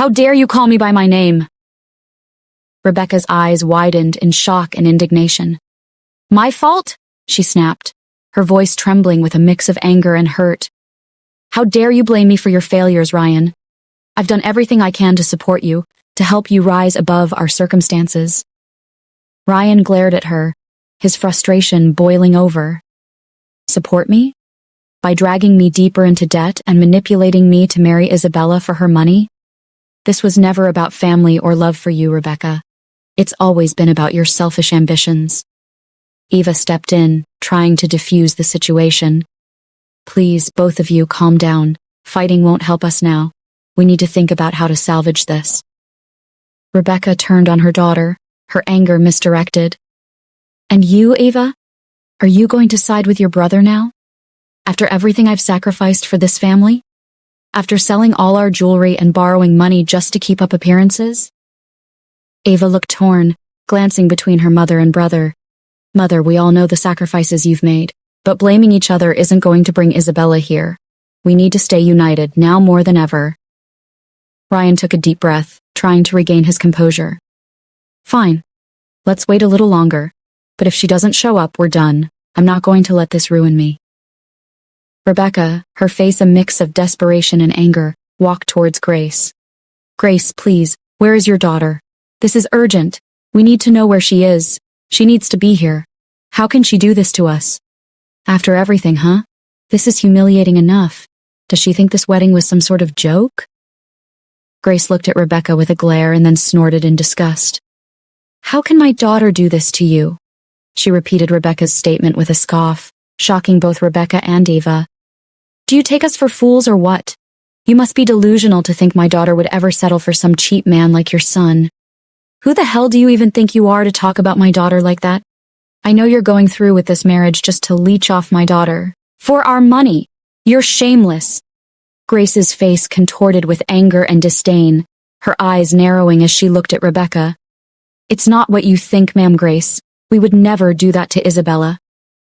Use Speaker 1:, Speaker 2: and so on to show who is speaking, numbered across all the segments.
Speaker 1: How dare you call me by my name? Rebecca's eyes widened in shock and indignation. My fault? She snapped, her voice trembling with a mix of anger and hurt. How dare you blame me for your failures, Ryan? I've done everything I can to support you, to help you rise above our circumstances. Ryan glared at her, his frustration boiling over. Support me? By dragging me deeper into debt and manipulating me to marry Isabella for her money? This was never about family or love for you, Rebecca. It's always been about your selfish ambitions. Eva stepped in, trying to defuse the situation. Please, both of you, calm down. Fighting won't help us now. We need to think about how to salvage this. Rebecca turned on her daughter, her anger misdirected. And you, Eva? Are you going to side with your brother now? After everything I've sacrificed for this family? After selling all our jewelry and borrowing money just to keep up appearances? Eva looked torn, glancing between her mother and brother. Mother, we all know the sacrifices you've made, but blaming each other isn't going to bring Isabella here. We need to stay united, now more than ever. Ryan took a deep breath, trying to regain his composure. Fine. Let's wait a little longer. But if she doesn't show up, we're done. I'm not going to let this ruin me. Rebecca, her face a mix of desperation and anger, walked towards Grace. Grace, please, where is your daughter? This is urgent. We need to know where she is. She needs to be here. How can she do this to us? After everything, huh? This is humiliating enough. Does she think this wedding was some sort of joke? Grace looked at Rebecca with a glare and then snorted in disgust. How can my daughter do this to you? She repeated Rebecca's statement with a scoff, shocking both Rebecca and Eva. Do you take us for fools or what? You must be delusional to think my daughter would ever settle for some cheap man like your son. Who the hell do you even think you are to talk about my daughter like that? I know you're going through with this marriage just to leech off my daughter. For our money. You're shameless. Grace's face contorted with anger and disdain, her eyes narrowing as she looked at Rebecca. It's not what you think, Ma'am Grace. We would never do that to Isabella.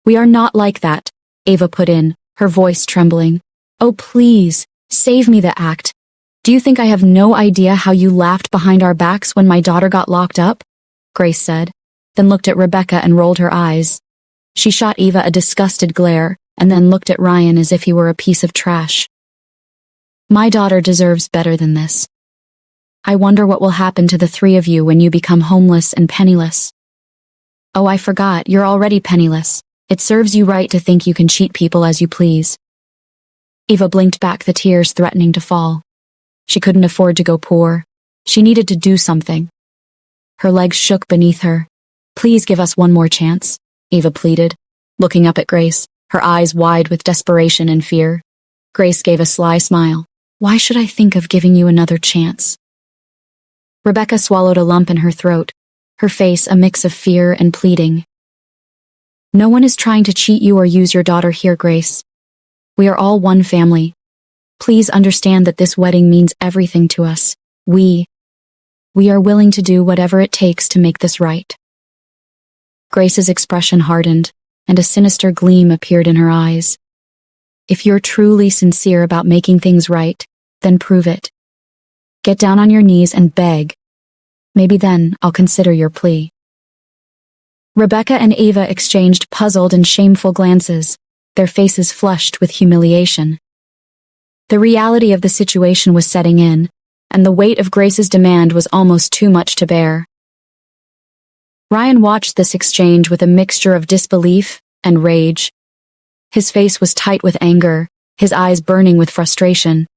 Speaker 1: We are not like that, Eva put in, her voice trembling. Oh, please, save me the act. Do you think I have no idea how you laughed behind our backs when my daughter got locked up? Grace said, then looked at Rebecca and rolled her eyes. She shot Eva a disgusted glare, and then looked at Ryan as if he were a piece of trash. My daughter deserves better than this. I wonder what will happen to the three of you when you become homeless and penniless. Oh, I forgot, you're already penniless. It serves you right to think you can cheat people as you please. Eva blinked back the tears threatening to fall. She couldn't afford to go poor. She needed to do something. Her legs shook beneath her. Please give us one more chance, Eva pleaded, looking up at Grace, her eyes wide with desperation and fear. Grace gave a sly smile. Why should I think of giving you another chance? Rebecca swallowed a lump in her throat, her face a mix of fear and pleading. No one is trying to cheat you or use your daughter here, Grace. We are all one family. Please understand that this wedding means everything to us. We are willing to do whatever it takes to make this right. Grace's expression hardened, and a sinister gleam appeared in her eyes. If you're truly sincere about making things right, then prove it. Get down on your knees and beg. Maybe then I'll consider your plea. Rebecca and Eva exchanged puzzled and shameful glances, their faces flushed with humiliation. The reality of the situation was setting in, and the weight of Grace's demand was almost too much to bear. Ryan watched this exchange with a mixture of disbelief and rage. His face was tight with anger, his eyes burning with frustration.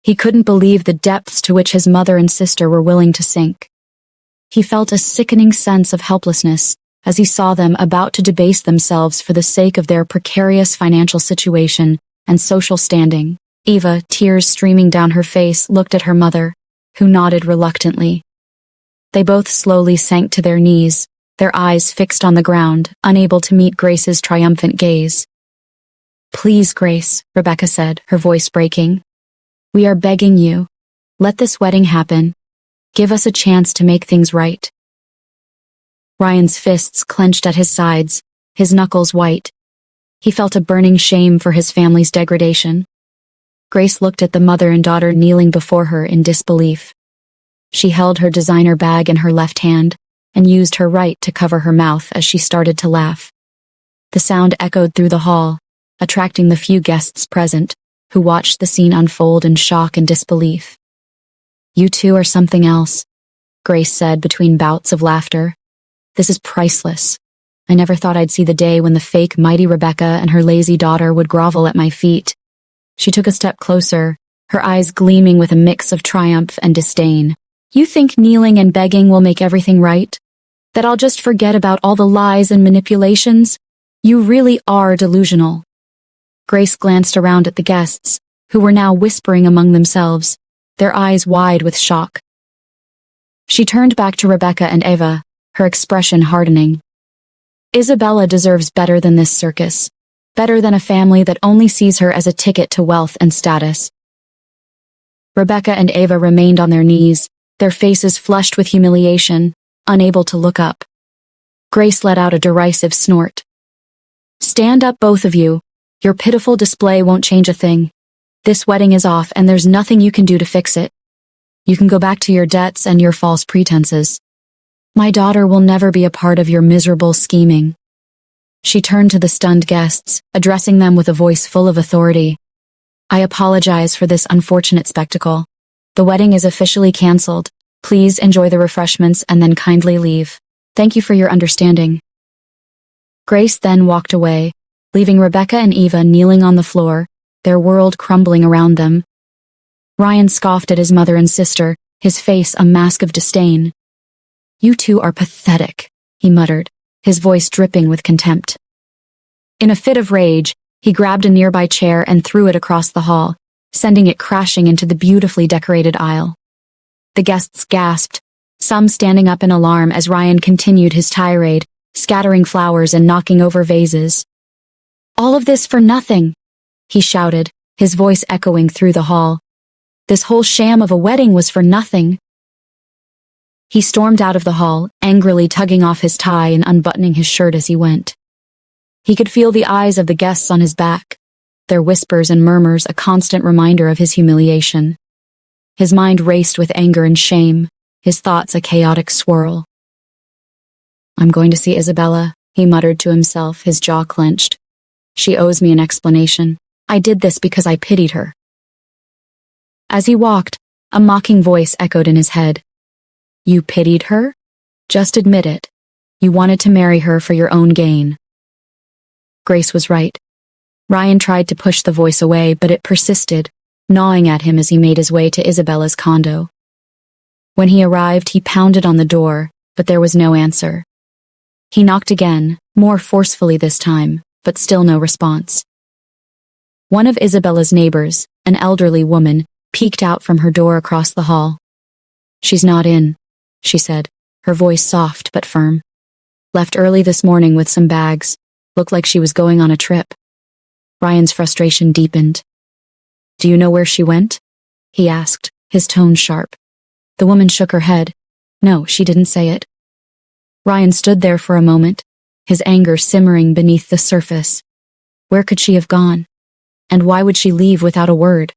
Speaker 1: He couldn't believe the depths to which his mother and sister were willing to sink. He felt a sickening sense of helplessness as he saw them about to debase themselves for the sake of their precarious financial situation and social standing. Eva, tears streaming down her face, looked at her mother, who nodded reluctantly. They both slowly sank to their knees, their eyes fixed on the ground, unable to meet Grace's triumphant gaze. Please, Grace, Rebecca said, her voice breaking. We are begging you. Let this wedding happen. Give us a chance to make things right. Ryan's fists clenched at his sides, his knuckles white. He felt a burning shame for his family's degradation. Grace looked at the mother and daughter kneeling before her in disbelief. She held her designer bag in her left hand and used her right to cover her mouth as she started to laugh. The sound echoed through the hall, attracting the few guests present, who watched the scene unfold in shock and disbelief. "You two are something else," Grace said between bouts of laughter. "This is priceless. I never thought I'd see the day when the fake mighty Rebecca and her lazy daughter would grovel at my feet." She took a step closer, her eyes gleaming with a mix of triumph and disdain. "You think kneeling and begging will make everything right? That I'll just forget about all the lies and manipulations? You really are delusional." Grace glanced around at the guests, who were now whispering among themselves, their eyes wide with shock. She turned back to Rebecca and Eva, her expression hardening. "Isabella deserves better than this circus, better than a family that only sees her as a ticket to wealth and status." Rebecca and Eva remained on their knees, their faces flushed with humiliation, unable to look up. Grace let out a derisive snort. "Stand up, both of you. Your pitiful display won't change a thing. This wedding is off, and there's nothing you can do to fix it. You can go back to your debts and your false pretenses. My daughter will never be a part of your miserable scheming." She turned to the stunned guests, addressing them with a voice full of authority. "I apologize for this unfortunate spectacle. The wedding is officially canceled. Please enjoy the refreshments and then kindly leave. Thank you for your understanding." Grace then walked away, leaving Rebecca and Eva kneeling on the floor, their world crumbling around them. Ryan scoffed at his mother and sister, his face a mask of disdain. "You two are pathetic," he muttered, his voice dripping with contempt. In a fit of rage, he grabbed a nearby chair and threw it across the hall, sending it crashing into the beautifully decorated aisle. The guests gasped, some standing up in alarm as Ryan continued his tirade, scattering flowers and knocking over vases. "All of this for nothing," he shouted, his voice echoing through the hall. "This whole sham of a wedding was for nothing." He stormed out of the hall, angrily tugging off his tie and unbuttoning his shirt as he went. He could feel the eyes of the guests on his back, their whispers and murmurs a constant reminder of his humiliation. His mind raced with anger and shame, his thoughts a chaotic swirl. "I'm going to see Isabella," he muttered to himself, his jaw clenched. "She owes me an explanation. I did this because I pitied her." As he walked, a mocking voice echoed in his head. "You pitied her? Just admit it. You wanted to marry her for your own gain." Grace was right. Ryan tried to push the voice away, but it persisted, gnawing at him as he made his way to Isabella's condo. When he arrived, he pounded on the door, but there was no answer. He knocked again, more forcefully this time, but still no response. One of Isabella's neighbors, an elderly woman, peeked out from her door across the hall. "She's not in," she said, her voice soft but firm. "Left early this morning with some bags. Looked like she was going on a trip." Ryan's frustration deepened. "Do you know where she went?" he asked, his tone sharp. The woman shook her head. No, she didn't say it. Ryan stood there for a moment, his anger simmering beneath the surface. Where could she have gone? And why would she leave without a word?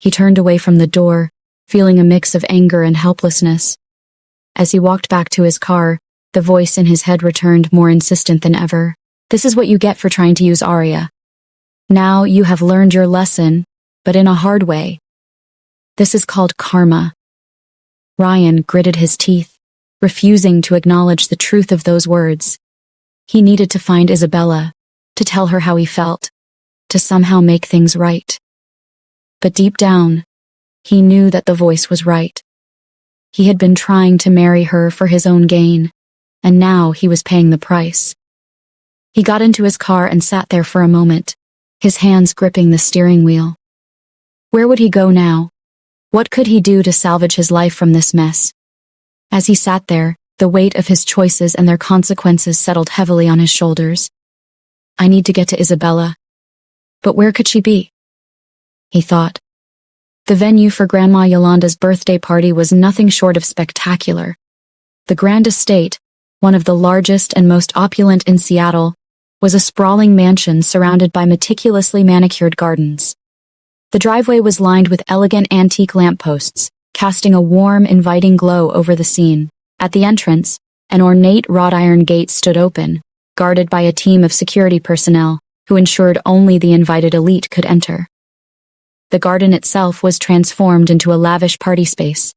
Speaker 1: He turned away from the door, feeling a mix of anger and helplessness. As he walked back to his car, the voice in his head returned more insistent than ever. "This is what you get for trying to use Arya. Now you have learned your lesson, but in a hard way. This is called karma." Ryan gritted his teeth, refusing to acknowledge the truth of those words. He needed to find Isabella, to tell her how he felt, to somehow make things right. But deep down, he knew that the voice was right. He had been trying to marry her for his own gain, and now he was paying the price. He got into his car and sat there for a moment, his hands gripping the steering wheel. Where would he go now? What could he do to salvage his life from this mess? As he sat there, the weight of his choices and their consequences settled heavily on his shoulders. I need to get to Isabella. But where could she be? He thought. The venue for Grandma Yolanda's birthday party was nothing short of spectacular. The Grand Estate, one of the largest and most opulent in Seattle, was a sprawling mansion surrounded by meticulously manicured gardens. The driveway was lined with elegant antique lampposts, casting a warm, inviting glow over the scene. At the entrance, an ornate wrought iron gate stood open, guarded by a team of security personnel who ensured only the invited elite could enter. The garden itself was transformed into a lavish party space.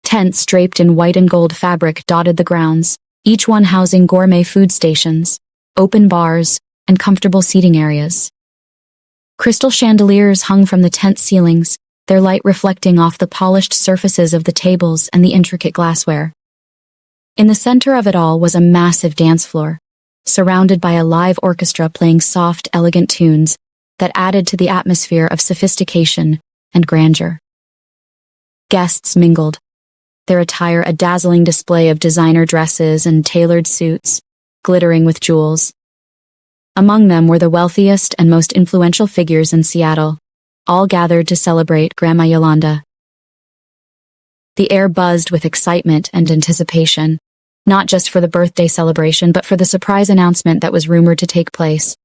Speaker 1: Tents draped in white and gold fabric dotted the grounds, each one housing gourmet food stations, open bars, and comfortable seating areas. Crystal chandeliers hung from the tent ceilings, their light reflecting off the polished surfaces of the tables and the intricate glassware. In the center of it all was a massive dance floor, surrounded by a live orchestra playing soft, elegant tunes that added to the atmosphere of sophistication and grandeur. Guests mingled, their attire a dazzling display of designer dresses and tailored suits, glittering with jewels. Among them were the wealthiest and most influential figures in Seattle, all gathered to celebrate Grandma Yolanda. The air buzzed with excitement and anticipation, not just for the birthday celebration, but for the surprise announcement that was rumored to take place,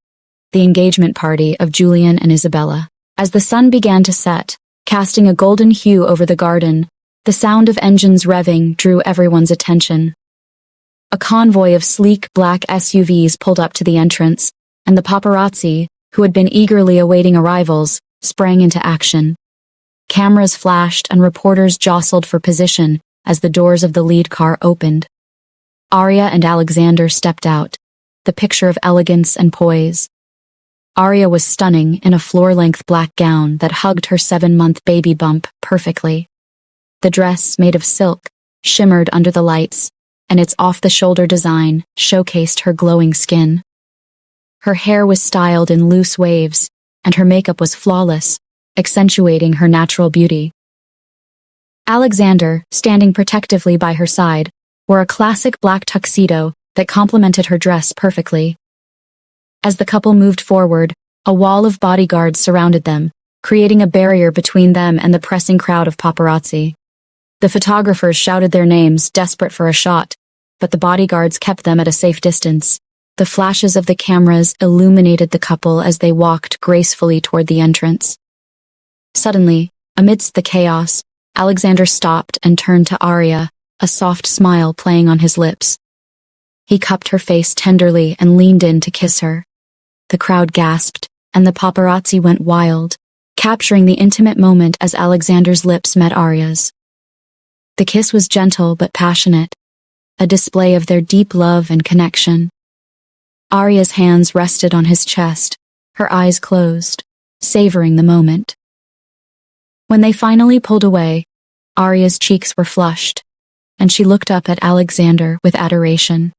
Speaker 1: the engagement party of Julian and Isabella. As the sun began to set, casting a golden hue over the garden, the sound of engines revving drew everyone's attention. A convoy of sleek black SUVs pulled up to the entrance, and the paparazzi, who had been eagerly awaiting arrivals, sprang into action. Cameras flashed and reporters jostled for position as the doors of the lead car opened. Aria and Alexander stepped out, the picture of elegance and poise. Aria was stunning in a floor-length black gown that hugged her 7-month baby bump perfectly. The dress, made of silk, shimmered under the lights, and its off-the-shoulder design showcased her glowing skin. Her hair was styled in loose waves, and her makeup was flawless, accentuating her natural beauty. Alexander, standing protectively by her side, wore a classic black tuxedo that complemented her dress perfectly. As the couple moved forward, a wall of bodyguards surrounded them, creating a barrier between them and the pressing crowd of paparazzi. The photographers shouted their names, desperate for a shot, but the bodyguards kept them at a safe distance. The flashes of the cameras illuminated the couple as they walked gracefully toward the entrance. Suddenly, amidst the chaos, Alexander stopped and turned to Aria, a soft smile playing on his lips. He cupped her face tenderly and leaned in to kiss her. The crowd gasped, and the paparazzi went wild, capturing the intimate moment as Alexander's lips met Aria's. The kiss was gentle but passionate, a display of their deep love and connection. Aria's hands rested on his chest, her eyes closed, savoring the moment. When they finally pulled away, Aria's cheeks were flushed, and she looked up at Alexander with adoration.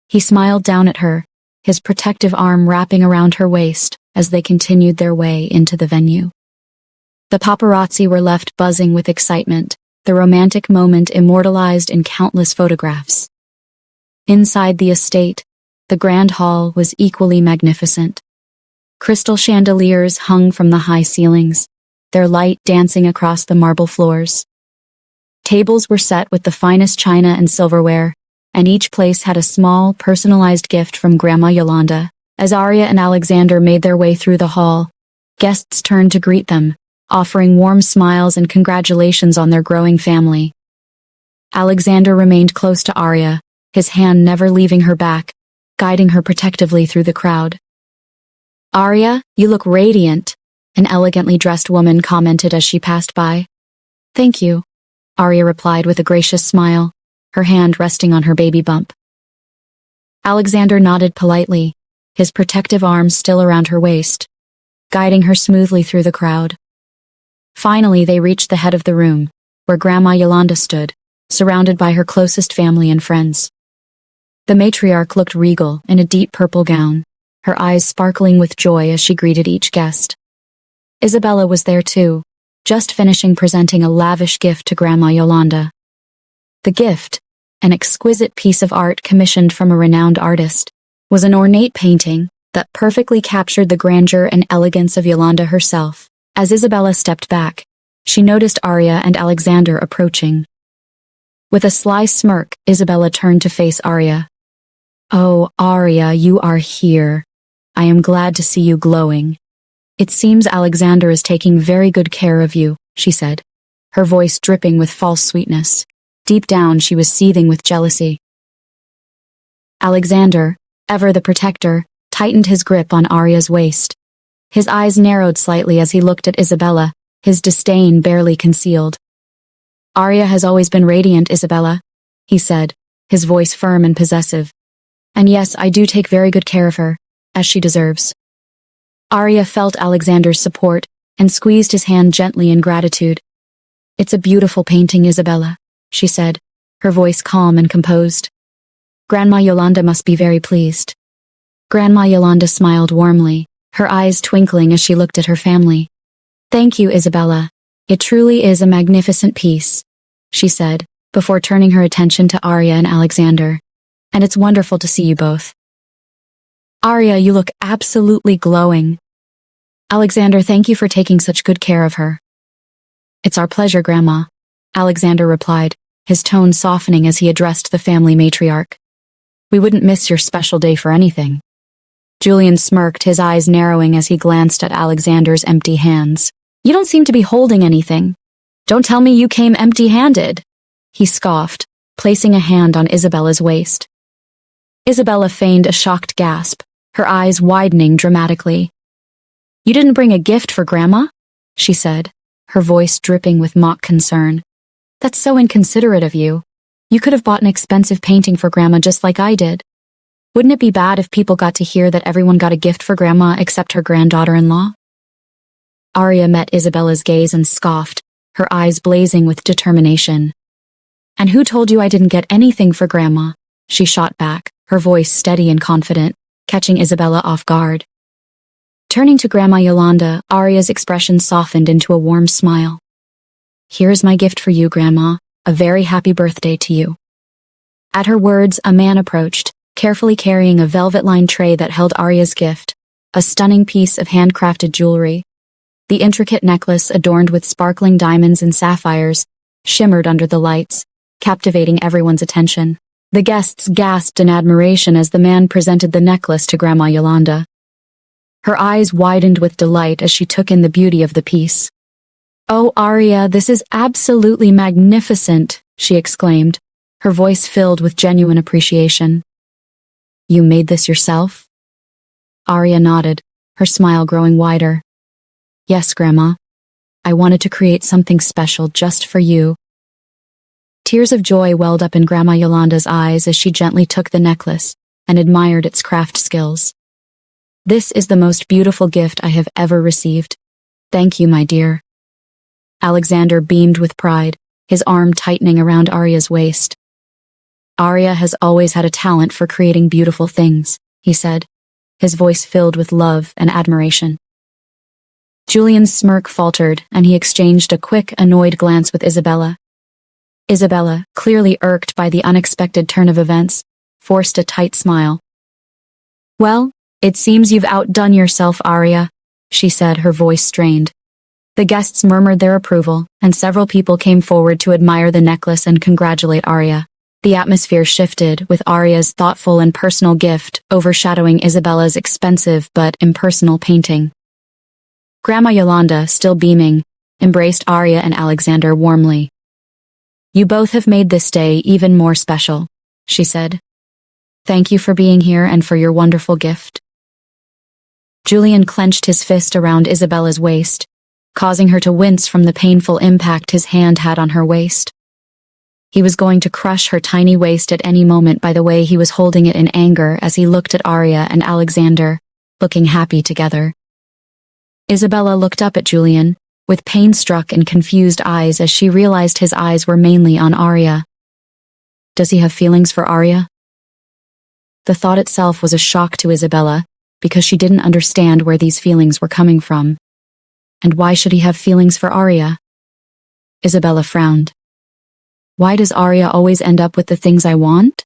Speaker 1: He smiled down at her, his protective arm wrapping around her waist as they continued their way into the venue. The paparazzi were left buzzing with excitement, the romantic moment immortalized in countless photographs. Inside the estate, the grand hall was equally magnificent. Crystal chandeliers hung from the high ceilings, their light dancing across the marble floors. Tables were set with the finest china and silverware, and each place had a small, personalized gift from Grandma Yolanda. As Aria and Alexander made their way through the hall, guests turned to greet them, offering warm smiles and congratulations on their growing family. Alexander remained close to Aria, his hand never leaving her back, guiding her protectively through the crowd. "Aria, you look radiant," an elegantly dressed woman commented as she passed by. "Thank you," Aria replied with a gracious smile, her hand resting on her baby bump. Alexander nodded politely, his protective arms still around her waist, guiding her smoothly through the crowd. Finally, they reached the head of the room, where Grandma Yolanda stood, surrounded by her closest family and friends. The matriarch looked regal in a deep purple gown, her eyes sparkling with joy as she greeted each guest. Isabella was there too, just finishing presenting a lavish gift to Grandma Yolanda. The gift, an exquisite piece of art commissioned from a renowned artist, was an ornate painting that perfectly captured the grandeur and elegance of Yolanda herself. As Isabella stepped back, she noticed Aria and Alexander approaching. With a sly smirk, Isabella turned to face Aria. "Oh, Aria, you are here. I am glad to see you glowing. It seems Alexander is taking very good care of you," she said, her voice dripping with false sweetness. Deep down, she was seething with jealousy. Alexander, ever the protector, tightened his grip on Arya's waist. His eyes narrowed slightly as he looked at Isabella, his disdain barely concealed. "Arya has always been radiant, Isabella," he said, his voice firm and possessive. "And yes, I do take very good care of her, as she deserves." Arya felt Alexander's support and squeezed his hand gently in gratitude. "It's a beautiful painting, Isabella," she said, her voice calm and composed. "Grandma Yolanda must be very pleased." Grandma Yolanda smiled warmly, her eyes twinkling as she looked at her family. "Thank you, Isabella. It truly is a magnificent piece," she said, before turning her attention to Arya and Alexander. "And it's wonderful to see you both. Arya, you look absolutely glowing. Alexander, thank you for taking such good care of her." "It's our pleasure, Grandma," Alexander replied, his tone softening as he addressed the family matriarch. "We wouldn't miss your special day for anything." Julian smirked, his eyes narrowing as he glanced at Alexander's empty hands. "You don't seem to be holding anything. Don't tell me you came empty-handed," he scoffed, placing a hand on Isabella's waist. Isabella feigned a shocked gasp, her eyes widening dramatically. "You didn't bring a gift for Grandma?" she said, her voice dripping with mock concern. "That's so inconsiderate of you. You could have bought an expensive painting for Grandma just like I did. Wouldn't it be bad if people got to hear that everyone got a gift for Grandma except her granddaughter-in-law?" Arya met Isabella's gaze and scoffed, her eyes blazing with determination. "And who told you I didn't get anything for Grandma?" she shot back, her voice steady and confident, catching Isabella off guard. Turning to Grandma Yolanda, Arya's expression softened into a warm smile. "Here's my gift for you, Grandma. A very happy birthday to you." At her words, a man approached, carefully carrying a velvet-lined tray that held Arya's gift, a stunning piece of handcrafted jewelry. The intricate necklace, adorned with sparkling diamonds and sapphires, shimmered under the lights, captivating everyone's attention. The guests gasped in admiration as the man presented the necklace to Grandma Yolanda. Her eyes widened with delight as she took in the beauty of the piece. "Oh, Arya, this is absolutely magnificent," she exclaimed, her voice filled with genuine appreciation. "You made this yourself?" Arya nodded, her smile growing wider. "Yes, Grandma. I wanted to create something special just for you." Tears of joy welled up in Grandma Yolanda's eyes as she gently took the necklace and admired its craft skills. "This is the most beautiful gift I have ever received. Thank you, my dear." Alexander beamed with pride, his arm tightening around Arya's waist. "Arya has always had a talent for creating beautiful things," he said, his voice filled with love and admiration. Julian's smirk faltered, and he exchanged a quick, annoyed glance with Isabella. Isabella, clearly irked by the unexpected turn of events, forced a tight smile. "Well, it seems you've outdone yourself, Arya," she said, her voice strained. The guests murmured their approval, and several people came forward to admire the necklace and congratulate Arya. The atmosphere shifted, with Arya's thoughtful and personal gift overshadowing Isabella's expensive but impersonal painting. Grandma Yolanda, still beaming, embraced Arya and Alexander warmly. "You both have made this day even more special," she said. "Thank you for being here and for your wonderful gift." Julian clenched his fist around Isabella's waist, causing her to wince from the painful impact his hand had on her waist. He was going to crush her tiny waist at any moment by the way he was holding it in anger as he looked at Arya and Alexander, looking happy together. Isabella looked up at Julian, with pain-struck and confused eyes as she realized his eyes were mainly on Arya. Does he have feelings for Arya? The thought itself was a shock to Isabella, because she didn't understand where these feelings were coming from. And why should he have feelings for Arya? Isabella frowned. Why does Arya always end up with the things I want?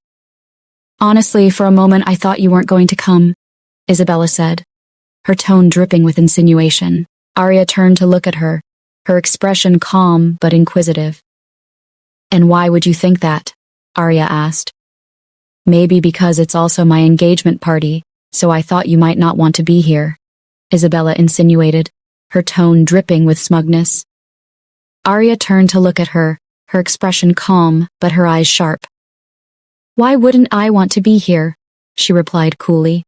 Speaker 1: Honestly, for a moment I thought you weren't going to come, Isabella said, her tone dripping with insinuation. Arya turned to look at her, her expression calm but inquisitive. And why would you think that? Arya asked. Maybe because it's also my engagement party, so I thought you might not want to be here, Isabella insinuated, her tone dripping with smugness. Arya turned to look at her, her expression calm, but her eyes sharp. "Why wouldn't I want to be here?" she replied coolly.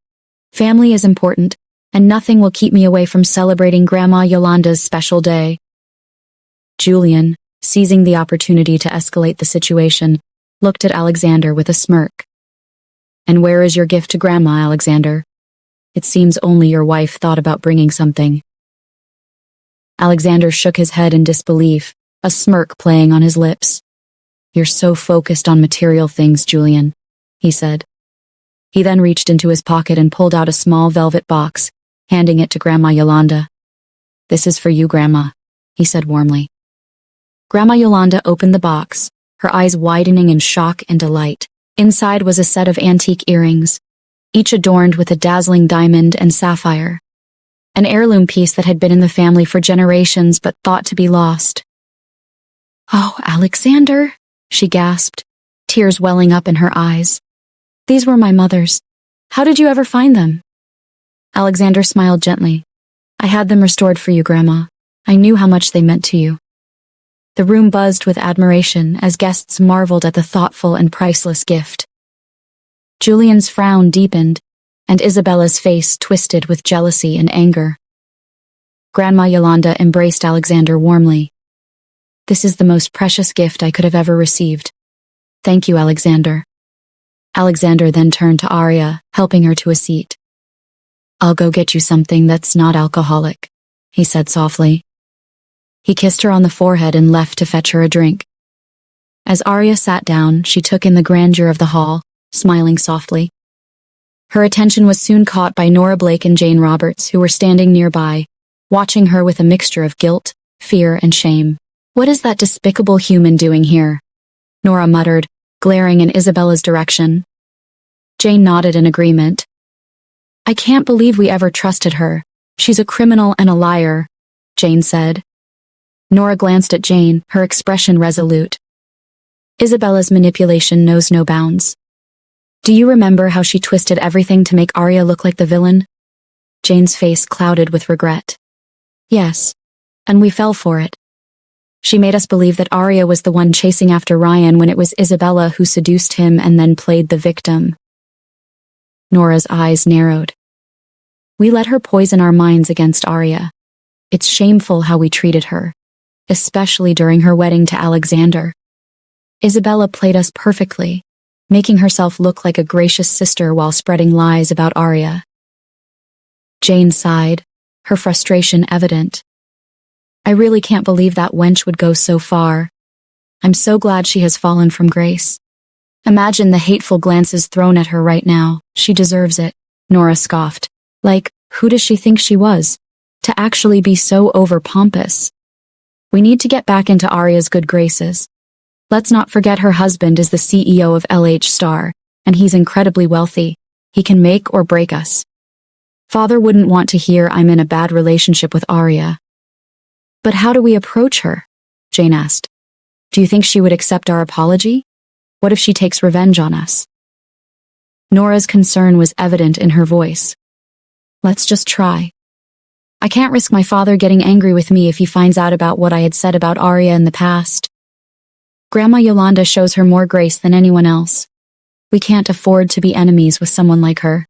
Speaker 1: "Family is important, and nothing will keep me away from celebrating Grandma Yolanda's special day." Julian, seizing the opportunity to escalate the situation, looked at Alexander with a smirk. "And where is your gift to Grandma, Alexander? It seems only your wife thought about bringing something." Alexander shook his head in disbelief, a smirk playing on his lips. "You're so focused on material things, Julian," he said. He then reached into his pocket and pulled out a small velvet box, handing it to Grandma Yolanda. "This is for you, Grandma," he said warmly. Grandma Yolanda opened the box, her eyes widening in shock and delight. Inside was a set of antique earrings, each adorned with a dazzling diamond and sapphire. An heirloom piece that had been in the family for generations but thought to be lost. "Oh, Alexander," she gasped, tears welling up in her eyes. "These were my mother's. How did you ever find them?" Alexander smiled gently. "I had them restored for you, Grandma. I knew how much they meant to you." The room buzzed with admiration as guests marveled at the thoughtful and priceless gift. Julian's frown deepened, and Isabella's face twisted with jealousy and anger. Grandma Yolanda embraced Alexander warmly. "This is the most precious gift I could have ever received. Thank you, Alexander." Alexander then turned to Arya, helping her to a seat. "I'll go get you something that's not alcoholic," he said softly. He kissed her on the forehead and left to fetch her a drink. As Arya sat down, she took in the grandeur of the hall, smiling softly. Her attention was soon caught by Nora Blake and Jane Roberts, who were standing nearby, watching her with a mixture of guilt, fear, and shame. "What is that despicable human doing here?" Nora muttered, glaring in Isabella's direction. Jane nodded in agreement. "I can't believe we ever trusted her. She's a criminal and a liar," Jane said. Nora glanced at Jane, her expression resolute. "Isabella's manipulation knows no bounds. Do you remember how she twisted everything to make Arya look like the villain?" Jane's face clouded with regret. "Yes, and we fell for it. She made us believe that Arya was the one chasing after Ryan when it was Isabella who seduced him and then played the victim." Nora's eyes narrowed. "We let her poison our minds against Arya. It's shameful how we treated her, especially during her wedding to Alexander. Isabella played us perfectly, making herself look like a gracious sister while spreading lies about Arya." Jane sighed, her frustration evident. "I really can't believe that wench would go so far. I'm so glad she has fallen from grace. Imagine the hateful glances thrown at her right now. She deserves it," Nora scoffed. "Like, who does she think she was? To actually be so over-pompous. We need to get back into Arya's good graces. Let's not forget her husband is the CEO of LH Star, and he's incredibly wealthy. He can make or break us. Father wouldn't want to hear I'm in a bad relationship with Arya." "But how do we approach her?" Jane asked. "Do you think she would accept our apology? What if she takes revenge on us?" Nora's concern was evident in her voice. "Let's just try. I can't risk my father getting angry with me if he finds out about what I had said about Arya in the past. Grandma Yolanda shows her more grace than anyone else. We can't afford to be enemies with someone like her."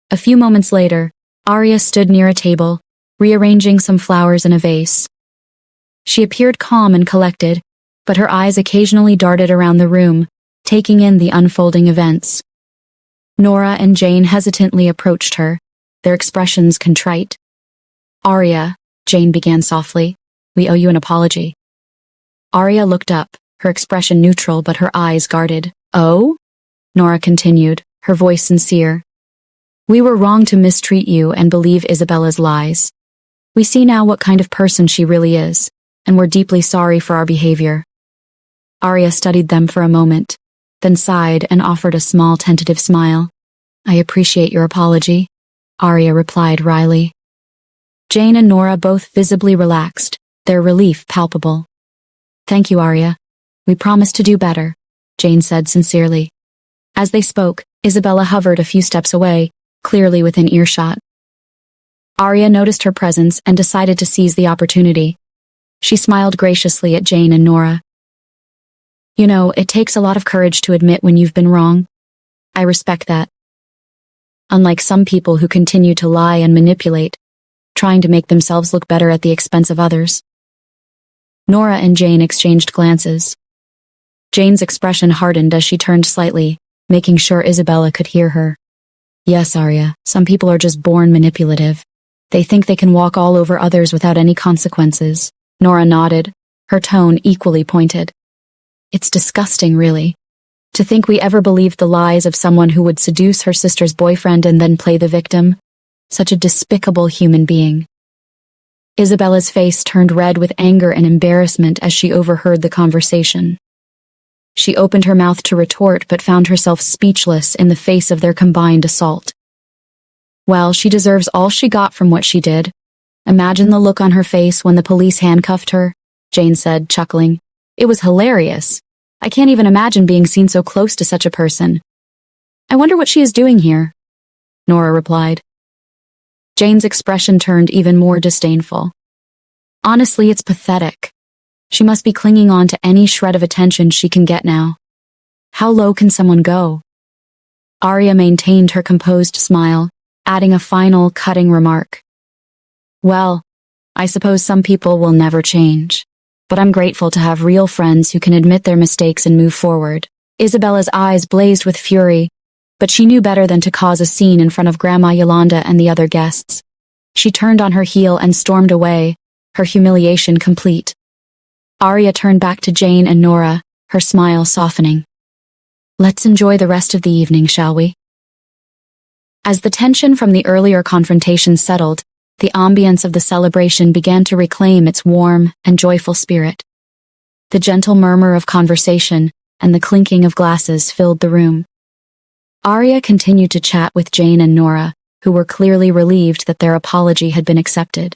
Speaker 1: A few moments later, Arya stood near a table, rearranging some flowers in a vase. She appeared calm and collected, but her eyes occasionally darted around the room, taking in the unfolding events. Nora and Jane hesitantly approached her, their expressions contrite. "Arya," Jane began softly, "we owe you an apology." Arya looked up, her expression neutral but her eyes guarded. "Oh?" Nora continued, her voice sincere. "We were wrong to mistreat you and believe Isabella's lies. We see now what kind of person she really is, and we're deeply sorry for our behavior." Arya studied them for a moment, then sighed and offered a small tentative smile. "I appreciate your apology," Arya replied wryly. Jane and Nora both visibly relaxed, their relief palpable. "Thank you, Arya. We promise to do better," Jane said sincerely. As they spoke, Isabella hovered a few steps away, clearly within earshot. Arya noticed her presence and decided to seize the opportunity. She smiled graciously at Jane and Nora. You know, it takes a lot of courage to admit when you've been wrong. I respect that. Unlike some people who continue to lie and manipulate, trying to make themselves look better at the expense of others. Nora and Jane exchanged glances. Jane's expression hardened as she turned slightly, making sure Isabella could hear her. Yes, Arya, some people are just born manipulative. They think they can walk all over others without any consequences. Nora nodded, her tone equally pointed. It's disgusting, really. To think we ever believed the lies of someone who would seduce her sister's boyfriend and then play the victim. Such a despicable human being. Isabella's face turned red with anger and embarrassment as she overheard the conversation. She opened her mouth to retort but found herself speechless in the face of their combined assault. Well, she deserves all she got from what she did. Imagine the look on her face when the police handcuffed her, Jane said, chuckling. It was hilarious. I can't even imagine being seen so close to such a person. I wonder what she is doing here, Nora replied. Jane's expression turned even more disdainful. Honestly, it's pathetic. She must be clinging on to any shred of attention she can get now. How low can someone go? Arya maintained her composed smile, adding a final, cutting remark. Well, I suppose some people will never change, but I'm grateful to have real friends who can admit their mistakes and move forward. Isabella's eyes blazed with fury, but she knew better than to cause a scene in front of Grandma Yolanda and the other guests. She turned on her heel and stormed away, her humiliation complete. Arya turned back to Jane and Nora, her smile softening. Let's enjoy the rest of the evening, shall we? As the tension from the earlier confrontation settled, the ambience of the celebration began to reclaim its warm and joyful spirit. The gentle murmur of conversation and the clinking of glasses filled the room. Arya continued to chat with Jane and Nora, who were clearly relieved that their apology had been accepted.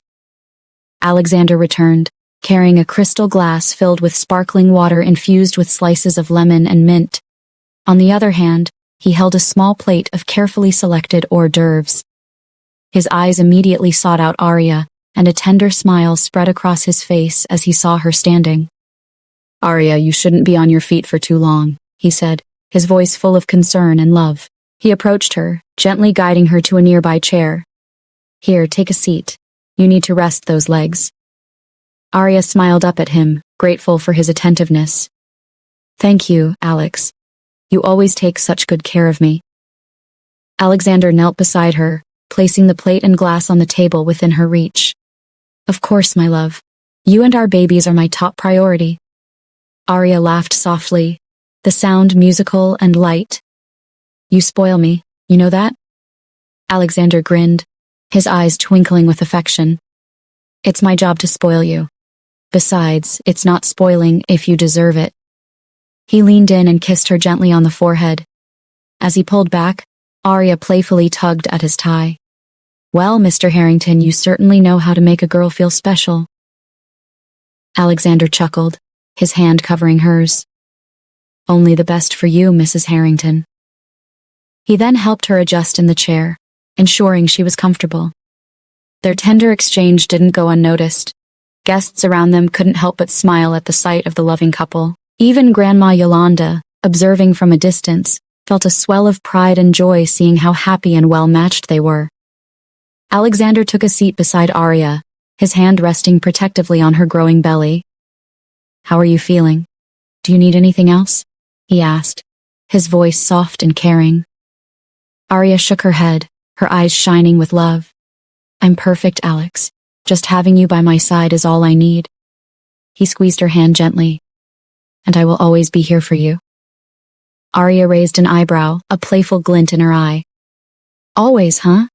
Speaker 1: Alexander returned, carrying a crystal glass filled with sparkling water infused with slices of lemon and mint. On the other hand, he held a small plate of carefully selected hors d'oeuvres. His eyes immediately sought out Arya, and a tender smile spread across his face as he saw her standing. Arya, you shouldn't be on your feet for too long, he said, his voice full of concern and love. He approached her, gently guiding her to a nearby chair. Here, take a seat. You need to rest those legs. Arya smiled up at him, grateful for his attentiveness. Thank you, Alex. You always take such good care of me. Alexander knelt beside her, placing the plate and glass on the table within her reach. Of course, my love. You and our babies are my top priority. Arya laughed softly, the sound musical and light. You spoil me, you know that? Alexander grinned, his eyes twinkling with affection. It's my job to spoil you. Besides, it's not spoiling if you deserve it. He leaned in and kissed her gently on the forehead. As he pulled back, Arya playfully tugged at his tie. Well, Mr. Harrington, you certainly know how to make a girl feel special. Alexander chuckled, his hand covering hers. Only the best for you, Mrs. Harrington. He then helped her adjust in the chair, ensuring she was comfortable. Their tender exchange didn't go unnoticed. Guests around them couldn't help but smile at the sight of the loving couple. Even Grandma Yolanda, observing from a distance, felt a swell of pride and joy seeing how happy and well-matched they were. Alexander took a seat beside Arya, his hand resting protectively on her growing belly. How are you feeling? Do you need anything else? He asked, his voice soft and caring. Arya shook her head, her eyes shining with love. I'm perfect, Alex. Just having you by my side is all I need. He squeezed her hand gently. And I will always be here for you. Arya raised an eyebrow, a playful glint in her eye. Always, huh?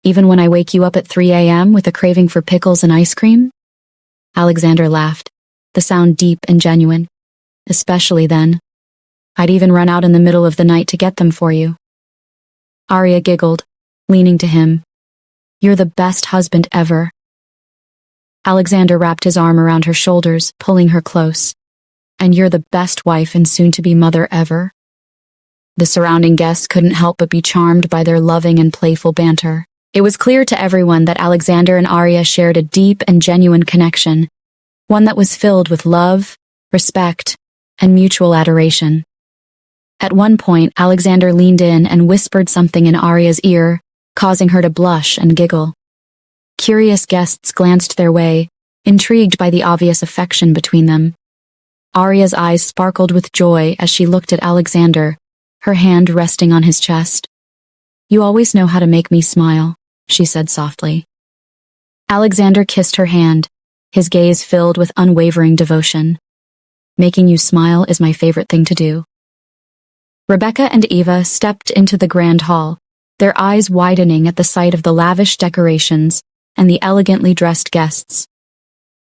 Speaker 1: Even when I wake you up at 3 a.m. with a craving for pickles and ice cream? Alexander laughed, the sound deep and genuine. Especially then. I'd even run out in the middle of the night to get them for you. Arya giggled, leaning to him. You're the best husband ever. Alexander wrapped his arm around her shoulders, pulling her close. And you're the best wife and soon-to-be mother ever. The surrounding guests couldn't help but be charmed by their loving and playful banter. It was clear to everyone that Alexander and Arya shared a deep and genuine connection, one that was filled with love, respect, and mutual adoration. At one point, Alexander leaned in and whispered something in Arya's ear, causing her to blush and giggle. Curious guests glanced their way, intrigued by the obvious affection between them. Arya's eyes sparkled with joy as she looked at Alexander, her hand resting on his chest. "You always know how to make me smile," she said softly. Alexander kissed her hand, his gaze filled with unwavering devotion. "Making you smile is my favorite thing to do." Rebecca and Eva stepped into the grand hall, their eyes widening at the sight of the lavish decorations and the elegantly dressed guests.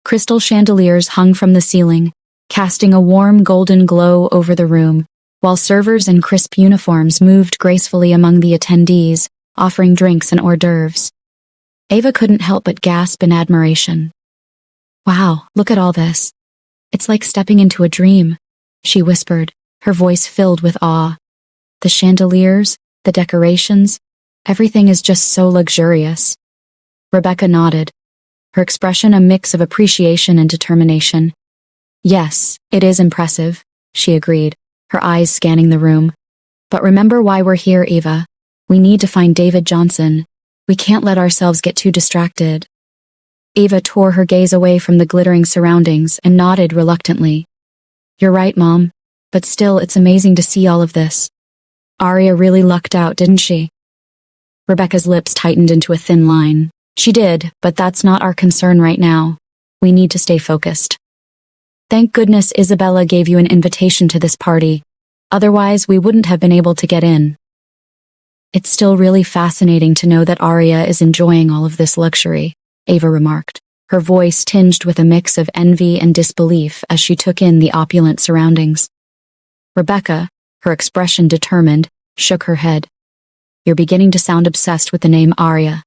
Speaker 1: Crystal chandeliers hung from the ceiling, casting a warm golden glow over the room, while servers in crisp uniforms moved gracefully among the attendees, offering drinks and hors d'oeuvres. Eva couldn't help but gasp in admiration. "Wow, look at all this. It's like stepping into a dream," she whispered, her voice filled with awe. "The chandeliers, the decorations, everything is just so luxurious." Rebecca nodded, her expression a mix of appreciation and determination. "Yes, it is impressive," she agreed, her eyes scanning the room. "But remember why we're here, Eva. We need to find David Johnson. We can't let ourselves get too distracted." Eva tore her gaze away from the glittering surroundings and nodded reluctantly. "You're right, Mom, but still it's amazing to see all of this. Arya really lucked out, didn't she?" Rebecca's lips tightened into a thin line. "She did, but that's not our concern right now. We need to stay focused. Thank goodness Isabella gave you an invitation to this party. Otherwise, we wouldn't have been able to get in." "It's still really fascinating to know that Arya is enjoying all of this luxury," Eva remarked, her voice tinged with a mix of envy and disbelief as she took in the opulent surroundings. Rebecca, her expression determined, shook her head. "You're beginning to sound obsessed with the name Arya."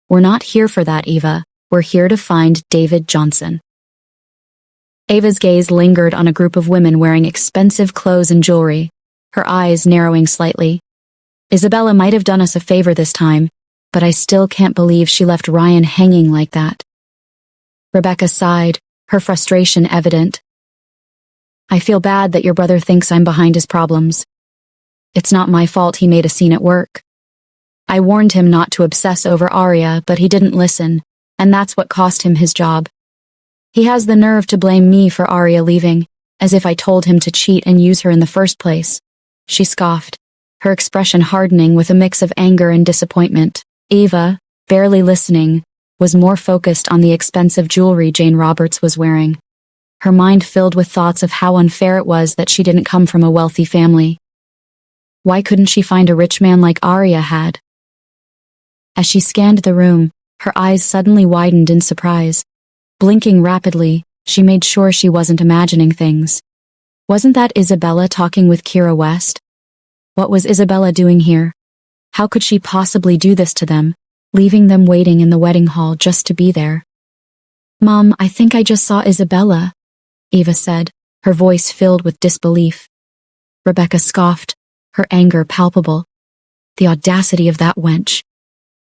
Speaker 1: "We're not here for that, Eva. We're here to find David Johnson." Eva's gaze lingered on a group of women wearing expensive clothes and jewelry, her eyes narrowing slightly. "Isabella might have done us a favor this time, but I still can't believe she left Ryan hanging like that." Rebecca sighed, her frustration evident. "I feel bad that your brother thinks I'm behind his problems. It's not my fault he made a scene at work. I warned him not to obsess over Arya, but he didn't listen, and that's what cost him his job. He has the nerve to blame me for Arya leaving, as if I told him to cheat and use her in the first place." She scoffed, her expression hardening with a mix of anger and disappointment. Eva, barely listening, was more focused on the expensive jewelry Jane Roberts was wearing, her mind filled with thoughts of how unfair it was that she didn't come from a wealthy family. Why couldn't she find a rich man like Arya had? As she scanned the room, her eyes suddenly widened in surprise. Blinking rapidly, she made sure she wasn't imagining things. Wasn't that Isabella talking with Kira West? What was Isabella doing here? How could she possibly do this to them, leaving them waiting in the wedding hall just to be there? "Mom, I think I just saw Isabella," Eva said, her voice filled with disbelief. Rebecca scoffed, her anger palpable. The audacity of that wench.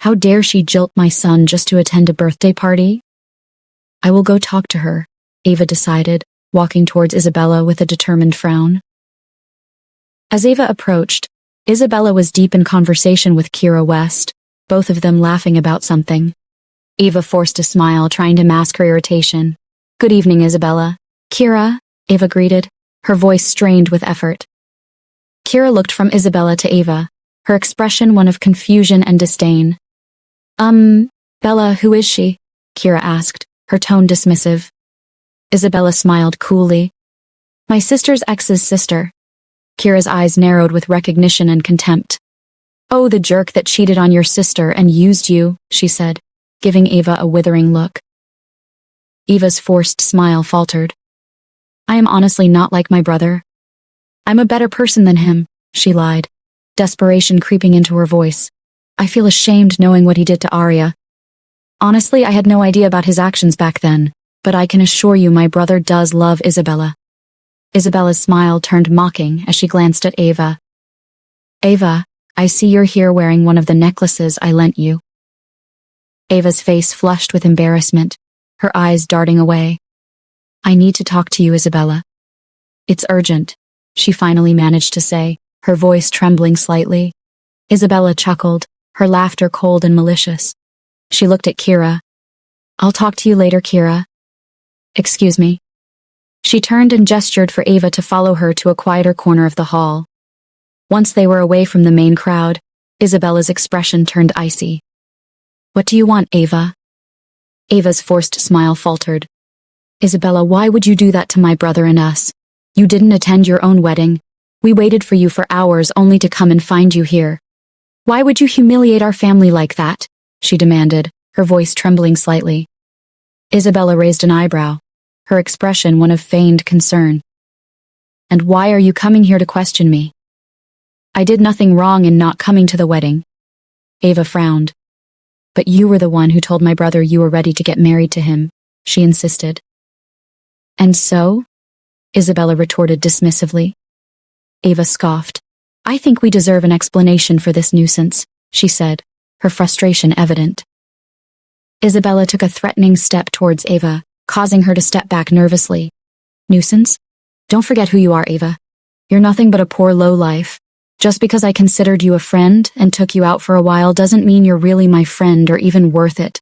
Speaker 1: How dare she jilt my son just to attend a birthday party? "I will go talk to her," Eva decided, walking towards Isabella with a determined frown. As Eva approached, Isabella was deep in conversation with Kira West, both of them laughing about something. Eva forced a smile, trying to mask her irritation. "Good evening, Isabella." "Kira," Eva greeted, her voice strained with effort. Kira looked from Isabella to Eva, her expression one of confusion and disdain. Bella, who is she?" Kira asked, her tone dismissive. Isabella smiled coolly. "My sister's ex's sister." Kira's eyes narrowed with recognition and contempt. "Oh, the jerk that cheated on your sister and used you," she said, giving Eva a withering look. Eva's forced smile faltered. "I am honestly not like my brother. I'm a better person than him," she lied, desperation creeping into her voice. "I feel ashamed knowing what he did to Arya. Honestly, I had no idea about his actions back then, but I can assure you my brother does love Isabella." Isabella's smile turned mocking as she glanced at Eva. "Eva, I see you're here wearing one of the necklaces I lent you." Ava's face flushed with embarrassment, her eyes darting away. I need to talk to you, Isabella. It's urgent, she finally managed to say, her voice trembling slightly. Isabella chuckled, her laughter cold and malicious. She looked at Kira. I'll talk to you later, Kira. Excuse me. She turned and gestured for Ava to follow her to a quieter corner of the hall. Once they were away from the main crowd, Isabella's expression turned icy. What do you want, Ava? Ava's forced smile faltered. Isabella, why would you do that to my brother and us? You didn't attend your own wedding. We waited for you for hours only to come and find you here. Why would you humiliate our family like that? She demanded, her voice trembling slightly. Isabella raised an eyebrow, her expression one of feigned concern. And why are you coming here to question me? I did nothing wrong in not coming to the wedding. Ava frowned. But you were the one who told my brother you were ready to get married to him, she insisted. And so? Isabella retorted dismissively. Ava scoffed. I think we deserve an explanation for this nuisance, she said, her frustration evident. Isabella took a threatening step towards Ava, causing her to step back nervously. Nuisance? Don't forget who you are, Ava. You're nothing but a poor lowlife. Just because I considered you a friend and took you out for a while doesn't mean you're really my friend or even worth it.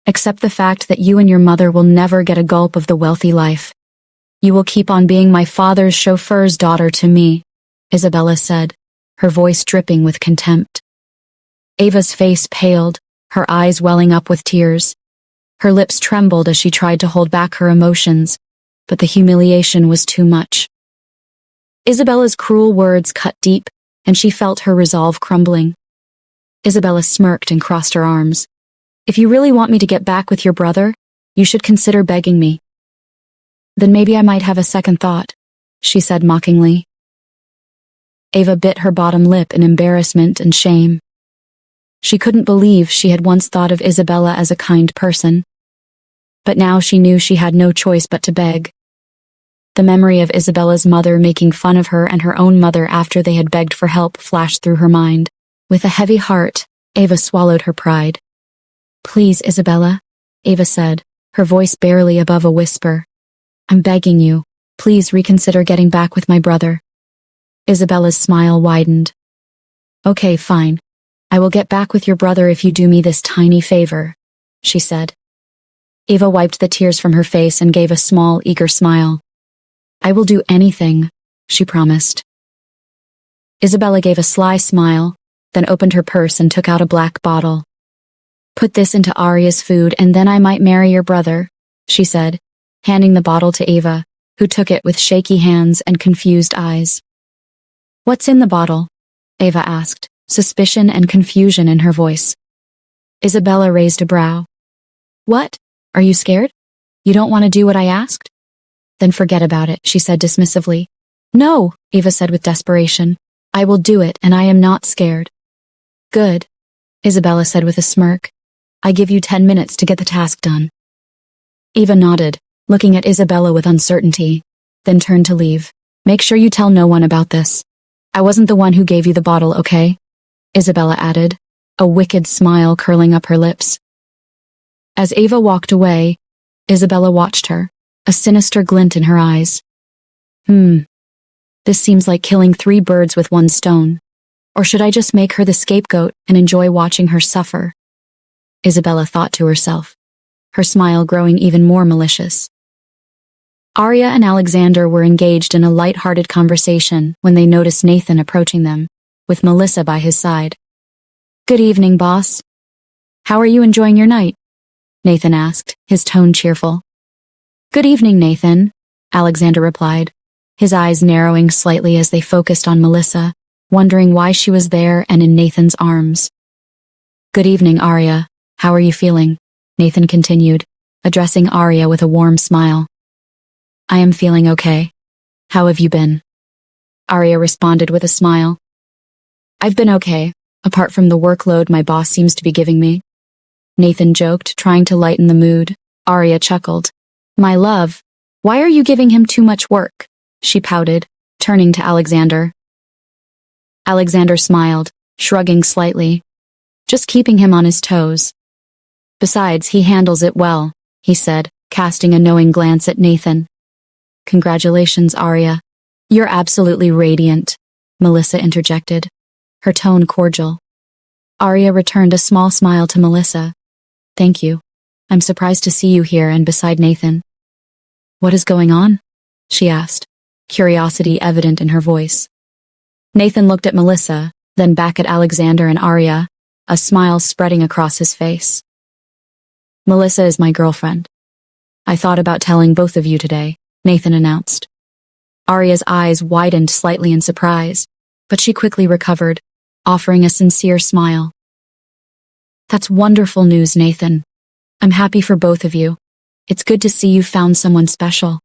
Speaker 1: Accept the fact that you and your mother will never get a gulp of the wealthy life. You will keep on being my father's chauffeur's daughter to me, Isabella said, her voice dripping with contempt. Ava's face paled, her eyes welling up with tears. Her lips trembled as she tried to hold back her emotions, but the humiliation was too much. Isabella's cruel words cut deep, and she felt her resolve crumbling. Isabella smirked and crossed her arms. If you really want me to get back with your brother, you should consider begging me. Then maybe I might have a second thought, she said mockingly. Ava bit her bottom lip in embarrassment and shame. She couldn't believe she had once thought of Isabella as a kind person. But now she knew she had no choice but to beg. The memory of Isabella's mother making fun of her and her own mother after they had begged for help flashed through her mind. With a heavy heart, Ava swallowed her pride. Please, Isabella, Ava said, her voice barely above a whisper. I'm begging you, please reconsider getting back with my brother. Isabella's smile widened. Okay, fine. I will get back with your brother if you do me this tiny favor, she said. Ava wiped the tears from her face and gave a small, eager smile. I will do anything, she promised. Isabella gave a sly smile, then opened her purse and took out a black bottle. Put this into Arya's food and then I might marry your brother, she said, handing the bottle to Ava, who took it with shaky hands and confused eyes. What's in the bottle? Ava asked, suspicion and confusion in her voice. Isabella raised a brow. What? Are you scared? You don't want to do what I asked? Then forget about it, she said dismissively. No, Ava said with desperation. I will do it, and I am not scared. Good, Isabella said with a smirk. I give you 10 minutes to get the task done. Ava nodded, looking at Isabella with uncertainty, then turned to leave. Make sure you tell no one about this. I wasn't the one who gave you the bottle, okay? Isabella added, a wicked smile curling up her lips. As Ava walked away, Isabella watched her, a sinister glint in her eyes. This seems like killing 3 birds with 1 stone. Or should I just make her the scapegoat and enjoy watching her suffer? Isabella thought to herself, her smile growing even more malicious. Arya and Alexander were engaged in a light-hearted conversation when they noticed Nathan approaching them, with Melissa by his side. Good evening, boss. How are you enjoying your night? Nathan asked, his tone cheerful. Good evening, Nathan, Alexander replied, his eyes narrowing slightly as they focused on Melissa, wondering why she was there and in Nathan's arms. Good evening, Arya. How are you feeling? Nathan continued, addressing Arya with a warm smile. I am feeling okay. How have you been? Arya responded with a smile. I've been okay, apart from the workload my boss seems to be giving me. Nathan joked, trying to lighten the mood. Arya chuckled. My love, why are you giving him too much work? She pouted, turning to Alexander. Alexander smiled, shrugging slightly. Just keeping him on his toes. Besides, he handles it well, he said, casting a knowing glance at Nathan. Congratulations, Arya. You're absolutely radiant, Melissa interjected, her tone cordial. Arya returned a small smile to Melissa. Thank you. I'm surprised to see you here and beside Nathan. What is going on? She asked, curiosity evident in her voice. Nathan looked at Melissa, then back at Alexander and Arya, a smile spreading across his face. Melissa is my girlfriend. I thought about telling both of you today, Nathan announced. Arya's eyes widened slightly in surprise, but she quickly recovered, offering a sincere smile. That's wonderful news, Nathan. I'm happy for both of you. It's good to see you found someone special.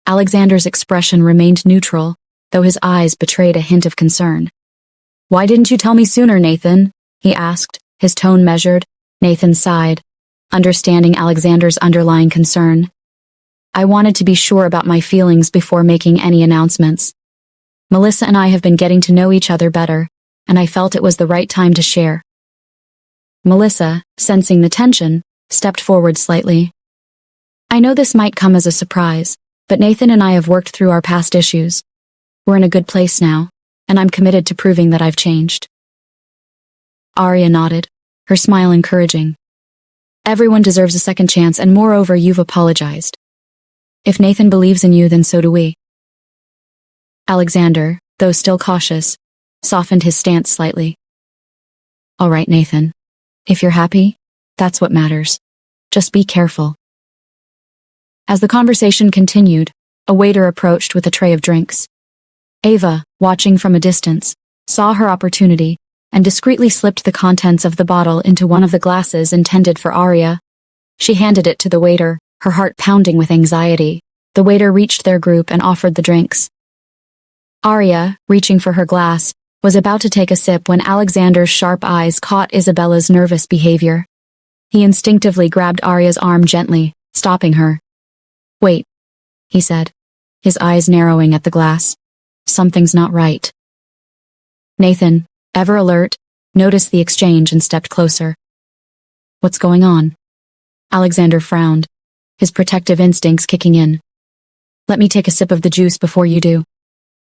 Speaker 1: Alexander's expression remained neutral, though his eyes betrayed a hint of concern. Why didn't you tell me sooner, Nathan? He asked, his tone measured. Nathan sighed, understanding Alexander's underlying concern. I wanted to be sure about my feelings before making any announcements. Melissa and I have been getting to know each other better, and I felt it was the right time to share. Melissa, sensing the tension, stepped forward slightly. I know this might come as a surprise, but Nathan and I have worked through our past issues. We're in a good place now, and I'm committed to proving that I've changed. Arya nodded, her smile encouraging. Everyone deserves a second chance, and moreover, you've apologized. If Nathan believes in you, then so do we. Alexander, though still cautious, softened his stance slightly. All right, Nathan. If you're happy, that's what matters. Just be careful. As the conversation continued, a waiter approached with a tray of drinks. Ava, watching from a distance, saw her opportunity and discreetly slipped the contents of the bottle into one of the glasses intended for Arya. She handed it to the waiter, her heart pounding with anxiety. The waiter reached their group and offered the drinks. Arya, reaching for her glass, was about to take a sip when Alexander's sharp eyes caught Isabella's nervous behavior. He instinctively grabbed Arya's arm gently, stopping her. Wait, he said, his eyes narrowing at the glass. Something's not right. Nathan, ever alert, noticed the exchange and stepped closer. What's going on? Alexander frowned, his protective instincts kicking in. Let me take a sip of the juice before you do,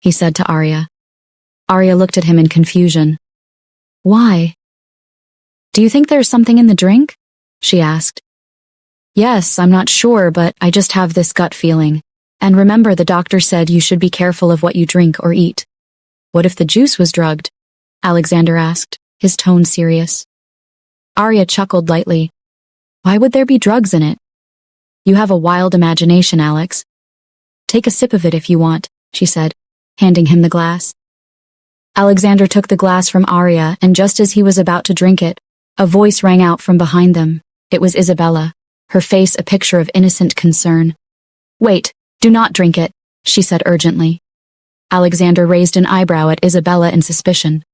Speaker 1: he said to Arya. Arya looked at him in confusion. Why? Do you think there's something in the drink? She asked. Yes, I'm not sure, but I just have this gut feeling. And remember, the doctor said you should be careful of what you drink or eat. What if the juice was drugged? Alexander asked, his tone serious. Arya chuckled lightly. Why would there be drugs in it? You have a wild imagination, Alex. Take a sip of it if you want, she said, handing him the glass. Alexander took the glass from Arya, and just as he was about to drink it, a voice rang out from behind them. It was Isabella, her face a picture of innocent concern. Wait, do not drink it, she said urgently. Alexander raised an eyebrow at Isabella in suspicion.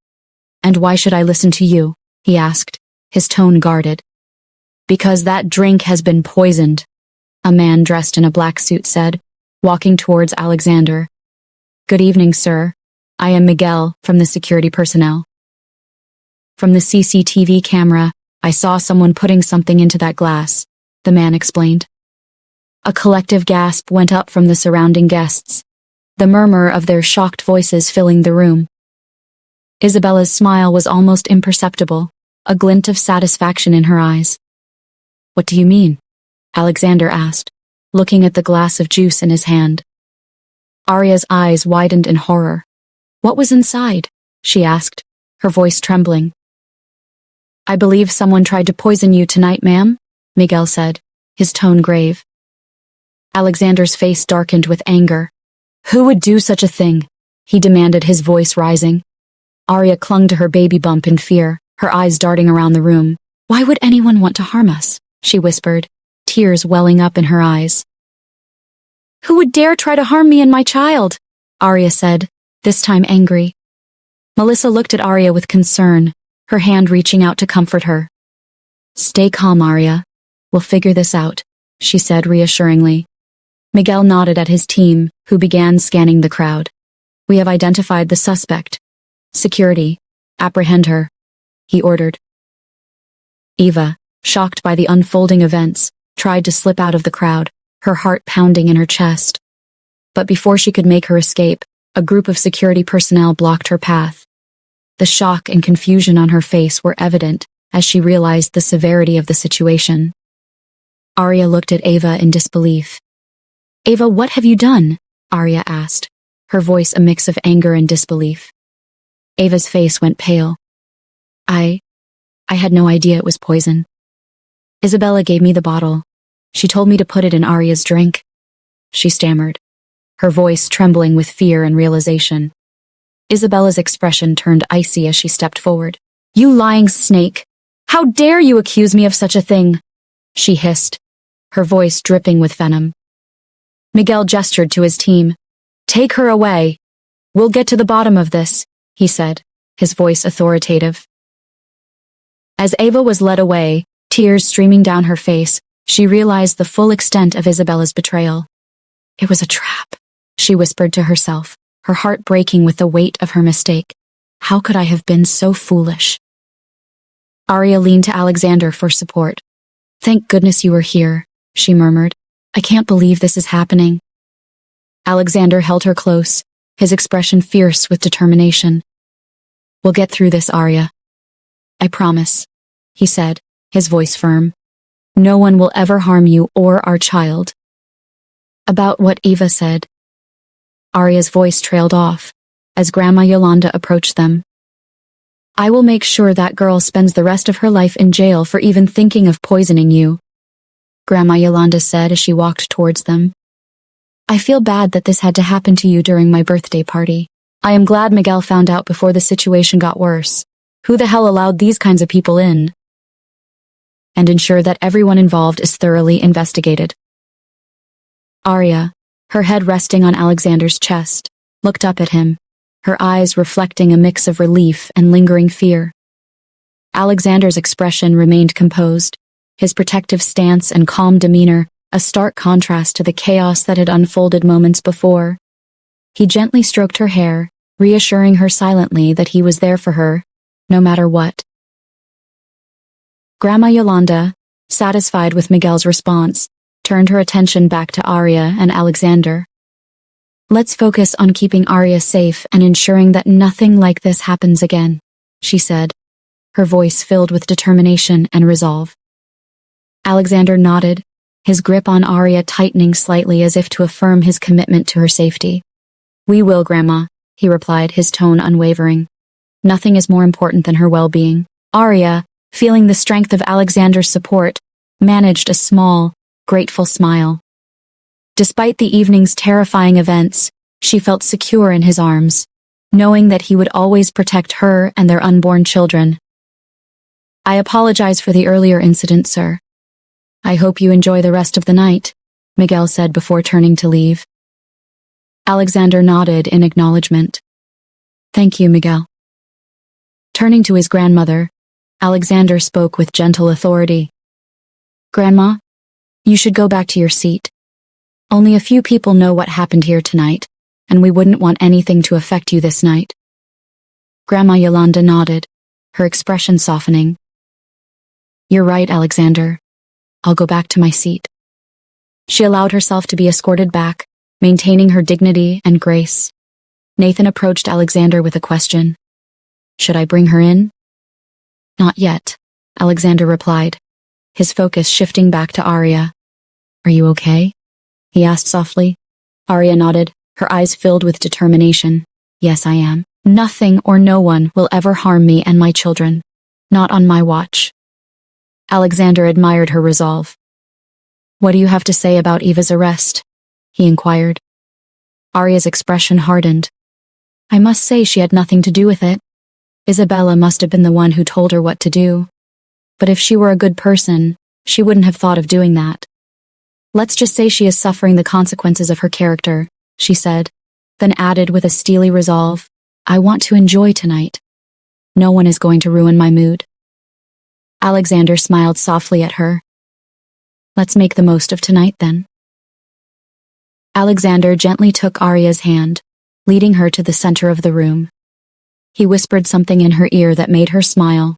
Speaker 1: And why should I listen to you? He asked, his tone guarded. Because that drink has been poisoned, a man dressed in a black suit said, walking towards Alexander. Good evening, sir. I am Miguel from the security personnel. From the CCTV camera, I saw someone putting something into that glass, the man explained. A collective gasp went up from the surrounding guests, the murmur of their shocked voices filling the room. Isabella's smile was almost imperceptible, a glint of satisfaction in her eyes. What do you mean? Alexander asked, looking at the glass of juice in his hand. Arya's eyes widened in horror. What was inside? She asked, her voice trembling. I believe someone tried to poison you tonight, ma'am, Miguel said, his tone grave. Alexander's face darkened with anger. Who would do such a thing? He demanded, his voice rising. Arya clung to her baby bump in fear, her eyes darting around the room. Why would anyone want to harm us? She whispered, tears welling up in her eyes. Who would dare try to harm me and my child? Arya said, this time angry. Melissa looked at Arya with concern, her hand reaching out to comfort her. Stay calm, Arya. We'll figure this out, she said reassuringly. Miguel nodded at his team, who began scanning the crowd. We have identified the suspect. Security, apprehend her, he ordered. Eva, shocked by the unfolding events, tried to slip out of the crowd, her heart pounding in her chest. But before she could make her escape, a group of security personnel blocked her path. The shock and confusion on her face were evident as she realized the severity of the situation. Arya looked at Ava in disbelief. "Ava, what have you done?" Arya asked, her voice a mix of anger and disbelief. Ava's face went pale. I had no idea it was poison. Isabella gave me the bottle. She told me to put it in Arya's drink," she stammered, her voice trembling with fear and realization. Isabella's expression turned icy as she stepped forward. "You lying snake! How dare you accuse me of such a thing?" she hissed, her voice dripping with venom. Miguel gestured to his team. "Take her away. We'll get to the bottom of this," he said, his voice authoritative. As Ava was led away, tears streaming down her face, she realized the full extent of Isabella's betrayal. "It was a trap," she whispered to herself, her heart breaking with the weight of her mistake. "How could I have been so foolish?" Arya leaned to Alexander for support. "Thank goodness you were here," she murmured. "I can't believe this is happening." Alexander held her close, his expression fierce with determination. "We'll get through this, Arya. I promise," he said, his voice firm. "No one will ever harm you or our child." "About what Eva said." Arya's voice trailed off as Grandma Yolanda approached them. "I will make sure that girl spends the rest of her life in jail for even thinking of poisoning you," Grandma Yolanda said as she walked towards them. "I feel bad that this had to happen to you during my birthday party. I am glad Miguel found out before the situation got worse. Who the hell allowed these kinds of people in? And ensure that everyone involved is thoroughly investigated." Arya, her head resting on Alexander's chest, looked up at him, her eyes reflecting a mix of relief and lingering fear. Alexander's expression remained composed, his protective stance and calm demeanor a stark contrast to the chaos that had unfolded moments before. He gently stroked her hair, reassuring her silently that he was there for her, no matter what. Grandma Yolanda, satisfied with Miguel's response, turned her attention back to Arya and Alexander. "Let's focus on keeping Arya safe and ensuring that nothing like this happens again," she said, her voice filled with determination and resolve. Alexander nodded, his grip on Arya tightening slightly as if to affirm his commitment to her safety. "We will, Grandma," he replied, his tone unwavering. "Nothing is more important than her well-being." Arya, feeling the strength of Alexander's support, managed a small, grateful smile. Despite the evening's terrifying events, she felt secure in his arms, knowing that he would always protect her and their unborn children. "I apologize for the earlier incident, sir. I hope you enjoy the rest of the night," Miguel said before turning to leave. Alexander nodded in acknowledgement. "Thank you, Miguel." Turning to his grandmother, Alexander spoke with gentle authority. "Grandma, you should go back to your seat. Only a few people know what happened here tonight, and we wouldn't want anything to affect you this night." Grandma Yolanda nodded, her expression softening. "You're right, Alexander. I'll go back to my seat." She allowed herself to be escorted back, maintaining her dignity and grace. Nathan approached Alexander with a question. "Should I bring her in?" "Not yet," Alexander replied, his focus shifting back to Arya. "Are you okay?" he asked softly. Arya nodded, her eyes filled with determination. "Yes, I am. Nothing or no one will ever harm me and my children. Not on my watch." Alexander admired her resolve. "What do you have to say about Eva's arrest?" he inquired. Arya's expression hardened. "I must say she had nothing to do with it. Isabella must have been the one who told her what to do. But if she were a good person, she wouldn't have thought of doing that. Let's just say she is suffering the consequences of her character," she said, then added with a steely resolve, "I want to enjoy tonight. No one is going to ruin my mood." Alexander smiled softly at her. "Let's make the most of tonight, then." Alexander gently took Arya's hand, leading her to the center of the room. He whispered something in her ear that made her smile,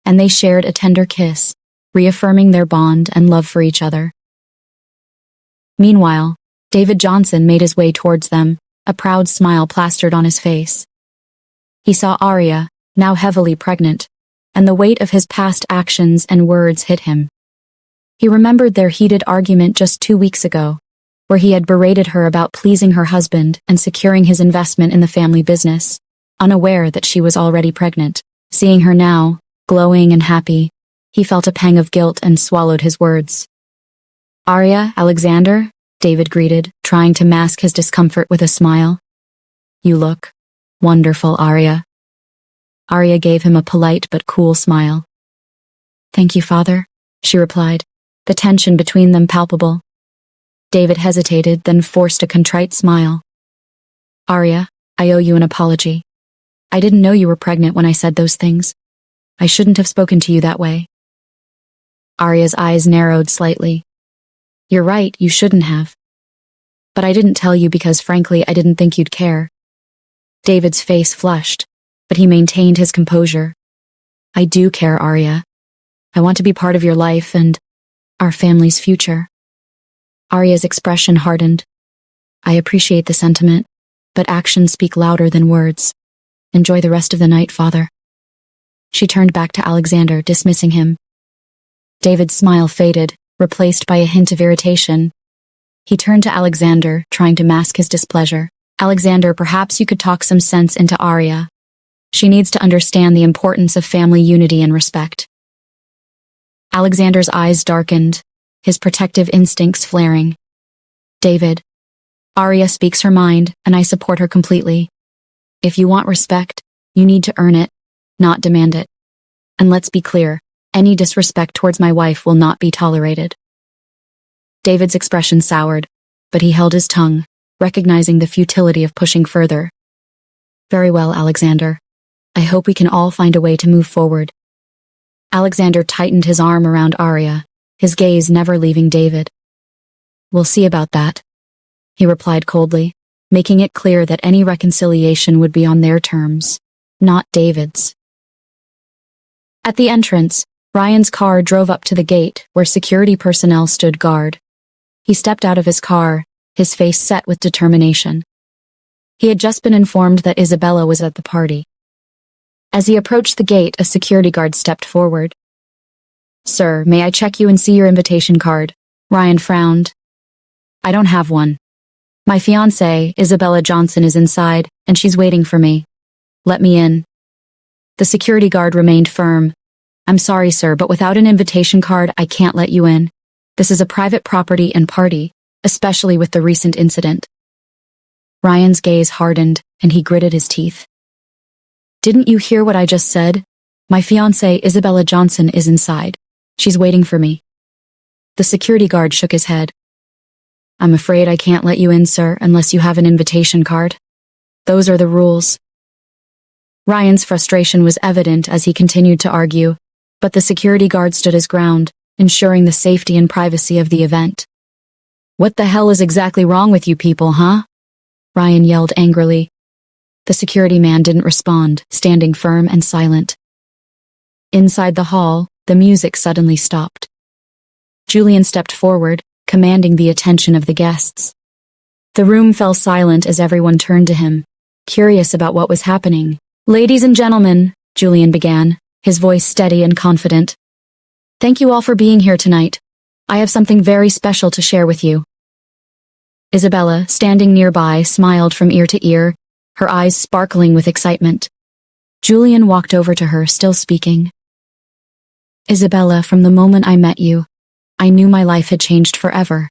Speaker 1: and they shared a tender kiss, reaffirming their bond and love for each other. Meanwhile, David Johnson made his way towards them, a proud smile plastered on his face. He saw Arya, now heavily pregnant, and the weight of his past actions and words hit him. He remembered their heated argument just 2 weeks ago, where he had berated her about pleasing her husband and securing his investment in the family business, unaware that she was already pregnant. Seeing her now, glowing and happy, he felt a pang of guilt and swallowed his words. "Arya, Alexander," David greeted, trying to mask his discomfort with a smile. "You look wonderful, Arya." Arya gave him a polite but cool smile. "Thank you, father," she replied, the tension between them palpable. David hesitated, then forced a contrite smile. "Arya, I owe you an apology. I didn't know you were pregnant when I said those things. I shouldn't have spoken to you that way." Arya's eyes narrowed slightly. "You're right, you shouldn't have. But I didn't tell you because, frankly, I didn't think you'd care." David's face flushed, but he maintained his composure. "I do care, Arya. I want to be part of your life and our family's future." Arya's expression hardened. "I appreciate the sentiment, but actions speak louder than words. Enjoy the rest of the night, father." She turned back to Alexander, dismissing him. David's smile faded, replaced by a hint of irritation. He turned to Alexander, trying to mask his displeasure. "Alexander, perhaps you could talk some sense into Arya. She needs to understand the importance of family unity and respect." Alexander's eyes darkened, his protective instincts flaring. "David, Arya speaks her mind, and I support her completely. If you want respect, you need to earn it, not demand it. And let's be clear, any disrespect towards my wife will not be tolerated." David's expression soured, but he held his tongue, recognizing the futility of pushing further. "Very well, Alexander. I hope we can all find a way to move forward." Alexander tightened his arm around Arya, his gaze never leaving David. "We'll see about that," he replied coldly, making it clear that any reconciliation would be on their terms, not David's. At the entrance, Ryan's car drove up to the gate where security personnel stood guard. He stepped out of his car, his face set with determination. He had just been informed that Isabella was at the party. As he approached the gate, a security guard stepped forward. "Sir, may I check you and see your invitation card?" Ryan frowned. "I don't have one. My fiancée, Isabella Johnson, is inside, and she's waiting for me. Let me in." The security guard remained firm. "I'm sorry, sir, but without an invitation card, I can't let you in. This is a private property and party, especially with the recent incident." Ryan's gaze hardened, and he gritted his teeth. "Didn't you hear what I just said? My fiancée, Isabella Johnson, is inside. She's waiting for me." The security guard shook his head. "I'm afraid I can't let you in, sir, unless you have an invitation card. Those are the rules." Ryan's frustration was evident as he continued to argue, but the security guard stood his ground, ensuring the safety and privacy of the event. "What the hell is exactly wrong with you people, huh?" Ryan yelled angrily. The security man didn't respond, standing firm and silent. Inside the hall, the music suddenly stopped. Julian stepped forward, commanding the attention of the guests. The room fell silent as everyone turned to him, curious about what was happening. "Ladies and gentlemen," Julian began, his voice steady and confident. "Thank you all for being here tonight. I have something very special to share with you." Isabella, standing nearby, smiled from ear to ear, her eyes sparkling with excitement. Julian walked over to her, still speaking. "Isabella, from the moment I met you, I knew my life had changed forever.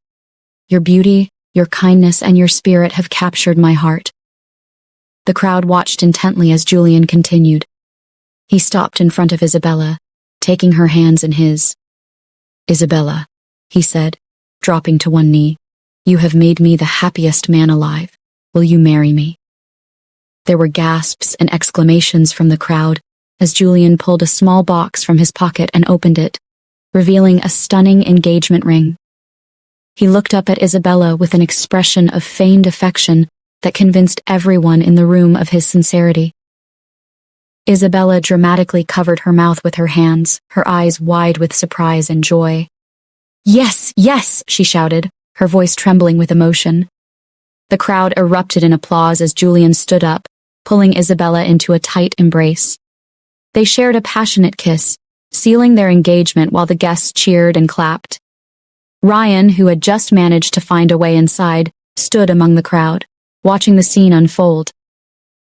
Speaker 1: Your beauty, your kindness, and your spirit have captured my heart." The crowd watched intently as Julian continued. He stopped in front of Isabella, taking her hands in his. "Isabella," he said, dropping to one knee, "you have made me the happiest man alive. Will you marry me?" There were gasps and exclamations from the crowd as Julian pulled a small box from his pocket and opened it, revealing a stunning engagement ring. He looked up at Isabella with an expression of feigned affection that convinced everyone in the room of his sincerity. Isabella dramatically covered her mouth with her hands, her eyes wide with surprise and joy. "Yes, yes," she shouted, her voice trembling with emotion. The crowd erupted in applause as Julian stood up, pulling Isabella into a tight embrace. They shared a passionate kiss, sealing their engagement while the guests cheered and clapped. Ryan, who had just managed to find a way inside, stood among the crowd, watching the scene unfold.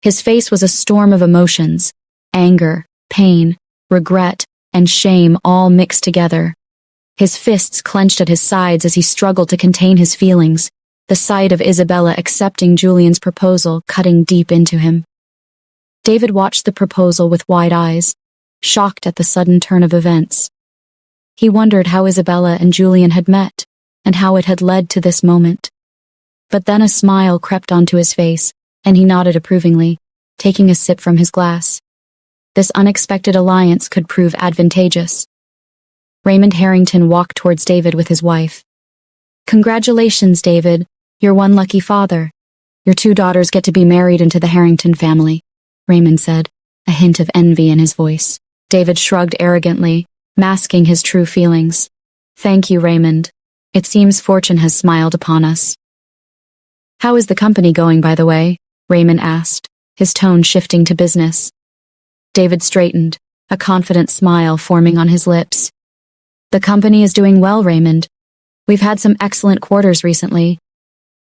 Speaker 1: His face was a storm of emotions, anger, pain, regret, and shame all mixed together. His fists clenched at his sides as he struggled to contain his feelings, the sight of Isabella accepting Julian's proposal cutting deep into him. David watched the proposal with wide eyes, shocked at the sudden turn of events. He wondered how Isabella and Julian had met, and how it had led to this moment. But then a smile crept onto his face, and he nodded approvingly, taking a sip from his glass. This unexpected alliance could prove advantageous. Raymond Harrington walked towards David with his wife. "Congratulations, David. You're one lucky father. Your 2 daughters get to be married into the Harrington family," Raymond said, a hint of envy in his voice. David shrugged arrogantly, masking his true feelings. "Thank you, Raymond. It seems fortune has smiled upon us." "How is the company going, by the way?" Raymond asked, his tone shifting to business. David straightened, a confident smile forming on his lips. "The company is doing well, Raymond. We've had some excellent quarters recently.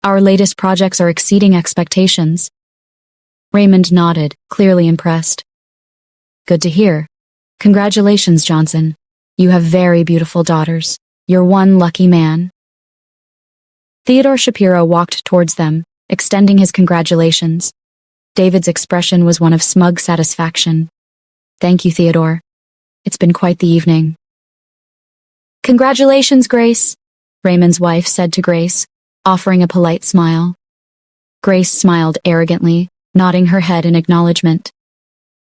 Speaker 1: Our latest projects are exceeding expectations." Raymond nodded, clearly impressed. "Good to hear. Congratulations, Johnson. You have very beautiful daughters. You're one lucky man." Theodore Shapiro walked towards them, extending his congratulations. David's expression was one of smug satisfaction. "Thank you, Theodore. It's been quite the evening." "Congratulations, Grace," Raymond's wife said to Grace, offering a polite smile. Grace smiled arrogantly, nodding her head in acknowledgement.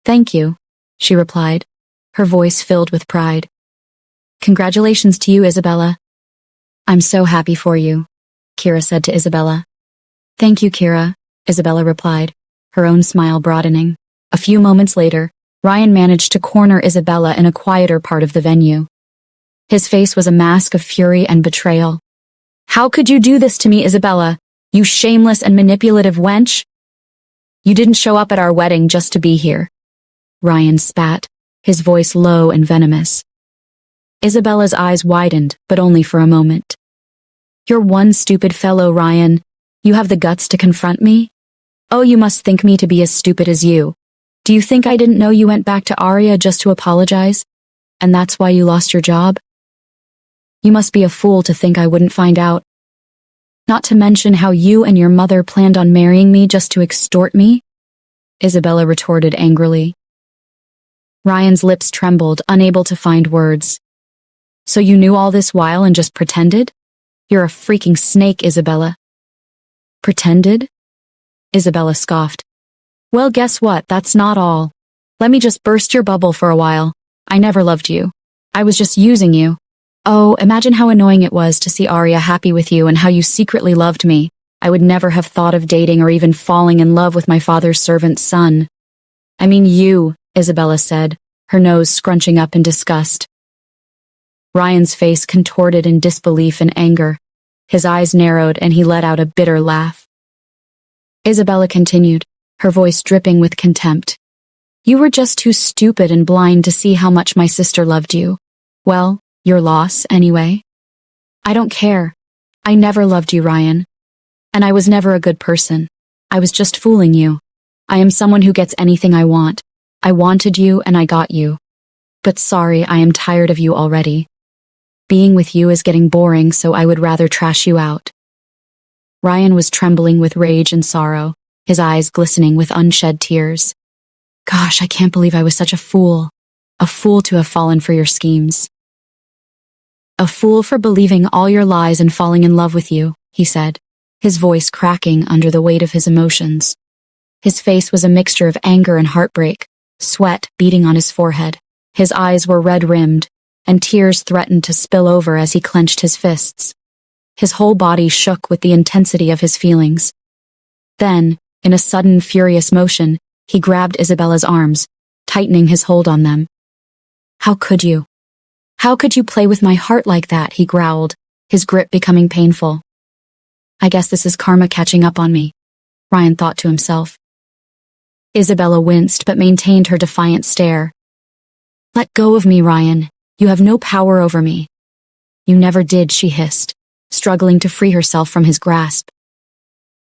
Speaker 1: "Thank you," she replied, her voice filled with pride. "Congratulations to you, Isabella." "I'm so happy for you," Kira said to Isabella. "Thank you, Kira," Isabella replied, her own smile broadening. A few moments later, Ryan managed to corner Isabella in a quieter part of the venue. His face was a mask of fury and betrayal. "How could you do this to me, Isabella? You shameless and manipulative wench? You didn't show up at our wedding just to be here." Ryan spat, his voice low and venomous. Isabella's eyes widened, but only for a moment. "You're one stupid fellow, Ryan. You have the guts to confront me? Oh, you must think me to be as stupid as you. Do you think I didn't know you went back to Arya just to apologize? And that's why you lost your job? You must be a fool to think I wouldn't find out. Not to mention how you and your mother planned on marrying me just to extort me," Isabella retorted angrily. Ryan's lips trembled, unable to find words. "So you knew all this while and just pretended? You're a freaking snake, Isabella." "Pretended?" Isabella scoffed. "Well, guess what? That's not all. Let me just burst your bubble for a while. I never loved you. I was just using you. Oh, imagine how annoying it was to see Arya happy with you and how you secretly loved me. I would never have thought of dating or even falling in love with my father's servant's son." "I mean you," Isabella said, her nose scrunching up in disgust. Ryan's face contorted in disbelief and anger. His eyes narrowed and he let out a bitter laugh. Isabella continued, her voice dripping with contempt. "You were just too stupid and blind to see how much my sister loved you. Well, your loss, anyway. I don't care. I never loved you, Ryan. And I was never a good person. I was just fooling you. I am someone who gets anything I want. I wanted you and I got you. But sorry, I am tired of you already. Being with you is getting boring, so I would rather trash you out." Ryan was trembling with rage and sorrow, his eyes glistening with unshed tears. "Gosh, I can't believe I was such a fool. A fool to have fallen for your schemes." "A fool for believing all your lies and falling in love with you," he said, his voice cracking under the weight of his emotions. His face was a mixture of anger and heartbreak, sweat beading on his forehead. His eyes were red-rimmed, and tears threatened to spill over as he clenched his fists. His whole body shook with the intensity of his feelings. Then, in a sudden, furious motion, he grabbed Isabella's arms, tightening his hold on them. "How could you? How could you play with my heart like that?" he growled, his grip becoming painful. I guess this is karma catching up on me, Ryan thought to himself. Isabella winced but maintained her defiant stare. Let go of me, Ryan. You have no power over me. You never did, she hissed, struggling to free herself from his grasp.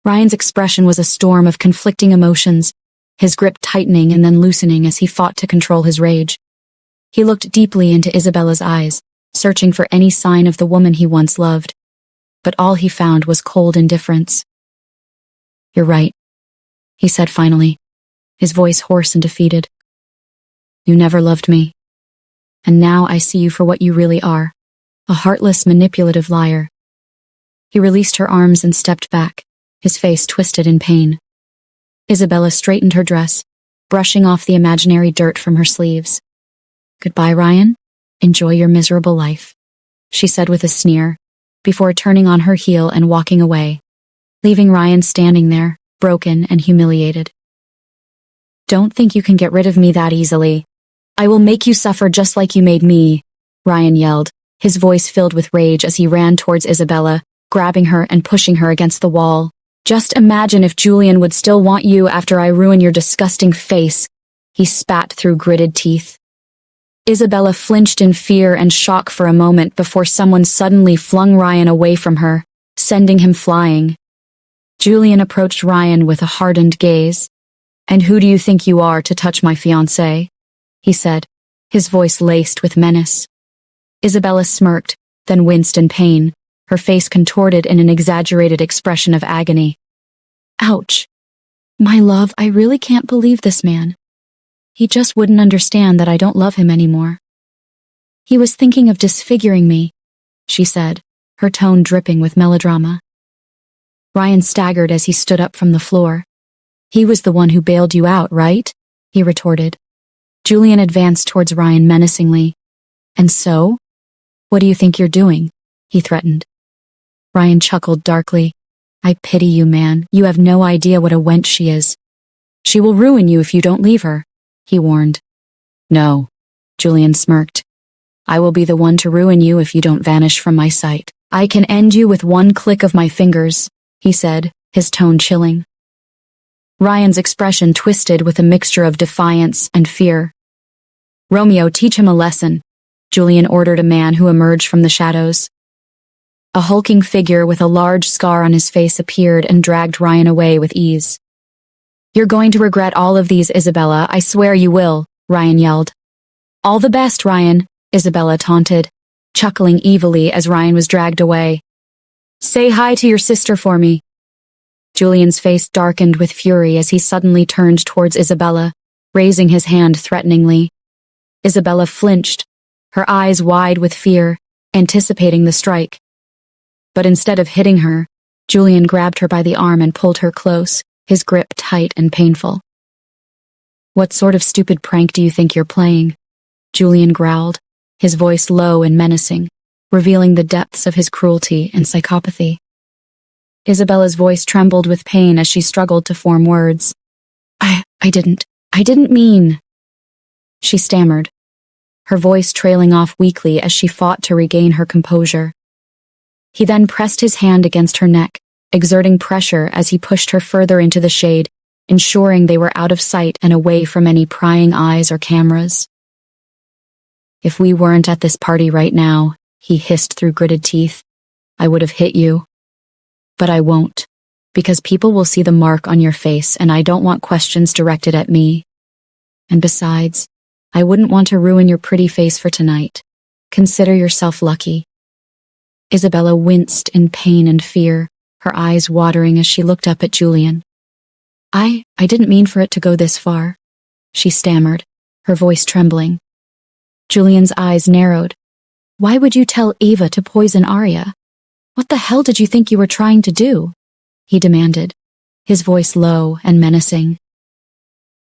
Speaker 1: Ryan's expression was a storm of conflicting emotions, his grip tightening and then loosening as he fought to control his rage. He looked deeply into Isabella's eyes, searching for any sign of the woman he once loved, but all he found was cold indifference. You're right, he said finally, his voice hoarse and defeated. You never loved me, and now I see you for what you really are, a heartless, manipulative liar. He released her arms and stepped back, his face twisted in pain. Isabella straightened her dress, brushing off the imaginary dirt from her sleeves. Goodbye, Ryan. Enjoy your miserable life, she said with a sneer, before turning on her heel and walking away, leaving Ryan standing there, broken and humiliated. Don't think you can get rid of me that easily. I will make you suffer just like you made me, Ryan yelled, his voice filled with rage as he ran towards Isabella, grabbing her and pushing her against the wall. Just imagine if Julian would still want you after I ruin your disgusting face, he spat through gritted teeth. Isabella flinched in fear and shock for a moment before someone suddenly flung Ryan away from her, sending him flying. Julian approached Ryan with a hardened gaze. And who do you think you are to touch my fiancé? He said, his voice laced with menace. Isabella smirked, then winced in pain, her face contorted in an exaggerated expression of agony. Ouch. My love, I really can't believe this man. He just wouldn't understand that I don't love him anymore. He was thinking of disfiguring me, she said, her tone dripping with melodrama. Ryan staggered as he stood up from the floor. He was the one who bailed you out, right? He retorted. Julian advanced towards Ryan menacingly. And so? What do you think you're doing? He threatened. Ryan chuckled darkly. I pity you, man. You have no idea what a wench she is. She will ruin you if you don't leave her, he warned. No, Julian smirked. I will be the one to ruin you if you don't vanish from my sight. I can end you with one click of my fingers, he said, his tone chilling. Ryan's expression twisted with a mixture of defiance and fear. Romeo, teach him a lesson, Julian ordered a man who emerged from the shadows. A hulking figure with a large scar on his face appeared and dragged Ryan away with ease. You're going to regret all of these, Isabella, I swear you will, Ryan yelled. All the best, Ryan, Isabella taunted, chuckling evilly as Ryan was dragged away. Say hi to your sister for me. Julian's face darkened with fury as he suddenly turned towards Isabella, raising his hand threateningly. Isabella flinched, her eyes wide with fear, anticipating the strike. But instead of hitting her, Julian grabbed her by the arm and pulled her close, his grip tight and painful. What sort of stupid prank do you think you're playing? Julian growled, his voice low and menacing, revealing the depths of his cruelty and psychopathy. Isabella's voice trembled with pain as she struggled to form words. I didn't mean. She stammered, her voice trailing off weakly as she fought to regain her composure. He then pressed his hand against her neck, exerting pressure as he pushed her further into the shade, ensuring they were out of sight and away from any prying eyes or cameras. If we weren't at this party right now, he hissed through gritted teeth, I would have hit you. But I won't, because people will see the mark on your face and I don't want questions directed at me. And besides, I wouldn't want to ruin your pretty face for tonight. Consider yourself lucky. Isabella winced in pain and fear, her eyes watering as she looked up at Julian. I didn't mean for it to go this far, she stammered, her voice trembling. Julian's eyes narrowed. Why would you tell Ava to poison Arya? What the hell did you think you were trying to do? He demanded, his voice low and menacing.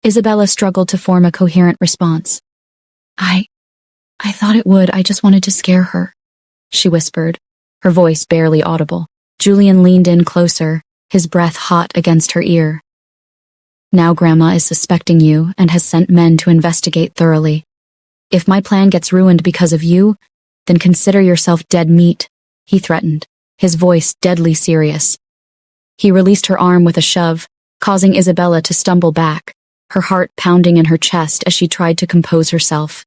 Speaker 1: Isabella struggled to form a coherent response. I thought it would, I just wanted to scare her, she whispered, her voice barely audible. Julian leaned in closer, his breath hot against her ear. Now Grandma is suspecting you and has sent men to investigate thoroughly. If my plan gets ruined because of you, then consider yourself dead meat, he threatened, his voice deadly serious, He released her arm with a shove, causing Isabella to stumble back, her heart pounding in her chest as she tried to compose herself.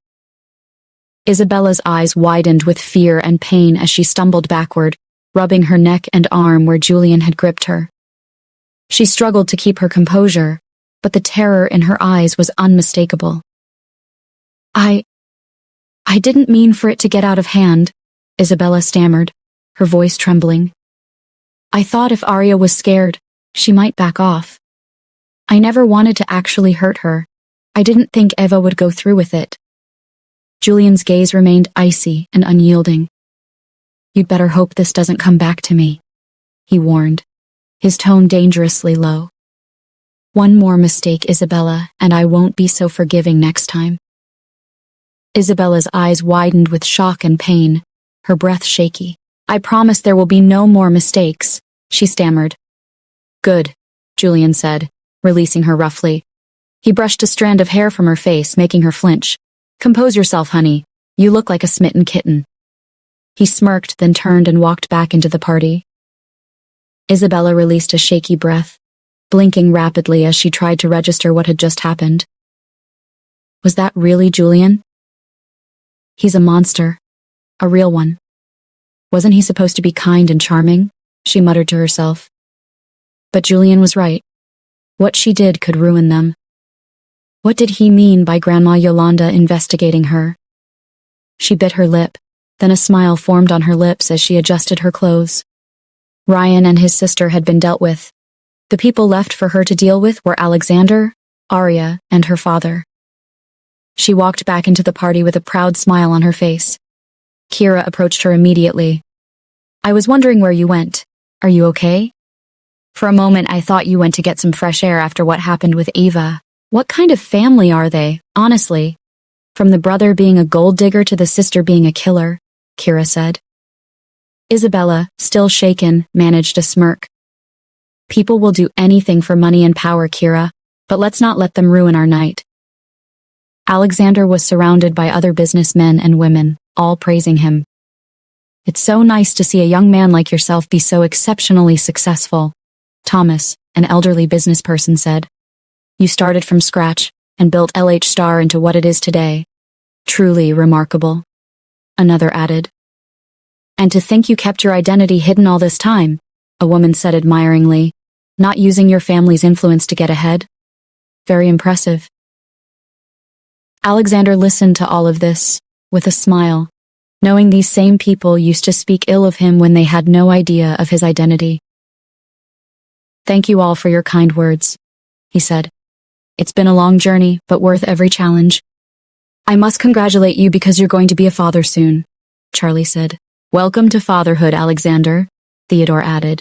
Speaker 1: Isabella's eyes widened with fear and pain as she stumbled backward, rubbing her neck and arm where Julian had gripped her. She struggled to keep her composure, but the terror in her eyes was unmistakable. I didn't mean for it to get out of hand, Isabella stammered, her voice trembling. I thought if Arya was scared, she might back off. I never wanted to actually hurt her. I didn't think Eva would go through with it. Julian's gaze remained icy and unyielding. You'd better hope this doesn't come back to me, he warned, his tone dangerously low. One more mistake, Isabella, and I won't be so forgiving next time. Isabella's eyes widened with shock and pain, her breath shaky. I promise there will be no more mistakes, she stammered. Good, Julian said, releasing her roughly. He brushed a strand of hair from her face, making her flinch. Compose yourself, honey. You look like a smitten kitten. He smirked, then turned and walked back into the party. Isabella released a shaky breath, blinking rapidly as she tried to register what had just happened. Was that really Julian? He's a monster. A real one. Wasn't he supposed to be kind and charming? She muttered to herself. But Julian was right. What she did could ruin them. What did he mean by Grandma Yolanda investigating her? She bit her lip, then a smile formed on her lips as she adjusted her clothes. Ryan and his sister had been dealt with. The people left for her to deal with were Alexander, Arya, and her father. She walked back into the party with a proud smile on her face. Kira approached her immediately. I was wondering where you went. Are you okay? For a moment I thought you went to get some fresh air after what happened with Eva. What kind of family are they, honestly? From the brother being a gold digger to the sister being a killer, Kira said. Isabella, still shaken, managed a smirk. People will do anything for money and power, Kira, but let's not let them ruin our night. Alexander was surrounded by other businessmen and women, all praising him. It's so nice to see a young man like yourself be so exceptionally successful, Thomas, an elderly business person, said. You started from scratch and built LH Star into what it is today. Truly remarkable, another added. And to think you kept your identity hidden all this time, a woman said admiringly, not using your family's influence to get ahead. Very impressive. Alexander listened to all of this with a smile, knowing these same people used to speak ill of him when they had no idea of his identity. Thank you all for your kind words, he said. It's been a long journey, but worth every challenge. I must congratulate you because you're going to be a father soon, Charlie said. Welcome to fatherhood, Alexander, Theodore added.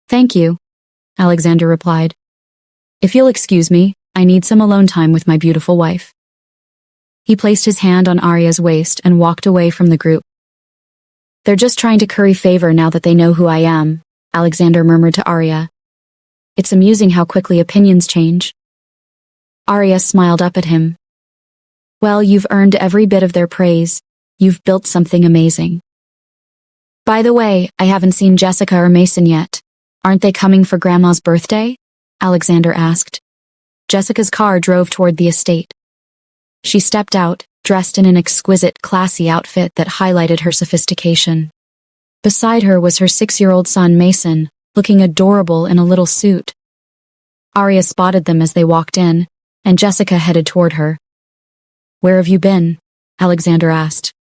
Speaker 1: Thank you, Alexander replied. If you'll excuse me, I need some alone time with my beautiful wife. He placed his hand on Arya's waist and walked away from the group. They're just trying to curry favor now that they know who I am, Alexander murmured to Arya. It's amusing how quickly opinions change. Arya smiled up at him. Well, you've earned every bit of their praise. You've built something amazing. By the way, I haven't seen Jessica or Mason yet. Aren't they coming for Grandma's birthday? Alexander asked. Jessica's car drove toward the estate. She stepped out, dressed in an exquisite, classy outfit that highlighted her sophistication. Beside her was her 6-year-old son, Mason, looking adorable in a little suit. Arya spotted them as they walked in, and Jessica headed toward her. Where have you been? Alexander asked.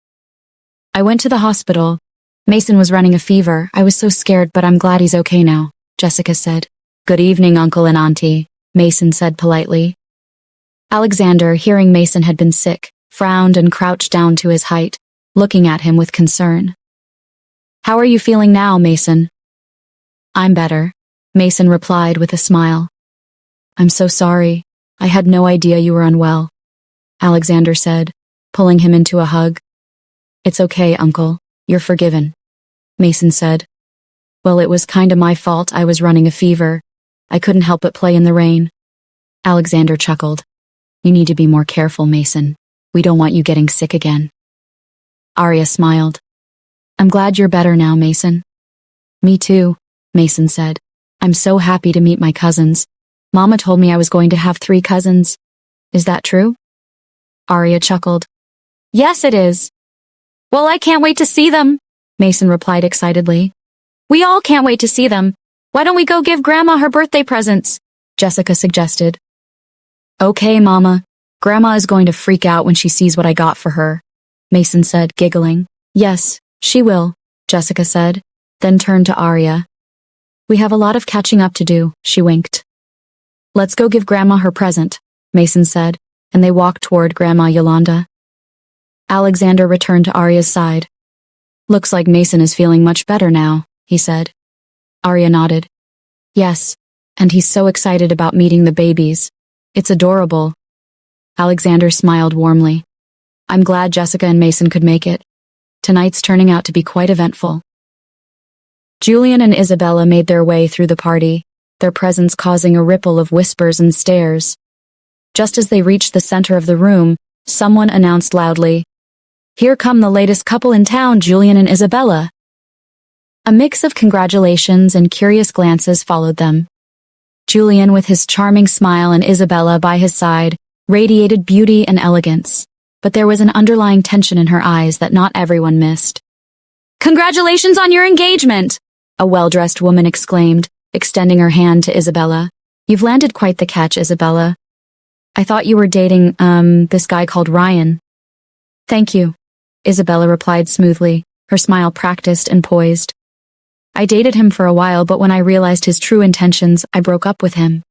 Speaker 1: I went to the hospital. Mason was running a fever. I was so scared, but I'm glad he's okay now, Jessica said. Good evening, Uncle and Auntie, Mason said politely. Alexander, hearing Mason had been sick, frowned and crouched down to his height, looking at him with concern. How are you feeling now, Mason? I'm better, Mason replied with a smile. I'm so sorry. I had no idea you were unwell, Alexander said, pulling him into a hug. It's okay, Uncle. You're forgiven, Mason said. Well, it was kinda my fault. I was running a fever. I couldn't help but play in the rain. Alexander chuckled. You need to be more careful, Mason. We don't want you getting sick again. Arya smiled. I'm glad you're better now, Mason. Me too, Mason said. I'm so happy to meet my cousins. Mama told me I was going to have 3 cousins. Is that true? Arya chuckled. Yes, it is. Well, I can't wait to see them, Mason replied excitedly. We all can't wait to see them. Why don't we go give Grandma her birthday presents? Jessica suggested. Okay, Mama. Grandma is going to freak out when she sees what I got for her, Mason said, giggling. Yes, she will, Jessica said, then turned to Arya. We have a lot of catching up to do, she winked. Let's go give Grandma her present, Mason said, and they walked toward Grandma Yolanda. Alexander returned to Arya's side. Looks like Mason is feeling much better now, he said. Arya nodded. Yes, and he's so excited about meeting the babies. It's adorable. Alexander smiled warmly. I'm glad Jessica and Mason could make it. Tonight's turning out to be quite eventful. Julian and Isabella made their way through the party, their presence causing a ripple of whispers and stares. Just as they reached the center of the room, someone announced loudly, Here come the latest couple in town, Julian and Isabella. A mix of congratulations and curious glances followed them. Julian, with his charming smile and Isabella by his side, radiated beauty and elegance, but there was an underlying tension in her eyes that not everyone missed. Congratulations on your engagement! A well-dressed woman exclaimed, extending her hand to Isabella. You've landed quite the catch, Isabella. I thought you were dating, this guy called Ryan. Thank you, Isabella replied smoothly, her smile practiced and poised. I dated him for a while, but when I realized his true intentions, I broke up with him.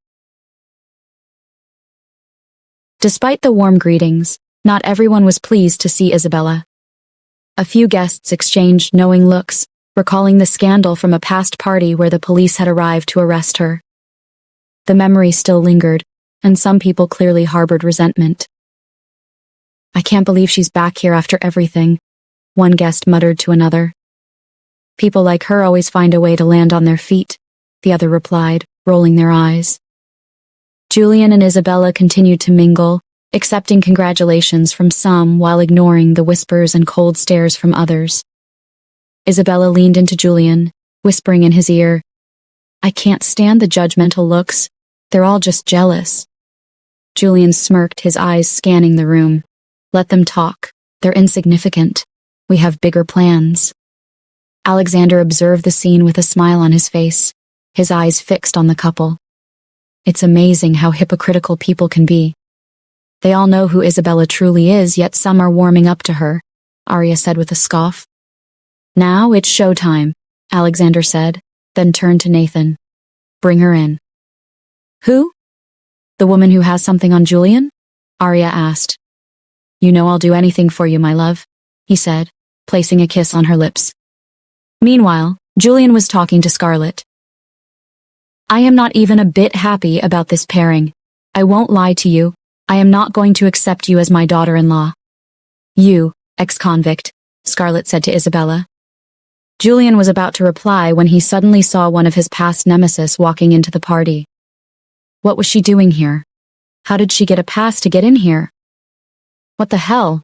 Speaker 1: Despite the warm greetings, not everyone was pleased to see Isabella. A few guests exchanged knowing looks, recalling the scandal from a past party where the police had arrived to arrest her. The memory still lingered, and some people clearly harbored resentment. I can't believe she's back here after everything, one guest muttered to another. People like her always find a way to land on their feet, the other replied, rolling their eyes. Julian and Isabella continued to mingle, accepting congratulations from some while ignoring the whispers and cold stares from others. Isabella leaned into Julian, whispering in his ear, I can't stand the judgmental looks. They're all just jealous. Julian smirked, his eyes scanning the room. Let them talk. They're insignificant. We have bigger plans. Alexander observed the scene with a smile on his face, his eyes fixed on the couple. It's amazing how hypocritical people can be. They all know who Isabella truly is, yet some are warming up to her, Arya said with a scoff. Now it's showtime, Alexander said, then turned to Nathan. Bring her in. Who? The woman who has something on Julian? Arya asked. You know I'll do anything for you, my love, he said, placing a kiss on her lips. Meanwhile, Julian was talking to Scarlett. I am not even a bit happy about this pairing. I won't lie to you. I am not going to accept you as my daughter-in-law. You, ex-convict, Scarlett said to Isabella. Julian was about to reply when he suddenly saw one of his past nemesis walking into the party. What was she doing here? How did she get a pass to get in here? What the hell?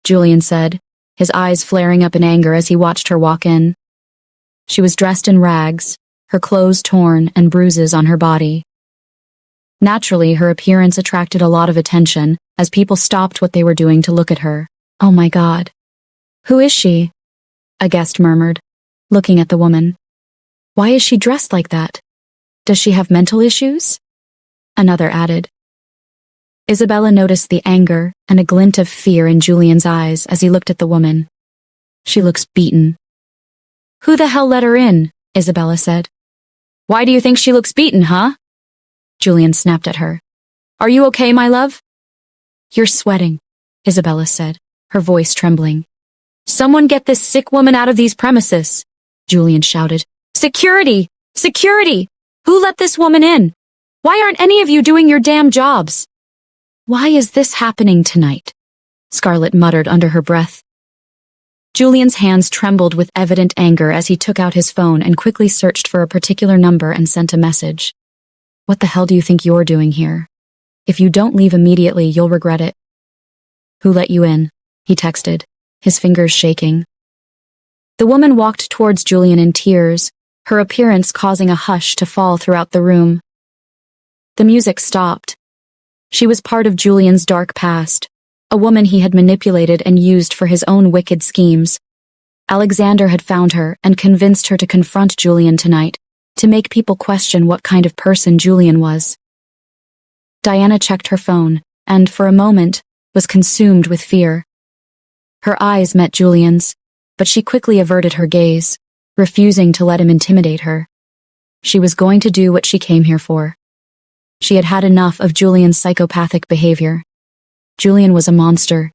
Speaker 1: Julian said, his eyes flaring up in anger as he watched her walk in. She was dressed in rags, her clothes torn and bruises on her body. Naturally, her appearance attracted a lot of attention as people stopped what they were doing to look at her. Oh my God. Who is she? A guest murmured, looking at the woman. Why is she dressed like that? Does she have mental issues? Another added. Isabella noticed the anger and a glint of fear in Julian's eyes as he looked at the woman. She looks beaten. Who the hell let her in? Isabella said. Why do you think she looks beaten, huh? Julian snapped at her. Are you okay, my love? You're sweating, Isabella said, her voice trembling. Someone get this sick woman out of these premises, Julian shouted. Security! Security! Who let this woman in? Why aren't any of you doing your damn jobs? Why is this happening tonight? Scarlett muttered under her breath. Julian's hands trembled with evident anger as he took out his phone and quickly searched for a particular number and sent a message. What the hell do you think you're doing here? If you don't leave immediately, you'll regret it. Who let you in? He texted, his fingers shaking. The woman walked towards Julian in tears, her appearance causing a hush to fall throughout the room. The music stopped. She was part of Julian's dark past, a woman he had manipulated and used for his own wicked schemes. Alexander had found her and convinced her to confront Julian tonight, to make people question what kind of person Julian was. Diana checked her phone, and for a moment, was consumed with fear. Her eyes met Julian's, but she quickly averted her gaze, refusing to let him intimidate her. She was going to do what she came here for. She had had enough of Julian's psychopathic behavior. Julian was a monster.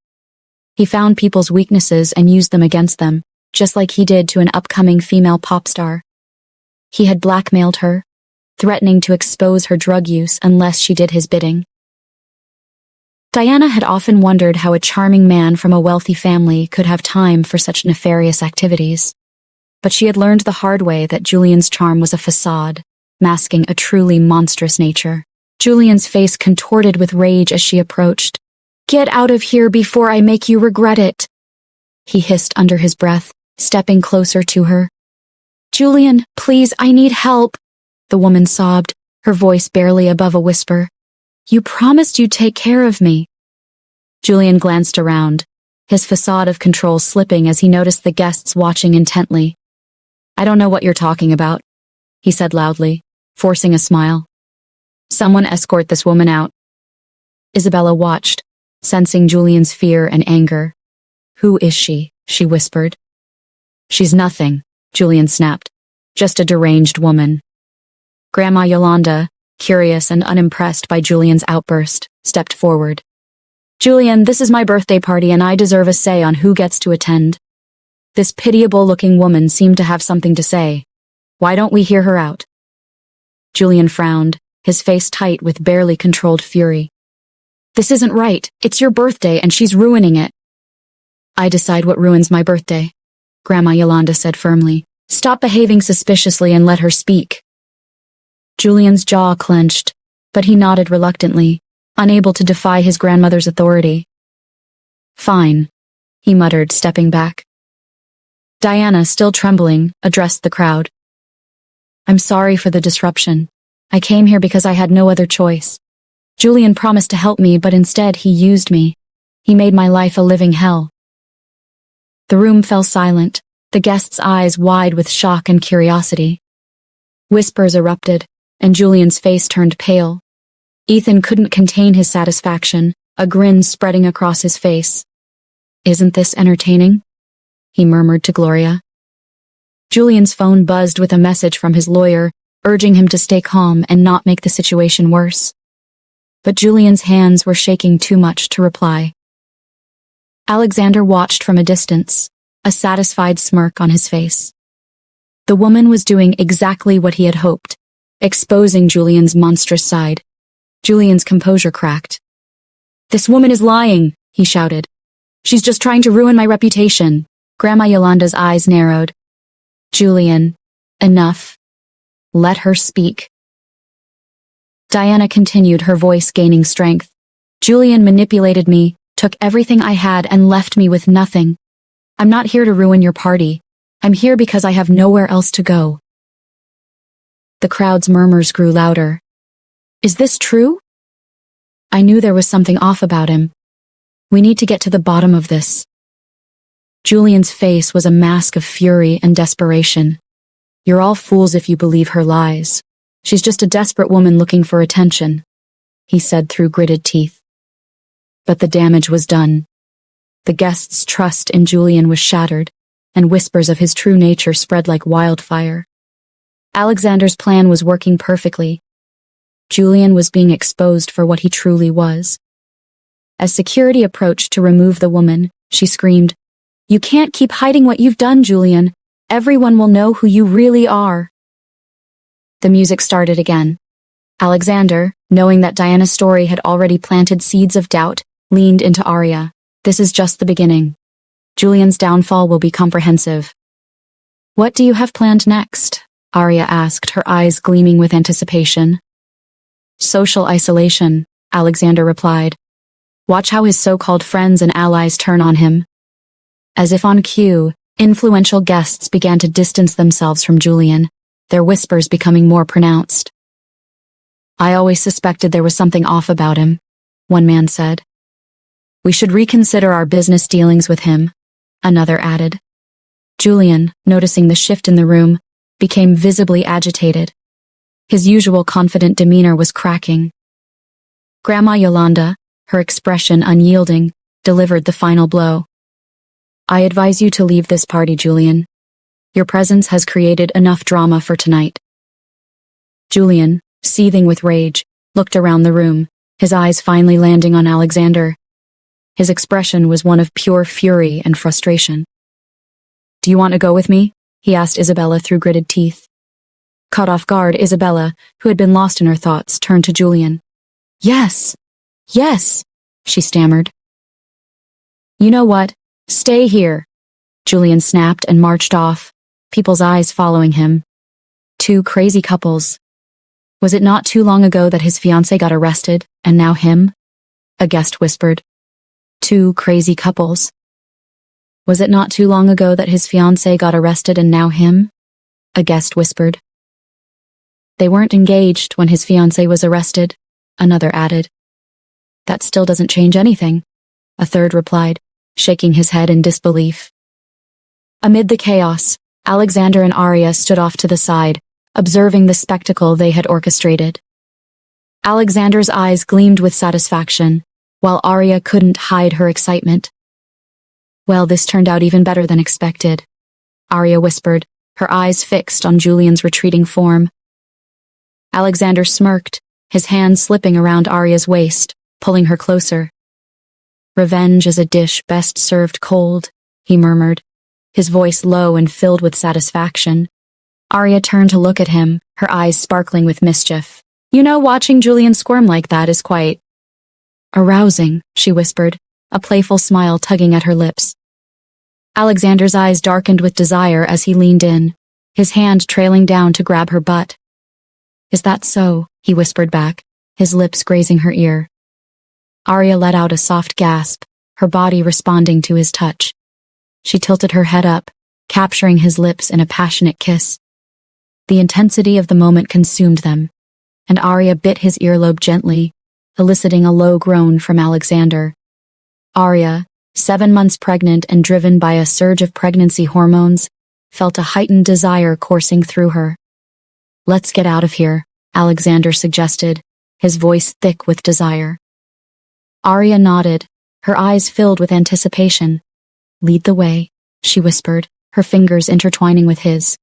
Speaker 1: He found people's weaknesses and used them against them, just like he did to an upcoming female pop star. He had blackmailed her, threatening to expose her drug use unless she did his bidding. Diana had often wondered how a charming man from a wealthy family could have time for such nefarious activities. But she had learned the hard way that Julian's charm was a facade, masking a truly monstrous nature. Julian's face contorted with rage as she approached. "Get out of here before I make you regret it," he hissed under his breath, stepping closer to her. "Julian, please, I need help," the woman sobbed, her voice barely above a whisper. "You promised you'd take care of me." Julian glanced around, his facade of control slipping as he noticed the guests watching intently. "I don't know what you're talking about," he said loudly, forcing a smile. "Someone escort this woman out." Isabella watched, sensing Julian's fear and anger. "Who is she?" she whispered. "She's nothing," Julian snapped. "Just a deranged woman." Grandma Yolanda, curious and unimpressed by Julian's outburst, stepped forward. "Julian, this is my birthday party and I deserve a say on who gets to attend." This pitiable-looking woman seemed to have something to say. "Why don't we hear her out?" Julian frowned, his face tight with barely controlled fury. "This isn't right. It's your birthday and she's ruining it." "I decide what ruins my birthday," Grandma Yolanda said firmly. "Stop behaving suspiciously and let her speak." Julian's jaw clenched, but he nodded reluctantly, unable to defy his grandmother's authority. "Fine," he muttered, stepping back. Diana, still trembling, addressed the crowd. "I'm sorry for the disruption. I came here because I had no other choice. Julian promised to help me, but instead he used me. He made my life a living hell." The room fell silent, the guests' eyes wide with shock and curiosity. Whispers erupted, and Julian's face turned pale. Ethan couldn't contain his satisfaction, a grin spreading across his face. "Isn't this entertaining?" he murmured to Gloria. Julian's phone buzzed with a message from his lawyer, urging him to stay calm and not make the situation worse. But Julian's hands were shaking too much to reply. Alexander watched from a distance, a satisfied smirk on his face. The woman was doing exactly what he had hoped, exposing Julian's monstrous side. Julian's composure cracked. "This woman is lying," he shouted. "She's just trying to ruin my reputation." Grandma Yolanda's eyes narrowed. "Julian, enough. Let her speak." Diana continued, her voice gaining strength. "Julian manipulated me, took everything I had and left me with nothing. I'm not here to ruin your party. I'm here because I have nowhere else to go." The crowd's murmurs grew louder. "Is this true?" "I knew there was something off about him. We need to get to the bottom of this." Julian's face was a mask of fury and desperation. "You're all fools if you believe her lies. She's just a desperate woman looking for attention," he said through gritted teeth. But the damage was done. The guests' trust in Julian was shattered, and whispers of his true nature spread like wildfire. Alexander's plan was working perfectly. Julian was being exposed for what he truly was. As security approached to remove the woman, she screamed, "You can't keep hiding what you've done, Julian. Everyone will know who you really are." The music started again. Alexander, knowing that Diana's story had already planted seeds of doubt, leaned into Arya. "This is just the beginning. Julian's downfall will be comprehensive." "What do you have planned next?" Arya asked, her eyes gleaming with anticipation. "Social isolation," Alexander replied. "Watch how his so-called friends and allies turn on him." As if on cue, influential guests began to distance themselves from Julian, their whispers becoming more pronounced. "I always suspected there was something off about him," one man said. "We should reconsider our business dealings with him," another added. Julian, noticing the shift in the room, became visibly agitated. His usual confident demeanor was cracking. Grandma Yolanda, her expression unyielding, delivered the final blow. "I advise you to leave this party, Julian. Your presence has created enough drama for tonight." Julian, seething with rage, looked around the room, his eyes finally landing on Alexander. His expression was one of pure fury and frustration. "Do you want to go with me?" he asked Isabella through gritted teeth. Caught off guard, Isabella, who had been lost in her thoughts, turned to Julian. Yes, she stammered. "You know what? Stay here," Julian snapped and marched off, people's eyes following him. Two crazy couples. Was it not too long ago that his fiancée got arrested, and now him? A guest whispered. Two crazy couples. Was it not too long ago that his fiancée got arrested and now him? A guest whispered. They weren't engaged when his fiancée was arrested, another added. That still doesn't change anything, a third replied, shaking his head in disbelief. Amid the chaos, Alexander and Arya stood off to the side, observing the spectacle they had orchestrated. Alexander's eyes gleamed with satisfaction, while Arya couldn't hide her excitement. Well, this turned out even better than expected, Arya whispered, her eyes fixed on Julian's retreating form. Alexander smirked, his hand slipping around Arya's waist, pulling her closer. Revenge is a dish best served cold, he murmured, his voice low and filled with satisfaction. Arya turned to look at him, her eyes sparkling with mischief. You know, watching Julian squirm like that is quite arousing, she whispered, a playful smile tugging at her lips. Alexander's eyes darkened with desire as he leaned in, his hand trailing down to grab her butt. Is that so? He whispered back, his lips grazing her ear. Arya let out a soft gasp, her body responding to his touch. She tilted her head up, capturing his lips in a passionate kiss. The intensity of the moment consumed them, and Arya bit his earlobe gently, eliciting a low groan from Alexander. Arya, 7 months pregnant and driven by a surge of pregnancy hormones, felt a heightened desire coursing through her. Let's get out of here, Alexander suggested, his voice thick with desire. Arya nodded, her eyes filled with anticipation. Lead the way, she whispered, her fingers intertwining with his.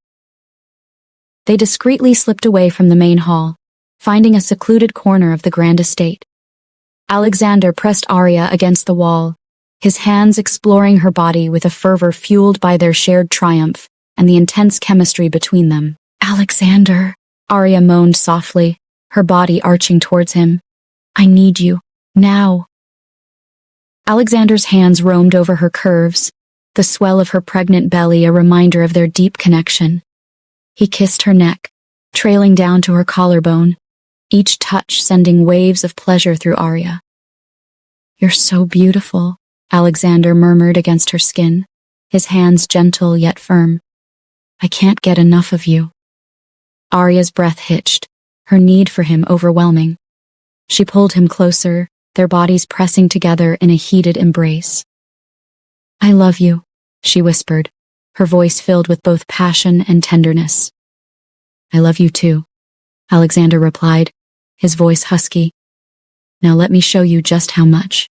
Speaker 1: They discreetly slipped away from the main hall, finding a secluded corner of the grand estate. Alexander pressed Arya against the wall, his hands exploring her body with a fervor fueled by their shared triumph and the intense chemistry between them. Alexander, Arya moaned softly, her body arching towards him. I need you, now. Alexander's hands roamed over her curves, the swell of her pregnant belly a reminder of their deep connection. He kissed her neck, trailing down to her collarbone, each touch sending waves of pleasure through Arya. You're so beautiful, Alexander murmured against her skin, his hands gentle yet firm. I can't get enough of you. Arya's breath hitched, her need for him overwhelming. She pulled him closer, their bodies pressing together in a heated embrace. I love you, she whispered, her voice filled with both passion and tenderness. I love you too, Alexander replied, his voice husky. Now let me show you just how much.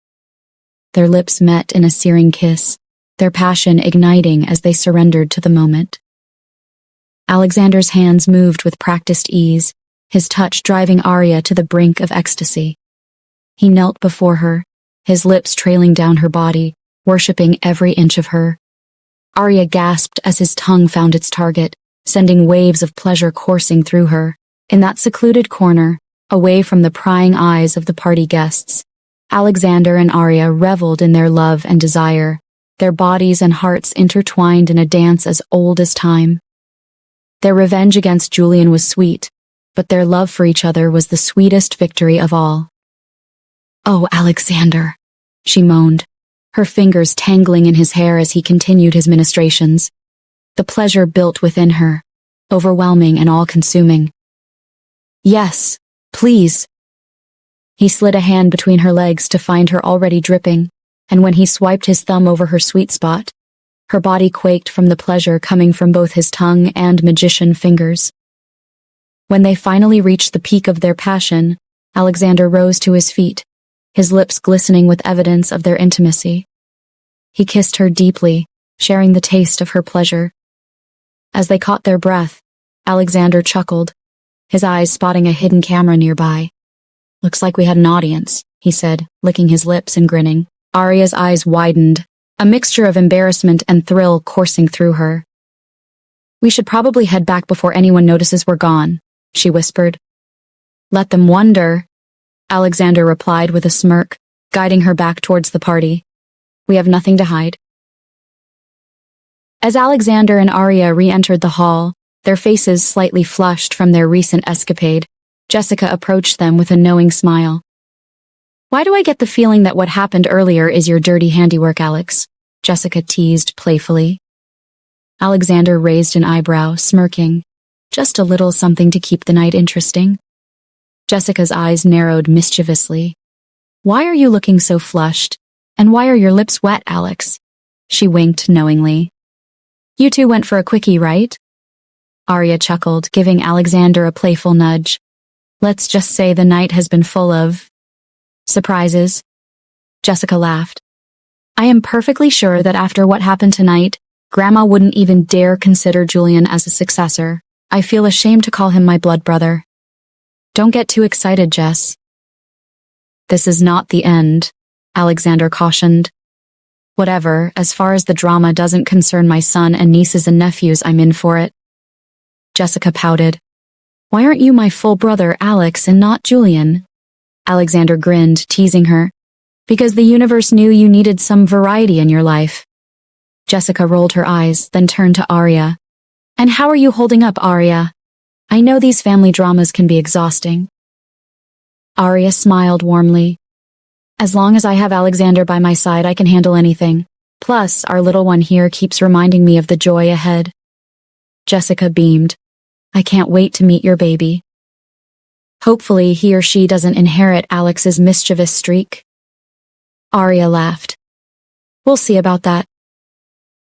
Speaker 1: Their lips met in a searing kiss, their passion igniting as they surrendered to the moment. Alexander's hands moved with practiced ease, his touch driving Arya to the brink of ecstasy. He knelt before her, his lips trailing down her body, worshipping every inch of her. Arya gasped as his tongue found its target, sending waves of pleasure coursing through her. In that secluded corner, away from the prying eyes of the party guests, Alexander and Arya reveled in their love and desire, their bodies and hearts intertwined in a dance as old as time. Their revenge against Julian was sweet, but their love for each other was the sweetest victory of all. Oh, Alexander, she moaned, her fingers tangling in his hair as he continued his ministrations. The pleasure built within her, overwhelming and all-consuming. Yes, please. He slid a hand between her legs to find her already dripping, and when he swiped his thumb over her sweet spot, her body quaked from the pleasure coming from both his tongue and magician fingers. When they finally reached the peak of their passion, Alexander rose to his feet, his lips glistening with evidence of their intimacy. He kissed her deeply, sharing the taste of her pleasure. As they caught their breath, Alexander chuckled, his eyes spotting a hidden camera nearby. "Looks like we had an audience," he said, licking his lips and grinning. Arya's eyes widened, a mixture of embarrassment and thrill coursing through her. "We should probably head back before anyone notices we're gone," she whispered. "Let them wonder," Alexander replied with a smirk, guiding her back towards the party. "We have nothing to hide." As Alexander and Arya re-entered the hall, their faces slightly flushed from their recent escapade, Jessica approached them with a knowing smile. "Why do I get the feeling that what happened earlier is your dirty handiwork, Alex?" Jessica teased playfully. Alexander raised an eyebrow, smirking. "Just a little something to keep the night interesting." Jessica's eyes narrowed mischievously. "Why are you looking so flushed? And why are your lips wet, Alex?" She winked knowingly. "You two went for a quickie, right?" Arya chuckled, giving Alexander a playful nudge. "Let's just say the night has been full of surprises." Jessica laughed. "I am perfectly sure that after what happened tonight, Grandma wouldn't even dare consider Julian as a successor. I feel ashamed to call him my blood brother." "Don't get too excited, Jess." "This is not the end," Alexander cautioned. "Whatever, as far as the drama doesn't concern my son and nieces and nephews, I'm in for it." Jessica pouted. "Why aren't you my full brother, Alex, and not Julian?" Alexander grinned, teasing her. "Because the universe knew you needed some variety in your life." Jessica rolled her eyes, then turned to Arya. "And how are you holding up, Arya? I know these family dramas can be exhausting." Arya smiled warmly. "As long as I have Alexander by my side, I can handle anything. Plus, our little one here keeps reminding me of the joy ahead." Jessica beamed. "I can't wait to meet your baby. Hopefully he or she doesn't inherit Alex's mischievous streak." Arya laughed. "We'll see about that."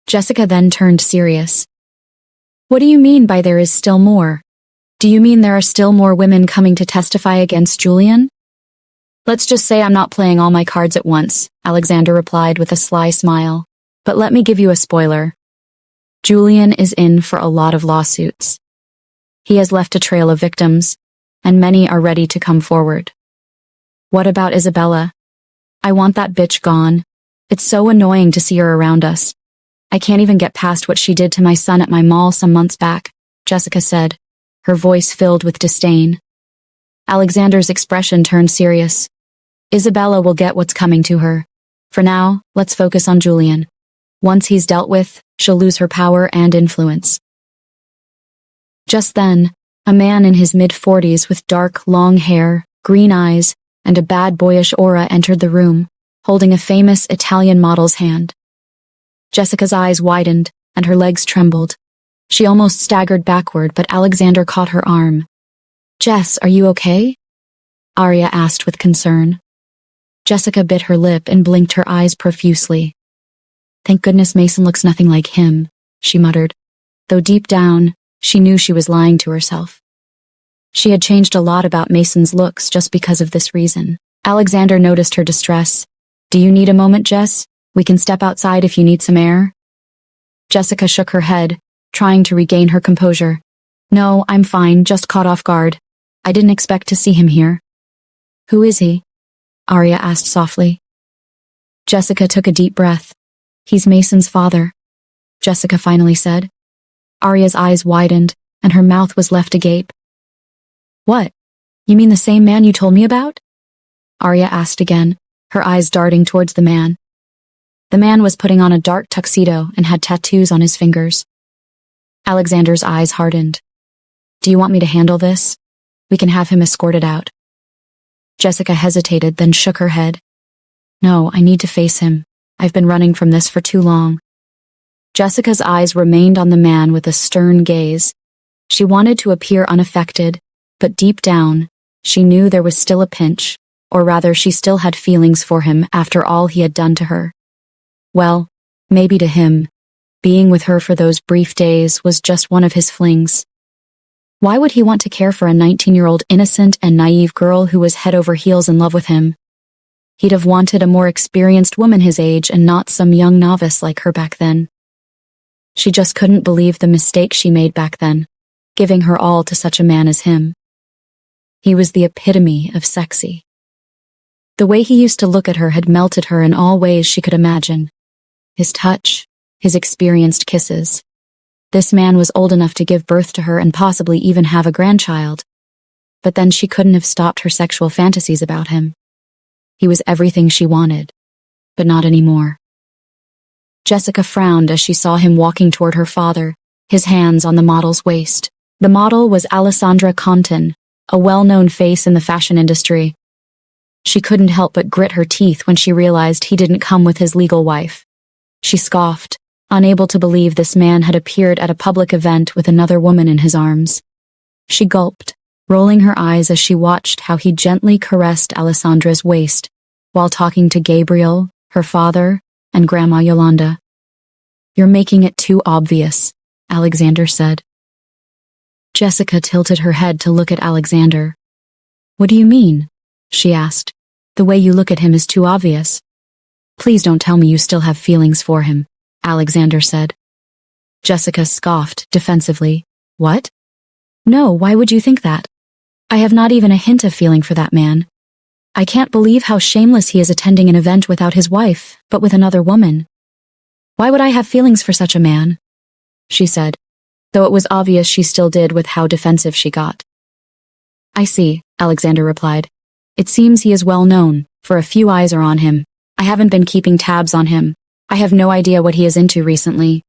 Speaker 1: Jessica then turned serious. "What do you mean by there is still more? Do you mean there are still more women coming to testify against Julian?" "Let's just say I'm not playing all my cards at once," Alexander replied with a sly smile. "But let me give you a spoiler. Julian is in for a lot of lawsuits. He has left a trail of victims, and many are ready to come forward." "What about Isabella? I want that bitch gone. It's so annoying to see her around us. I can't even get past what she did to my son at my mall some months back," Jessica said, her voice filled with disdain. Alexander's expression turned serious. "Isabella will get what's coming to her. For now, let's focus on Julian. Once he's dealt with, she'll lose her power and influence." Just then, a man in his mid-40s with dark, long hair, green eyes, and a bad boyish aura entered the room, holding a famous Italian model's hand. Jessica's eyes widened, and her legs trembled. She almost staggered backward, but Alexander caught her arm. "Jess, are you okay?" Arya asked with concern. Jessica bit her lip and blinked her eyes profusely. "Thank goodness Mason looks nothing like him," she muttered, though deep down, she knew she was lying to herself. She had changed a lot about Mason's looks just because of this reason. Alexander noticed her distress. "Do you need a moment, Jess? We can step outside if you need some air." Jessica shook her head, trying to regain her composure. "No, I'm fine, just caught off guard. I didn't expect to see him here." "Who is he?" Arya asked softly. Jessica took a deep breath. "He's Mason's father," Jessica finally said. Arya's eyes widened, and her mouth was left agape. "What? You mean the same man you told me about?" Arya asked again, her eyes darting towards the man. The man was putting on a dark tuxedo and had tattoos on his fingers. Alexander's eyes hardened. "Do you want me to handle this? We can have him escorted out." Jessica hesitated, then shook her head. "No, I need to face him. I've been running from this for too long." Jessica's eyes remained on the man with a stern gaze. She wanted to appear unaffected, but deep down, she knew there was still a pinch, or rather she still had feelings for him after all he had done to her. Well, maybe to him, being with her for those brief days was just one of his flings. Why would he want to care for a 19-year-old innocent and naive girl who was head over heels in love with him? He'd have wanted a more experienced woman his age and not some young novice like her back then. She just couldn't believe the mistake she made back then, giving her all to such a man as him. He was the epitome of sexy. The way he used to look at her had melted her in all ways she could imagine. His touch, his experienced kisses. This man was old enough to give birth to her and possibly even have a grandchild. But then she couldn't have stopped her sexual fantasies about him. He was everything she wanted, but not anymore. Jessica frowned as she saw him walking toward her father, his hands on the model's waist. The model was Alessandra Contin, a well-known face in the fashion industry. She couldn't help but grit her teeth when she realized he didn't come with his legal wife. She scoffed, unable to believe this man had appeared at a public event with another woman in his arms. She gulped, rolling her eyes as she watched how he gently caressed Alessandra's waist while talking to Gabriel, her father, and Grandma Yolanda. "You're making it too obvious," Alexander said. Jessica tilted her head to look at Alexander. "What do you mean?" she asked. "The way you look at him is too obvious." "Please don't tell me you still have feelings for him," Alexander said. Jessica scoffed defensively. "What? No, why would you think that? I have not even a hint of feeling for that man. I can't believe how shameless he is attending an event without his wife, but with another woman. Why would I have feelings for such a man?" she said, though it was obvious she still did with how defensive she got. "I see," Alexander replied. "It seems he is well known, for a few eyes are on him. I haven't been keeping tabs on him. I have no idea what he is into recently."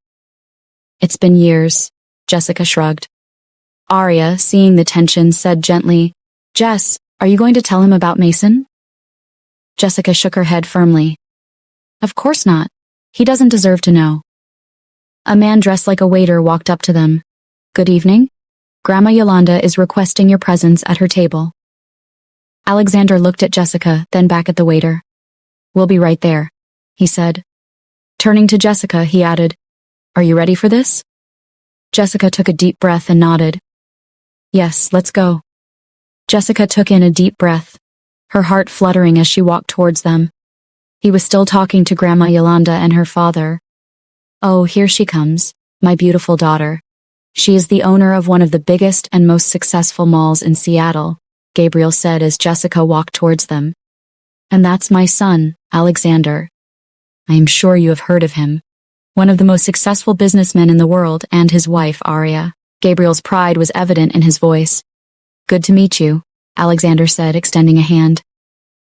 Speaker 1: "It's been years," Jessica shrugged. Arya, seeing the tension, said gently, "Jess, are you going to tell him about Mason?" Jessica shook her head firmly. "Of course not. He doesn't deserve to know." A man dressed like a waiter walked up to them. "Good evening. Grandma Yolanda is requesting your presence at her table." Alexander looked at Jessica, then back at the waiter. "We'll be right there," he said. Turning to Jessica, he added, "Are you ready for this?" Jessica took a deep breath and nodded. "Yes, let's go." Jessica took in a deep breath, her heart fluttering as she walked towards them. He was still talking to Grandma Yolanda and her father. "Oh, here she comes, my beautiful daughter. She is the owner of one of the biggest and most successful malls in Seattle," Gabriel said as Jessica walked towards them. "And that's my son, Alexander. I am sure you have heard of him. One of the most successful businessmen in the world, and his wife, Arya." Gabriel's pride was evident in his voice. "Good to meet you," Alexander said, extending a hand.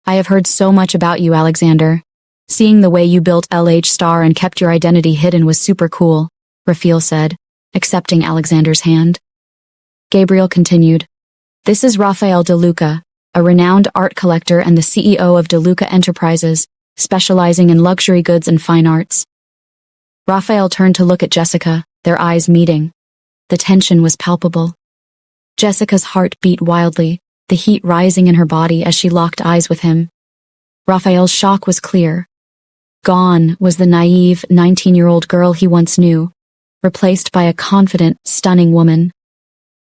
Speaker 1: "I have heard so much about you, Alexander. Seeing the way you built LH Star and kept your identity hidden was super cool," Rafael said, accepting Alexander's hand. Gabriel continued, "This is Rafael DeLuca, a renowned art collector and the CEO of DeLuca Enterprises, specializing in luxury goods and fine arts." Rafael turned to look at Jessica, their eyes meeting. The tension was palpable. Jessica's heart beat wildly, the heat rising in her body as she locked eyes with him. Rafael's shock was clear. Gone was the naive 19-year-old girl he once knew, replaced by a confident, stunning woman.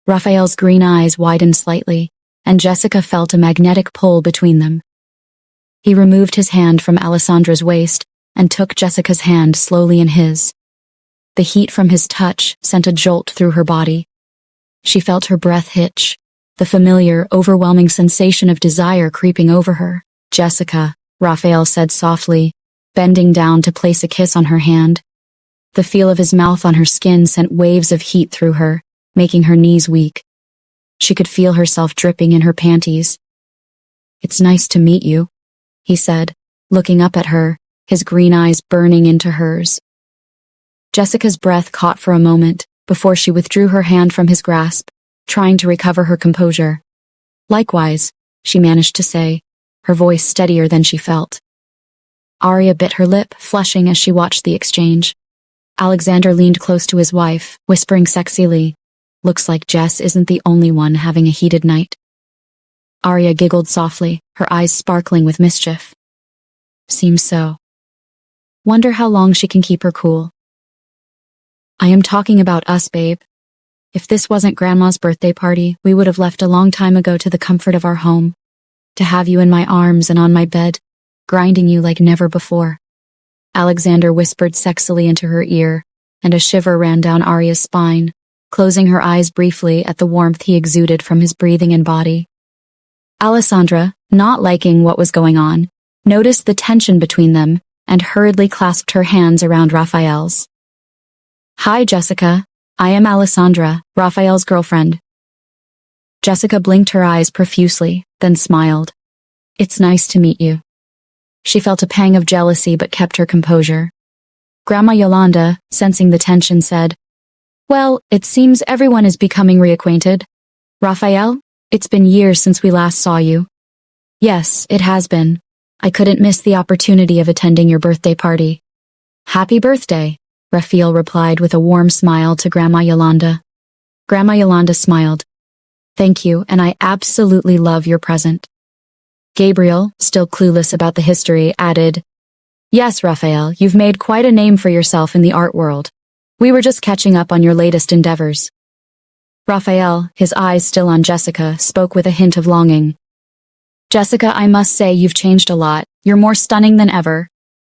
Speaker 1: Rafael's green eyes widened slightly, and Jessica felt a magnetic pull between them. He removed his hand from Alessandra's waist and took Jessica's hand slowly in his. The heat from his touch sent a jolt through her body. She felt her breath hitch, the familiar, overwhelming sensation of desire creeping over her. "Jessica," Rafael said softly, bending down to place a kiss on her hand. The feel of his mouth on her skin sent waves of heat through her, making her knees weak. She could feel herself dripping in her panties. "It's nice to meet you," he said, looking up at her, his green eyes burning into hers. Jessica's breath caught for a moment before she withdrew her hand from his grasp, trying to recover her composure. "Likewise," she managed to say, her voice steadier than she felt. Arya bit her lip, flushing as she watched the exchange. Alexander leaned close to his wife, whispering sexily, Looks like Jess isn't the only one having a heated night. Arya giggled softly, her eyes sparkling with mischief. Seems so. Wonder how long she can keep her cool. I am talking about us, babe. If this wasn't Grandma's birthday party, we would have left a long time ago to the comfort of our home. To have you in my arms and on my bed, grinding you like never before. Alexander whispered sexily into her ear, and a shiver ran down Arya's spine, closing her eyes briefly at the warmth he exuded from his breathing and body. Alessandra, not liking what was going on, noticed the tension between them and hurriedly clasped her hands around Raphael's. Hi, Jessica. I am Alessandra, Raphael's girlfriend. Jessica blinked her eyes profusely, then smiled. It's nice to meet you. She felt a pang of jealousy but kept her composure. Grandma Yolanda, sensing the tension, said, Well, it seems everyone is becoming reacquainted. Raphael, it's been years since we last saw you. Yes, it has been. I couldn't miss the opportunity of attending your birthday party. Happy birthday, Raphael replied with a warm smile to Grandma Yolanda. Grandma Yolanda smiled. Thank you, and I absolutely love your present. Gabriel, still clueless about the history, added, Yes, Raphael, you've made quite a name for yourself in the art world. We were just catching up on your latest endeavors. Raphael, his eyes still on Jessica, spoke with a hint of longing. Jessica, I must say you've changed a lot. You're more stunning than ever.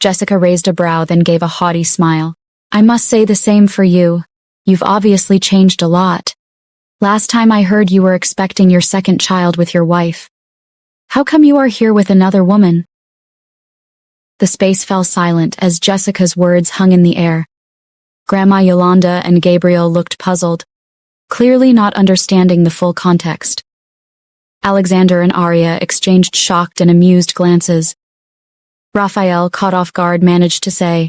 Speaker 1: Jessica raised a brow, then gave a haughty smile. I must say the same for you. You've obviously changed a lot. Last time I heard you were expecting your second child with your wife. How come you are here with another woman? The space fell silent as Jessica's words hung in the air. Grandma Yolanda and Gabriel looked puzzled, clearly not understanding the full context. Alexander and Arya exchanged shocked and amused glances. Raphael, caught off guard, managed to say,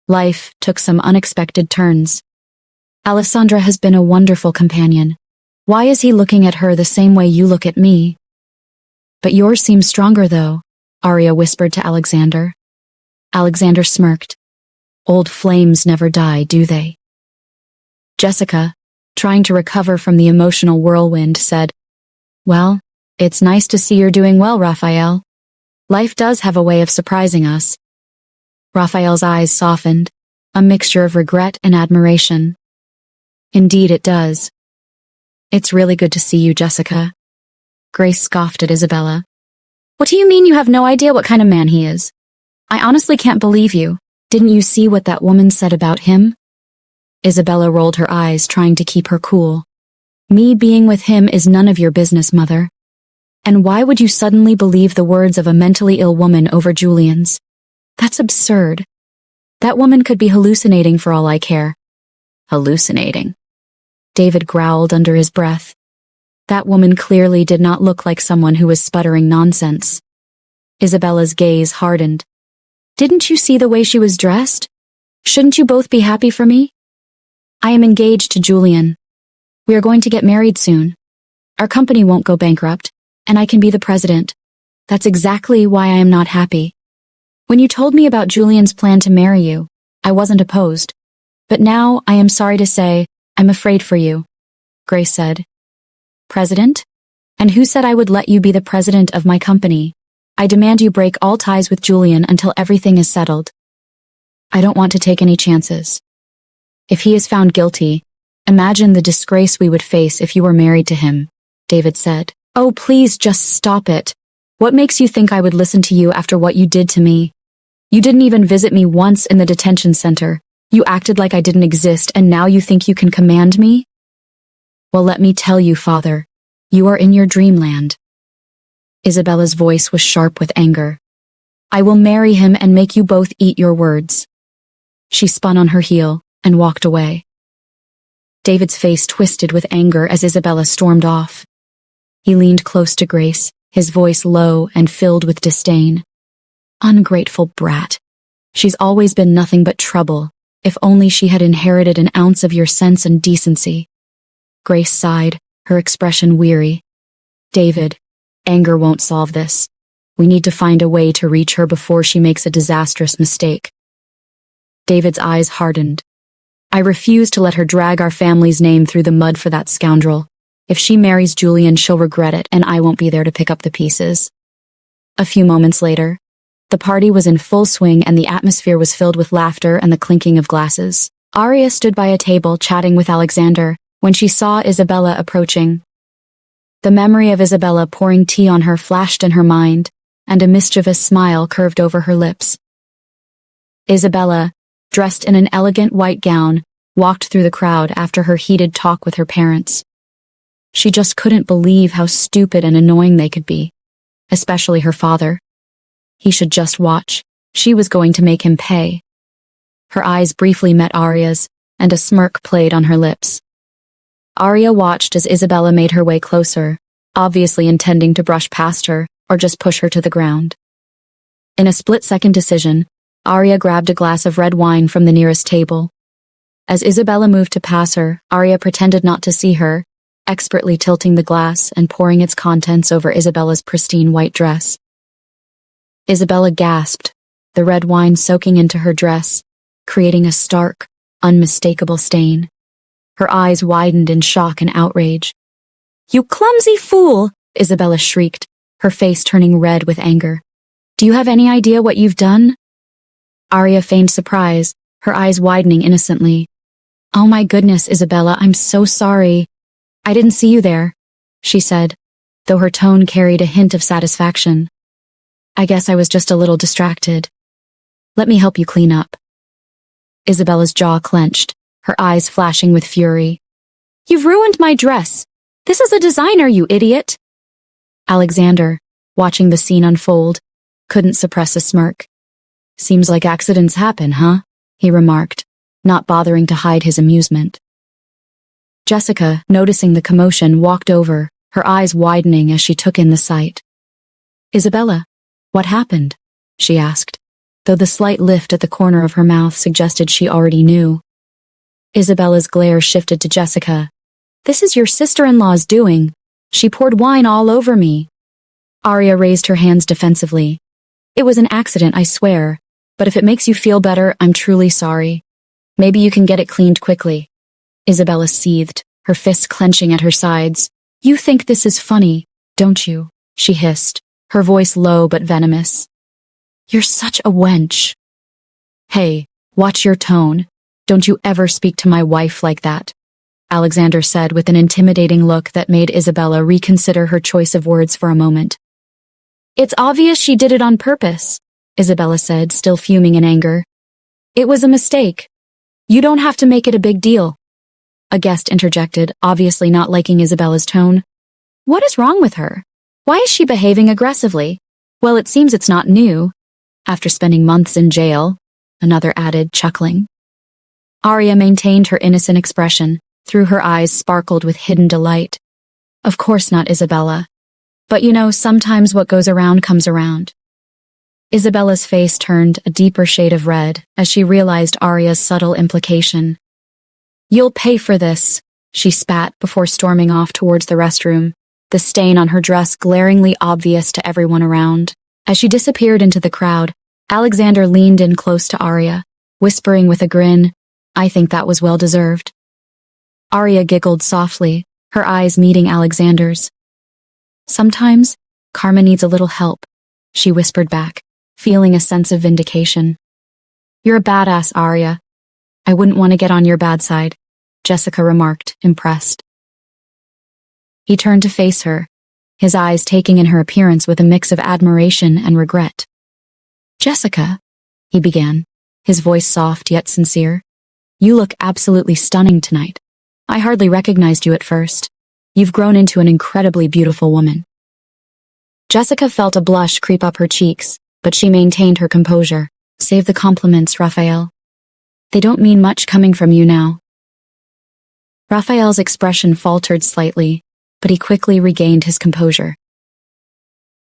Speaker 1: Life took some unexpected turns. Alessandra has been a wonderful companion. Why is he looking at her the same way you look at me? But yours seems stronger, though, Arya whispered to Alexander. Alexander smirked. Old flames never die, do they? Jessica, trying to recover from the emotional whirlwind, said, Well, it's nice to see you're doing well, Raphael. Life does have a way of surprising us. Raphael's eyes softened, a mixture of regret and admiration. Indeed it does. It's really good to see you, Jessica. Grace scoffed at Isabella. What do you mean you have no idea what kind of man he is? I honestly can't believe you. Didn't you see what that woman said about him? Isabella rolled her eyes, trying to keep her cool. Me being with him is none of your business, Mother. And why would you suddenly believe the words of a mentally ill woman over Julian's? That's absurd. That woman could be hallucinating for all I care. Hallucinating? David growled under his breath. That woman clearly did not look like someone who was sputtering nonsense. Isabella's gaze hardened. Didn't you see the way she was dressed? Shouldn't you both be happy for me? I am engaged to Julian. We are going to get married soon. Our company won't go bankrupt, and I can be the president. That's exactly why I am not happy. When you told me about Julian's plan to marry you, I wasn't opposed. But now, I am sorry to say, I'm afraid for you, Grace said. President? And who said I would let you be the president of my company? I demand you break all ties with Julian until everything is settled. I don't want to take any chances. If he is found guilty, imagine the disgrace we would face if you were married to him, David said. Oh, please just stop it. What makes you think I would listen to you after what you did to me? You didn't even visit me once in the detention center. You acted like I didn't exist, and now you think you can command me? Well, let me tell you, Father, you are in your dreamland. Isabella's voice was sharp with anger. I will marry him and make you both eat your words. She spun on her heel and walked away. David's face twisted with anger as Isabella stormed off. He leaned close to Grace, his voice low and filled with disdain. Ungrateful brat. She's always been nothing but trouble. If only she had inherited an ounce of your sense and decency. Grace sighed, her expression weary. David, anger won't solve this. We need to find a way to reach her before she makes a disastrous mistake. David's eyes hardened. I refuse to let her drag our family's name through the mud for that scoundrel. If she marries Julian, she'll regret it, and I won't be there to pick up the pieces. A few moments later, the party was in full swing and the atmosphere was filled with laughter and the clinking of glasses. Arya stood by a table chatting with Alexander when she saw Isabella approaching. The memory of Isabella pouring tea on her flashed in her mind, and a mischievous smile curved over her lips. Isabella, dressed in an elegant white gown, walked through the crowd after her heated talk with her parents. She just couldn't believe how stupid and annoying they could be, especially her father. He should just watch. She was going to make him pay. Her eyes briefly met Arya's, and a smirk played on her lips. Arya watched as Isabella made her way closer, obviously intending to brush past her or just push her to the ground. In a split-second decision, Arya grabbed a glass of red wine from the nearest table. As Isabella moved to pass her, Arya pretended not to see her, expertly tilting the glass and pouring its contents over Isabella's pristine white dress. Isabella gasped, the red wine soaking into her dress, creating a stark, unmistakable stain. Her eyes widened in shock and outrage. "You clumsy fool!" Isabella shrieked, her face turning red with anger. "Do you have any idea what you've done?" Arya feigned surprise, her eyes widening innocently. "Oh my goodness, Isabella, I'm so sorry. I didn't see you there," she said, though her tone carried a hint of satisfaction. "I guess I was just a little distracted. Let me help you clean up." Isabella's jaw clenched, her eyes flashing with fury. "You've ruined my dress. This is a designer, you idiot." Alexander, watching the scene unfold, couldn't suppress a smirk. "Seems like accidents happen, huh?" he remarked, not bothering to hide his amusement. Jessica, noticing the commotion, walked over, her eyes widening as she took in the sight. "Isabella, what happened?" she asked, though the slight lift at the corner of her mouth suggested she already knew. Isabella's glare shifted to Jessica. "This is your sister-in-law's doing. She poured wine all over me." Arya raised her hands defensively. "It was an accident, I swear, but if it makes you feel better, I'm truly sorry. Maybe you can get it cleaned quickly." Isabella seethed, her fists clenching at her sides. "You think this is funny, don't you?" she hissed, her voice low but venomous. "You're such a wench." "Hey, watch your tone. Don't you ever speak to my wife like that," Alexander said with an intimidating look that made Isabella reconsider her choice of words for a moment. "It's obvious she did it on purpose," Isabella said, still fuming in anger. "It was a mistake. You don't have to make it a big deal." A guest interjected, obviously not liking Isabella's tone. "What is wrong with her? Why is she behaving aggressively? Well, it seems it's not new. After spending months in jail," another added, chuckling. Arya maintained her innocent expression, through her eyes sparkled with hidden delight. "Of course not, Isabella. But you know, sometimes what goes around comes around." Isabella's face turned a deeper shade of red as she realized Arya's subtle implication. "You'll pay for this," she spat before storming off towards the restroom, the stain on her dress glaringly obvious to everyone around. As she disappeared into the crowd, Alexander leaned in close to Arya, whispering with a grin, "I think that was well deserved." Arya giggled softly, her eyes meeting Alexander's. "Sometimes, karma needs a little help," she whispered back, feeling a sense of vindication. "You're a badass, Arya. I wouldn't want to get on your bad side," Jessica remarked, impressed. He turned to face her, his eyes taking in her appearance with a mix of admiration and regret. "Jessica," he began, his voice soft yet sincere, "you look absolutely stunning tonight. I hardly recognized you at first. You've grown into an incredibly beautiful woman." Jessica felt a blush creep up her cheeks, but she maintained her composure. "Save the compliments, Raphael. They don't mean much coming from you now." Raphael's expression faltered slightly, but he quickly regained his composure.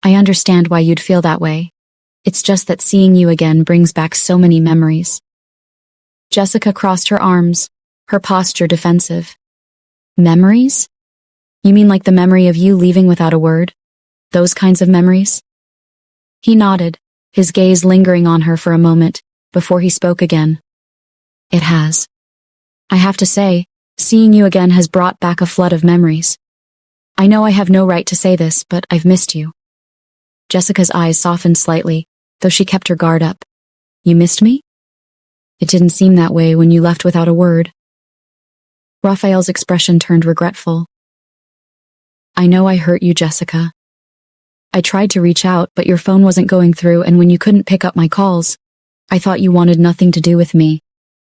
Speaker 1: "I understand why you'd feel that way. It's just that seeing you again brings back so many memories." Jessica crossed her arms, her posture defensive. "Memories? You mean like the memory of you leaving without a word? Those kinds of memories?" He nodded, his gaze lingering on her for a moment, before he spoke again. "It has. I have to say, seeing you again has brought back a flood of memories. I know I have no right to say this, but I've missed you. Jessica's eyes softened slightly, though she kept her guard up. You missed me? It didn't seem that way when you left without a word. Raphael's expression turned regretful. I know I hurt you, Jessica. I tried to reach out, but your phone wasn't going through, and when you couldn't pick up my calls, I thought you wanted nothing to do with me.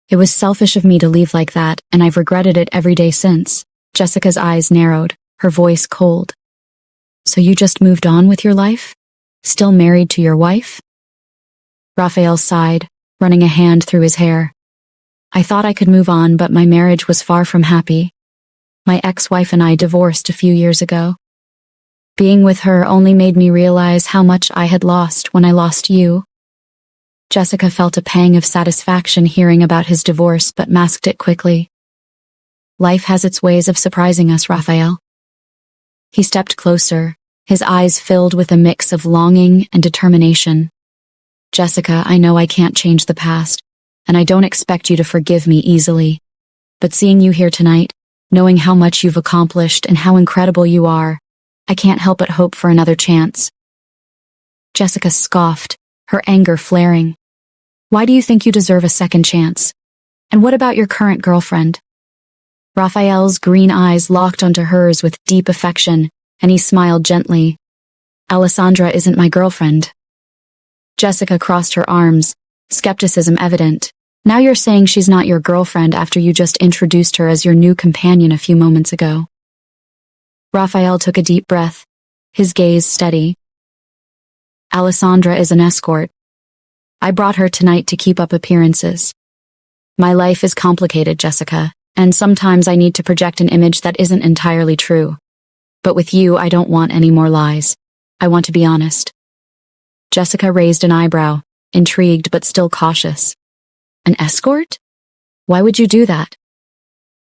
Speaker 1: It was selfish of me to leave like that, and I've regretted it every day since. Jessica's eyes narrowed, her voice cold. So you just moved on with your life? Still married to your wife? Raphael sighed, running a hand through his hair. I thought I could move on, but my marriage was far from happy. My ex-wife and I divorced a few years ago. Being with her only made me realize how much I had lost when I lost you. Jessica felt a pang of satisfaction hearing about his divorce, but masked it quickly. Life has its ways of surprising us, Raphael. He stepped closer, his eyes filled with a mix of longing and determination. Jessica, I know I can't change the past, and I don't expect you to forgive me easily. But seeing you here tonight, knowing how much you've accomplished and how incredible you are, I can't help but hope for another chance. Jessica scoffed, her anger flaring. Why do you think you deserve a second chance? And what about your current girlfriend? Raphael's green eyes locked onto hers with deep affection, and he smiled gently. Alessandra isn't my girlfriend. Jessica crossed her arms, skepticism evident. Now you're saying she's not your girlfriend after you just introduced her as your new companion a few moments ago. Raphael took a deep breath, his gaze steady. Alessandra is an escort. I brought her tonight to keep up appearances. My life is complicated, Jessica, and sometimes I need to project an image that isn't entirely true. But with you, I don't want any more lies. I want to be honest. Jessica raised an eyebrow, intrigued but still cautious. An escort? Why would you do that?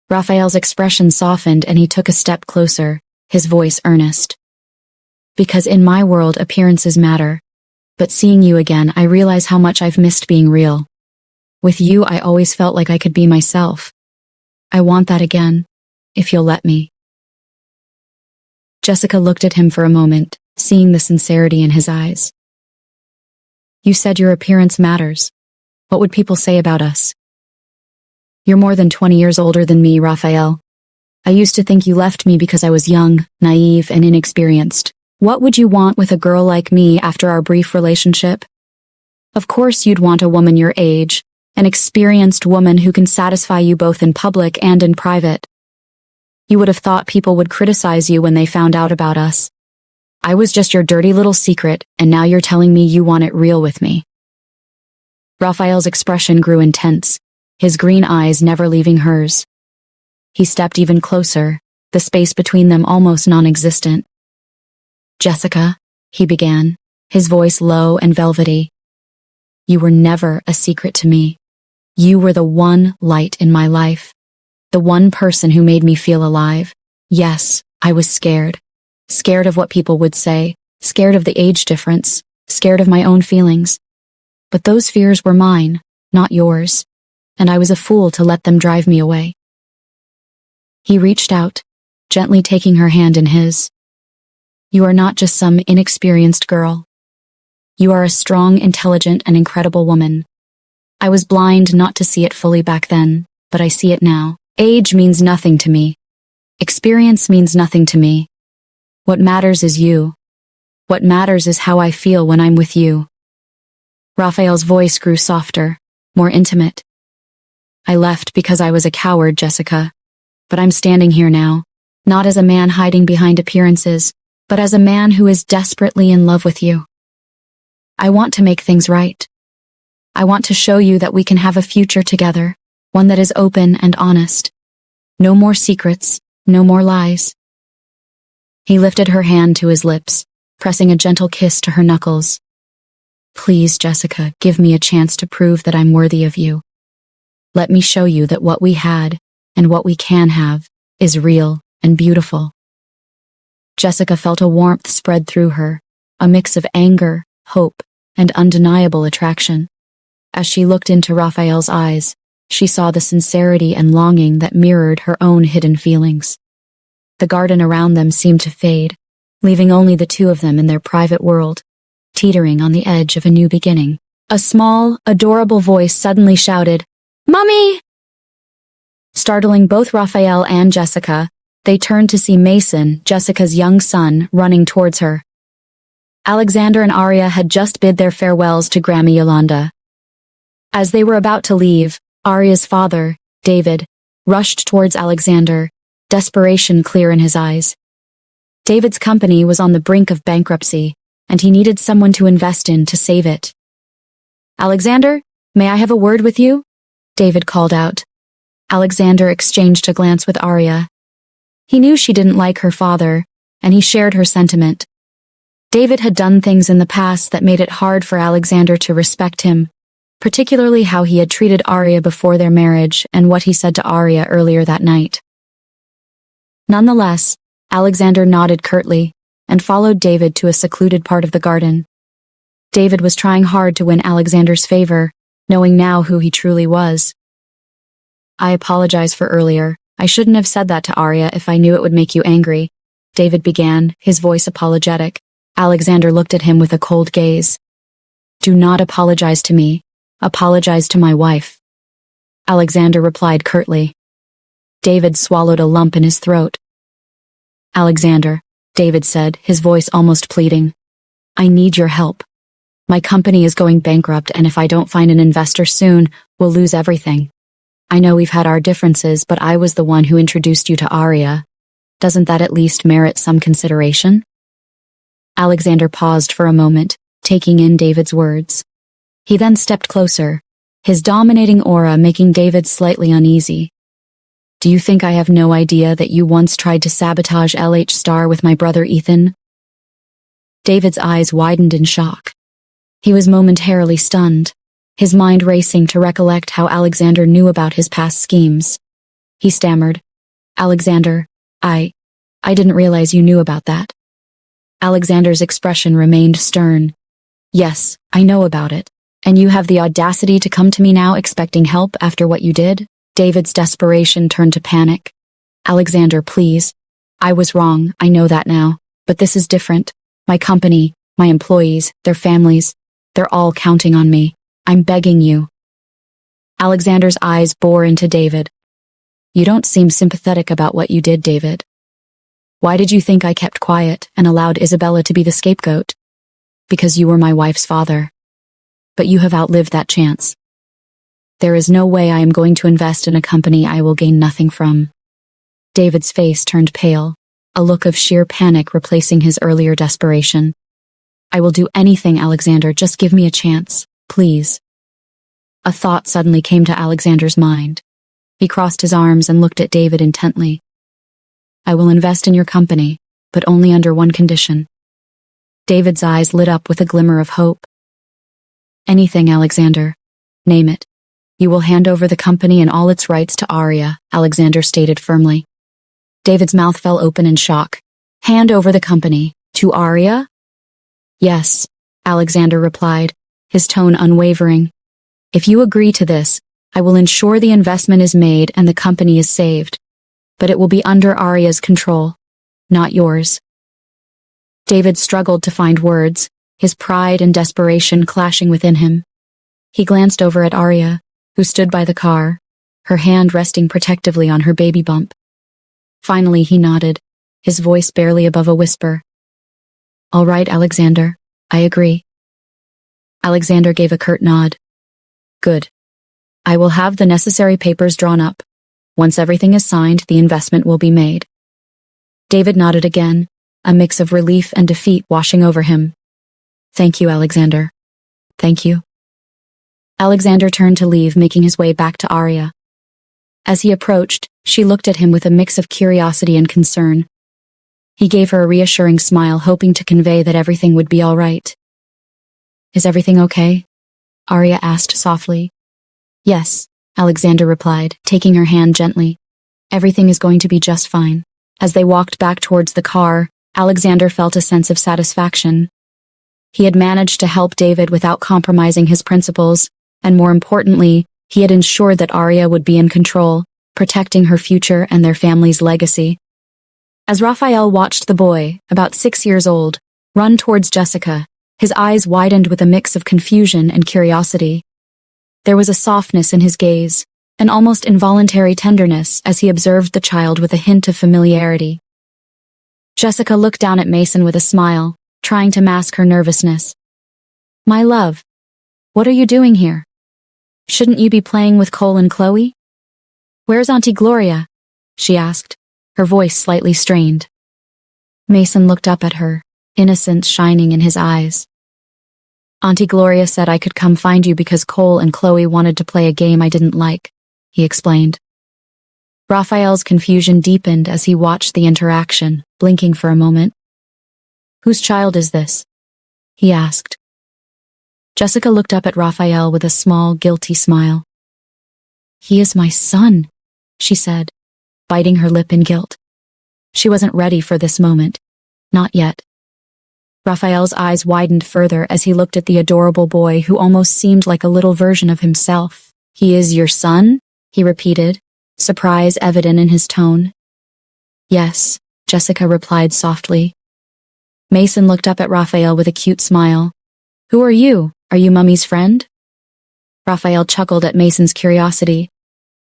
Speaker 1: Raphael's expression softened and he took a step closer, his voice earnest. Because in my world, appearances matter. But seeing you again, I realize how much I've missed being real. With you, I always felt like I could be myself. I want that again, if you'll let me. Jessica looked at him for a moment, seeing the sincerity in his eyes. You said your appearance matters. What would people say about us? You're more than 20 years older than me, Raphael. I used to think you left me because I was young, naive, and inexperienced. What would you want with a girl like me after our brief relationship? Of course you'd want a woman your age, an experienced woman who can satisfy you both in public and in private. You would have thought people would criticize you when they found out about us. I was just your dirty little secret, and now you're telling me you want it real with me. Raphael's expression grew intense, his green eyes never leaving hers. He stepped even closer, the space between them almost non-existent. Jessica, he began, his voice low and velvety. You were never a secret to me. You were the one light in my life. The one person who made me feel alive. Yes, I was scared. Scared of what people would say, scared of the age difference, scared of my own feelings. But those fears were mine, not yours, and I was a fool to let them drive me away. He reached out, gently taking her hand in his. You are not just some inexperienced girl. You are a strong, intelligent, and incredible woman. I was blind not to see it fully back then, but I see it now. Age means nothing to me. Experience means nothing to me. What matters is you. What matters is how I feel when I'm with you. Raphael's voice grew softer, more intimate. I left because I was a coward, Jessica. But I'm standing here now, not as a man hiding behind appearances, but as a man who is desperately in love with you. I want to make things right. I want to show you that we can have a future together, one that is open and honest. No more secrets, no more lies. He lifted her hand to his lips, pressing a gentle kiss to her knuckles. Please, Jessica, give me a chance to prove that I'm worthy of you. Let me show you that what we had, and what we can have, is real and beautiful. Jessica felt a warmth spread through her, a mix of anger, hope, and undeniable attraction. As she looked into Raphael's eyes, she saw the sincerity and longing that mirrored her own hidden feelings. The garden around them seemed to fade, leaving only the two of them in their private world, teetering on the edge of a new beginning. A small, adorable voice suddenly shouted, "Mummy!" Startling both Raphael and Jessica, they turned to see Mason, Jessica's young son, running towards her. Alexander and Arya had just bid their farewells to Grammy Yolanda. As they were about to leave, Arya's father, David, rushed towards Alexander, desperation clear in his eyes. David's company was on the brink of bankruptcy, and he needed someone to invest in to save it. "Alexander, may I have a word with you?" David called out. Alexander exchanged a glance with Arya. He knew she didn't like her father, and he shared her sentiment. David had done things in the past that made it hard for Alexander to respect him, particularly how he had treated Arya before their marriage and what he said to Arya earlier that night. Nonetheless, Alexander nodded curtly and followed David to a secluded part of the garden. David was trying hard to win Alexander's favor, knowing now who he truly was. "I apologize for earlier. I shouldn't have said that to Arya if I knew it would make you angry," David began, his voice apologetic. Alexander looked at him with a cold gaze. "Do not apologize to me. Apologize to my wife." Alexander replied curtly. David swallowed a lump in his throat. "Alexander," David said, his voice almost pleading, "I need your help. My company is going bankrupt, and if I don't find an investor soon, we'll lose everything. I know we've had our differences, but I was the one who introduced you to Arya. Doesn't that at least merit some consideration?" Alexander paused for a moment, taking in David's words. He then stepped closer, his dominating aura making David slightly uneasy. "Do you think I have no idea that you once tried to sabotage LH Star with my brother Ethan?" David's eyes widened in shock. He was momentarily stunned, his mind racing to recollect how Alexander knew about his past schemes. He stammered, "Alexander, I didn't realize you knew about that." Alexander's expression remained stern. "Yes, I know about it. And you have the audacity to come to me now expecting help after what you did?" David's desperation turned to panic. "Alexander, please. I was wrong, I know that now. But this is different. My company, my employees, their families, they're all counting on me. I'm begging you." Alexander's eyes bore into David. "You don't seem sympathetic about what you did, David. Why did you think I kept quiet and allowed Isabella to be the scapegoat? Because you were my wife's father. But you have outlived that chance. There is no way I am going to invest in a company I will gain nothing from." David's face turned pale, a look of sheer panic replacing his earlier desperation. "I will do anything, Alexander, just give me a chance, please." A thought suddenly came to Alexander's mind. He crossed his arms and looked at David intently. "I will invest in your company, but only under one condition." David's eyes lit up with a glimmer of hope. "Anything, Alexander. Name it. You will hand over the company and all its rights to Arya," Alexander stated firmly. David's mouth fell open in shock. "Hand over the company? To Arya?" "Yes," Alexander replied, his tone unwavering. "If you agree to this, I will ensure the investment is made and the company is saved. But it will be under Arya's control, not yours." David struggled to find words, his pride and desperation clashing within him. He glanced over at Arya, who stood by the car, her hand resting protectively on her baby bump. Finally he nodded, his voice barely above a whisper. "All right, Alexander, I agree." Alexander gave a curt nod. "Good. I will have the necessary papers drawn up. Once everything is signed, the investment will be made." David nodded again, a mix of relief and defeat washing over him. "Thank you, Alexander. Thank you." Alexander turned to leave, making his way back to Arya. As he approached, she looked at him with a mix of curiosity and concern. He gave her a reassuring smile, hoping to convey that everything would be all right. "Is everything okay?" Arya asked softly. "Yes," Alexander replied, taking her hand gently. "Everything is going to be just fine." As they walked back towards the car, Alexander felt a sense of satisfaction. He had managed to help David without compromising his principles, and more importantly, He had ensured that Arya would be in control, protecting her future and their family's legacy. As Raphael watched the boy, about 6 years old, run towards Jessica, his eyes widened with a mix of confusion and curiosity. There was a softness in his gaze, an almost involuntary tenderness as he observed the child with a hint of familiarity. Jessica looked down at Mason with a smile, trying to mask her nervousness. "My love, what are you doing here? Shouldn't you be playing with Cole and Chloe?" "Where's Auntie Gloria?" she asked, her voice slightly strained. Mason looked up at her, innocence shining in his eyes. "Auntie Gloria said I could come find you because Cole and Chloe wanted to play a game I didn't like," he explained. Raphael's confusion deepened as he watched the interaction, blinking for a moment. "Whose child is this?" he asked. Jessica looked up at Raphael with a small, guilty smile. "He is my son," she said, biting her lip in guilt. She wasn't ready for this moment. Not yet. Raphael's eyes widened further as he looked at the adorable boy who almost seemed like a little version of himself. "He is your son?" he repeated, surprise evident in his tone. "Yes," Jessica replied softly. Mason looked up at Raphael with a cute smile. "Who are you? Are you Mummy's friend?" Raphael chuckled at Mason's curiosity.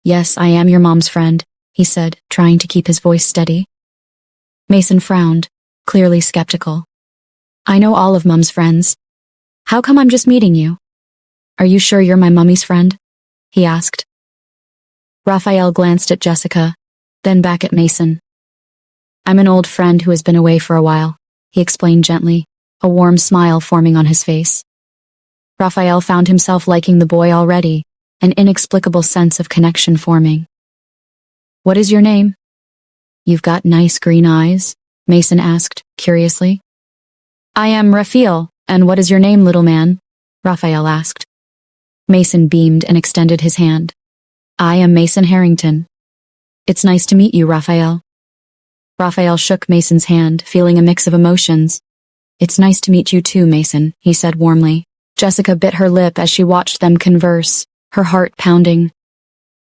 Speaker 1: "Yes, I am your mom's friend," he said, trying to keep his voice steady. Mason frowned, clearly skeptical. "I know all of Mum's friends. How come I'm just meeting you?" "Are you sure you're my mummy's friend?" he asked. Raphael glanced at Jessica, then back at Mason. "I'm an old friend who has been away for a while," he explained gently, a warm smile forming on his face. Raphael found himself liking the boy already, an inexplicable sense of connection forming. "What is your name?" "You've got nice green eyes," Mason asked, curiously. "I am Raphael, and what is your name, little man?" Raphael asked. Mason beamed and extended his hand. "I am Mason Harrington." "It's nice to meet you, Raphael." Raphael shook Mason's hand, feeling a mix of emotions. "It's nice to meet you too, Mason," he said warmly. Jessica bit her lip as she watched them converse, her heart pounding.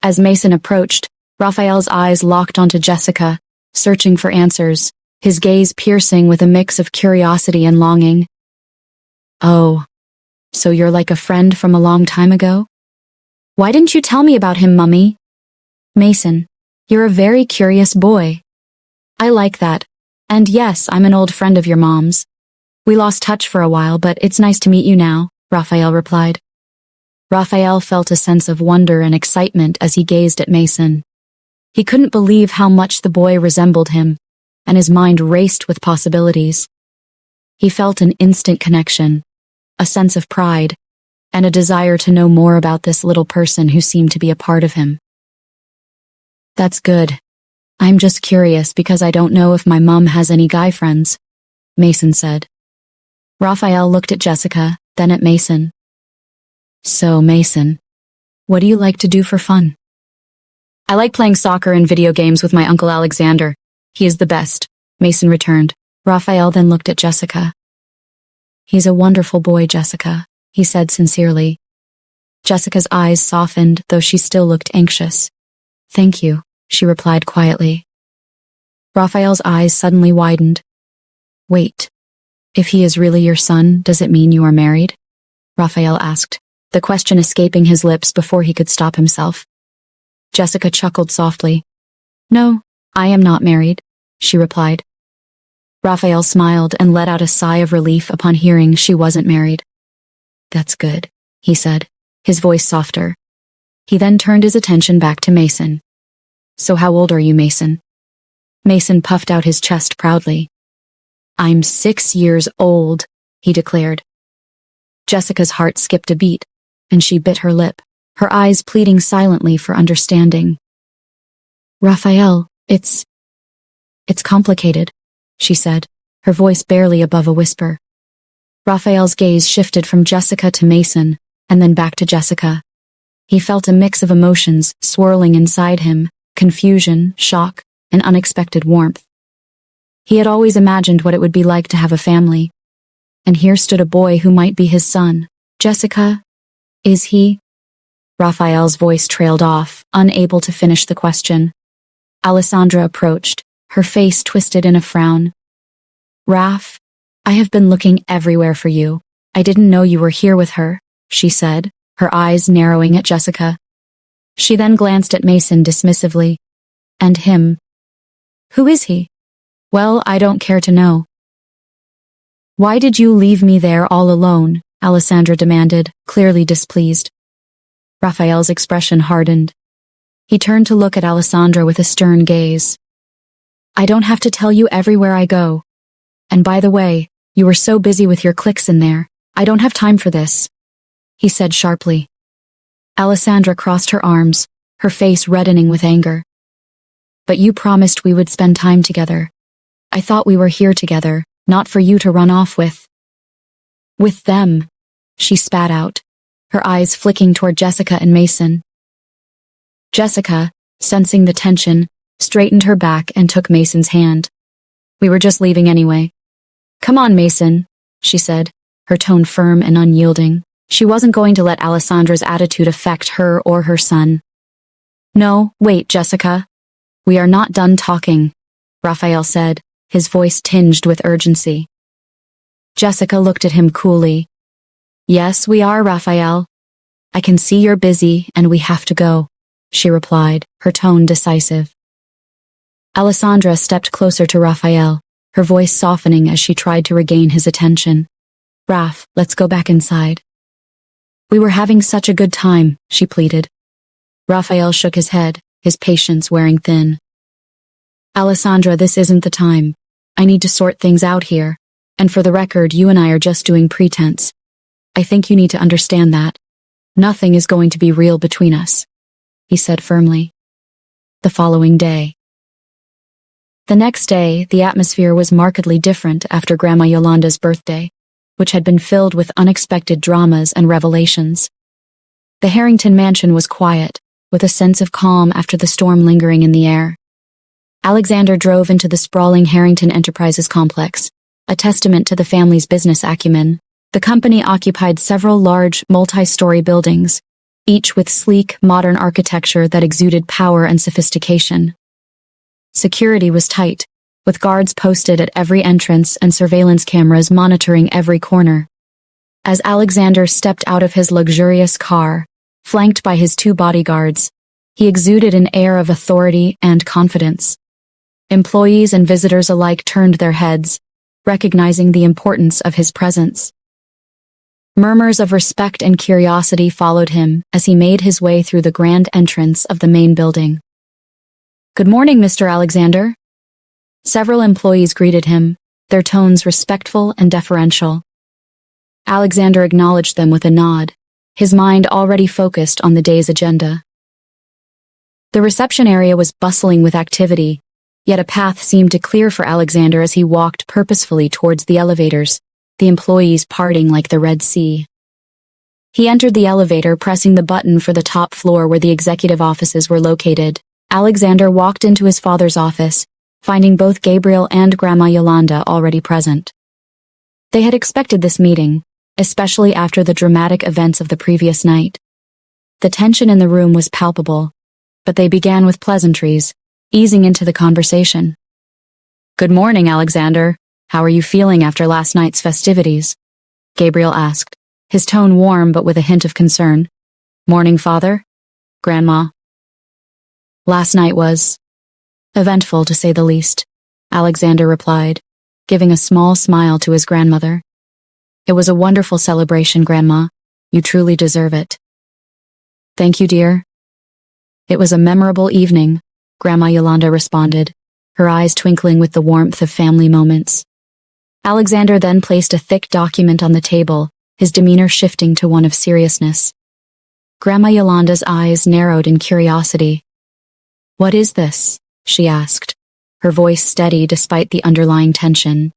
Speaker 1: As Mason approached, Raphael's eyes locked onto Jessica, searching for answers, his gaze piercing with a mix of curiosity and longing. "Oh, so you're like a friend from a long time ago? Why didn't you tell me about him, Mummy?" "Mason, you're a very curious boy." "I like that. And yes, I'm an old friend of your mom's. We lost touch for a while, but it's nice to meet you now," Raphael replied. Raphael felt a sense of wonder and excitement as he gazed at Mason. He couldn't believe how much the boy resembled him, and his mind raced with possibilities. He felt an instant connection, a sense of pride, and a desire to know more about this little person who seemed to be a part of him. "That's good. I'm just curious because I don't know if my mom has any guy friends," Mason said. Raphael looked at Jessica, then at Mason. "So, Mason, what do you like to do for fun?" "I like playing soccer and video games with my Uncle Alexander. He is the best," Mason returned. Raphael then looked at Jessica. "He's a wonderful boy, Jessica," he said sincerely. Jessica's eyes softened, though she still looked anxious. "Thank you," she replied quietly. Raphael's eyes suddenly widened. "Wait, if he is really your son, does it mean you are married?" Raphael asked, the question escaping his lips before he could stop himself. Jessica chuckled softly. "No, I am not married," she replied. Raphael smiled and let out a sigh of relief upon hearing she wasn't married. "That's good," he said, his voice softer. He then turned his attention back to Mason. "So how old are you, Mason?" Mason puffed out his chest proudly. "I'm 6 years old," he declared. Jessica's heart skipped a beat, and she bit her lip, her eyes pleading silently for understanding. "Raphael, it's complicated," she said, her voice barely above a whisper. Raphael's gaze shifted from Jessica to Mason, and then back to Jessica. He felt a mix of emotions swirling inside him, confusion, shock, and unexpected warmth. He had always imagined what it would be like to have a family, and here stood a boy who might be his son. "Jessica, is he?" Raphael's voice trailed off, unable to finish the question. Alessandra approached, her face twisted in a frown. Raph, I have been looking everywhere for you. I didn't know you were here with her, she said, her eyes narrowing at Jessica. She then glanced at Mason dismissively. And him. Who is he? Well, I don't care to know. Why did you leave me there all alone? Alessandra demanded, clearly displeased. Raphael's expression hardened. He turned to look at Alessandra with a stern gaze. I don't have to tell you everywhere I go. And by the way, you were so busy with your clicks in there. I don't have time for this, he said sharply. Alessandra crossed her arms, her face reddening with anger. But you promised we would spend time together. I thought we were here together, not for you to run off with. With them, she spat out, her eyes flicking toward Jessica and Mason. Jessica, sensing the tension, straightened her back and took Mason's hand. We were just leaving anyway. Come on, Mason, she said, her tone firm and unyielding. She wasn't going to let Alessandra's attitude affect her or her son. No, wait, Jessica. We are not done talking, Raphael said, his voice tinged with urgency. Jessica looked at him coolly. Yes, we are, Raphael. I can see you're busy and we have to go, she replied, her tone decisive. Alessandra stepped closer to Raphael, her voice softening as she tried to regain his attention. Raph, let's go back inside. We were having such a good time, she pleaded. Raphael shook his head, his patience wearing thin. Alessandra, this isn't the time. I need to sort things out here, and for the record, you and I are just doing pretense. I think you need to understand that. Nothing is going to be real between us, he said firmly. The following day. The next day, the atmosphere was markedly different after Grandma Yolanda's birthday, which had been filled with unexpected dramas and revelations. The Harrington mansion was quiet, with a sense of calm after the storm lingering in the air. Alexander drove into the sprawling Harrington Enterprises complex, a testament to the family's business acumen. The company occupied several large, multi-story buildings, each with sleek, modern architecture that exuded power and sophistication. Security was tight, with guards posted at every entrance and surveillance cameras monitoring every corner. As Alexander stepped out of his luxurious car, flanked by his 2 bodyguards, he exuded an air of authority and confidence. Employees and visitors alike turned their heads, recognizing the importance of his presence. Murmurs of respect and curiosity followed him as he made his way through the grand entrance of the main building. Good morning, Mr. Alexander. Several employees greeted him, their tones respectful and deferential. Alexander acknowledged them with a nod, his mind already focused on the day's agenda. The reception area was bustling with activity, yet a path seemed to clear for Alexander as he walked purposefully towards the elevators, the employees parting like the Red Sea. He entered the elevator, pressing the button for the top floor where the executive offices were located. Alexander walked into his father's office, finding both Gabriel and Grandma Yolanda already present. They had expected this meeting, especially after the dramatic events of the previous night. The tension in the room was palpable, but they began with pleasantries, easing into the conversation. Good morning, Alexander. How are you feeling after last night's festivities? Gabriel asked, his tone warm but with a hint of concern. Morning, Father? Grandma. Last night was eventful, to say the least, Alexander replied, giving a small smile to his grandmother. It was a wonderful celebration, Grandma. You truly deserve it. Thank you, dear. It was a memorable evening, Grandma Yolanda responded, her eyes twinkling with the warmth of family moments. Alexander then placed a thick document on the table, his demeanor shifting to one of seriousness. Grandma Yolanda's eyes narrowed in curiosity. What is this? She asked, her voice steady despite the underlying tension.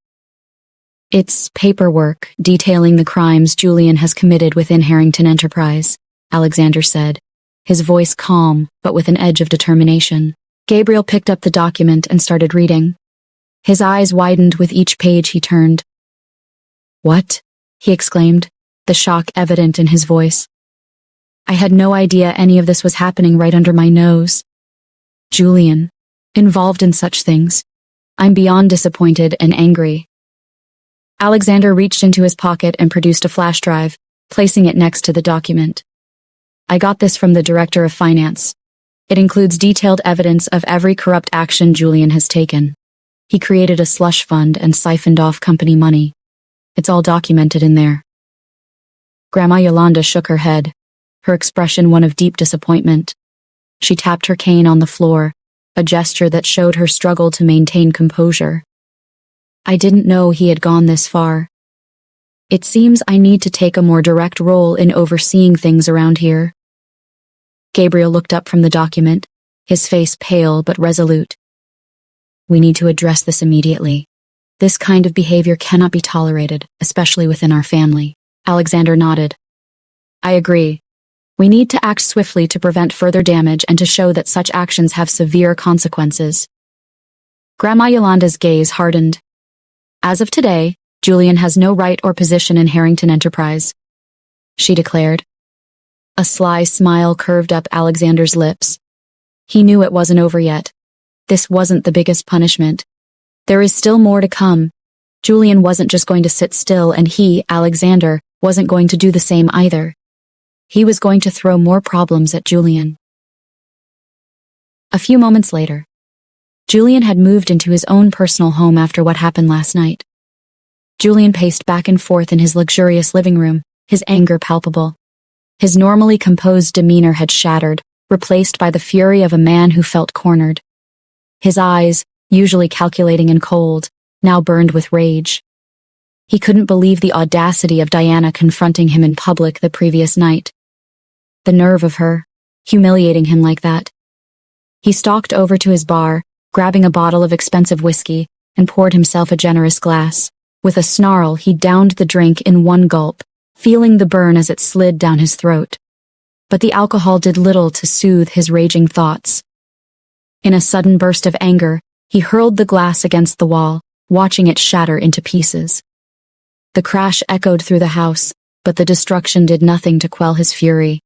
Speaker 1: It's paperwork detailing the crimes Julian has committed within Harrington Enterprise, Alexander said, his voice calm but with an edge of determination. Gabriel picked up the document and started reading. His eyes widened with each page he turned. What? He exclaimed, the shock evident in his voice. I had no idea any of this was happening right under my nose. Julian, involved in such things. I'm beyond disappointed and angry. Alexander reached into his pocket and produced a flash drive, placing it next to the document. I got this from the director of finance. It includes detailed evidence of every corrupt action Julian has taken. He created a slush fund and siphoned off company money. It's all documented in there. Grandma Yolanda shook her head, her expression one of deep disappointment. She tapped her cane on the floor, a gesture that showed her struggle to maintain composure. I didn't know he had gone this far. It seems I need to take a more direct role in overseeing things around here. Gabriel looked up from the document, his face pale but resolute. We need to address this immediately. This kind of behavior cannot be tolerated, especially within our family. Alexander nodded. I agree. We need to act swiftly to prevent further damage and to show that such actions have severe consequences. Grandma Yolanda's gaze hardened. As of today, Julian has no right or position in Harrington Enterprise, she declared. A sly smile curved up Alexander's lips. He knew it wasn't over yet. This wasn't the biggest punishment. There is still more to come. Julian wasn't just going to sit still, and he, Alexander, wasn't going to do the same either. He was going to throw more problems at Julian. A few moments later, Julian had moved into his own personal home after what happened last night. Julian paced back and forth in his luxurious living room, his anger palpable. His normally composed demeanor had shattered, replaced by the fury of a man who felt cornered. His eyes, usually calculating and cold, now burned with rage. He couldn't believe the audacity of Diana confronting him in public the previous night. The nerve of her, humiliating him like that. He stalked over to his bar, grabbing a bottle of expensive whiskey, and poured himself a generous glass. With a snarl, he downed the drink in one gulp, feeling the burn as it slid down his throat. But the alcohol did little to soothe his raging thoughts. In a sudden burst of anger, he hurled the glass against the wall, watching it shatter into pieces. The crash echoed through the house, but the destruction did nothing to quell his fury.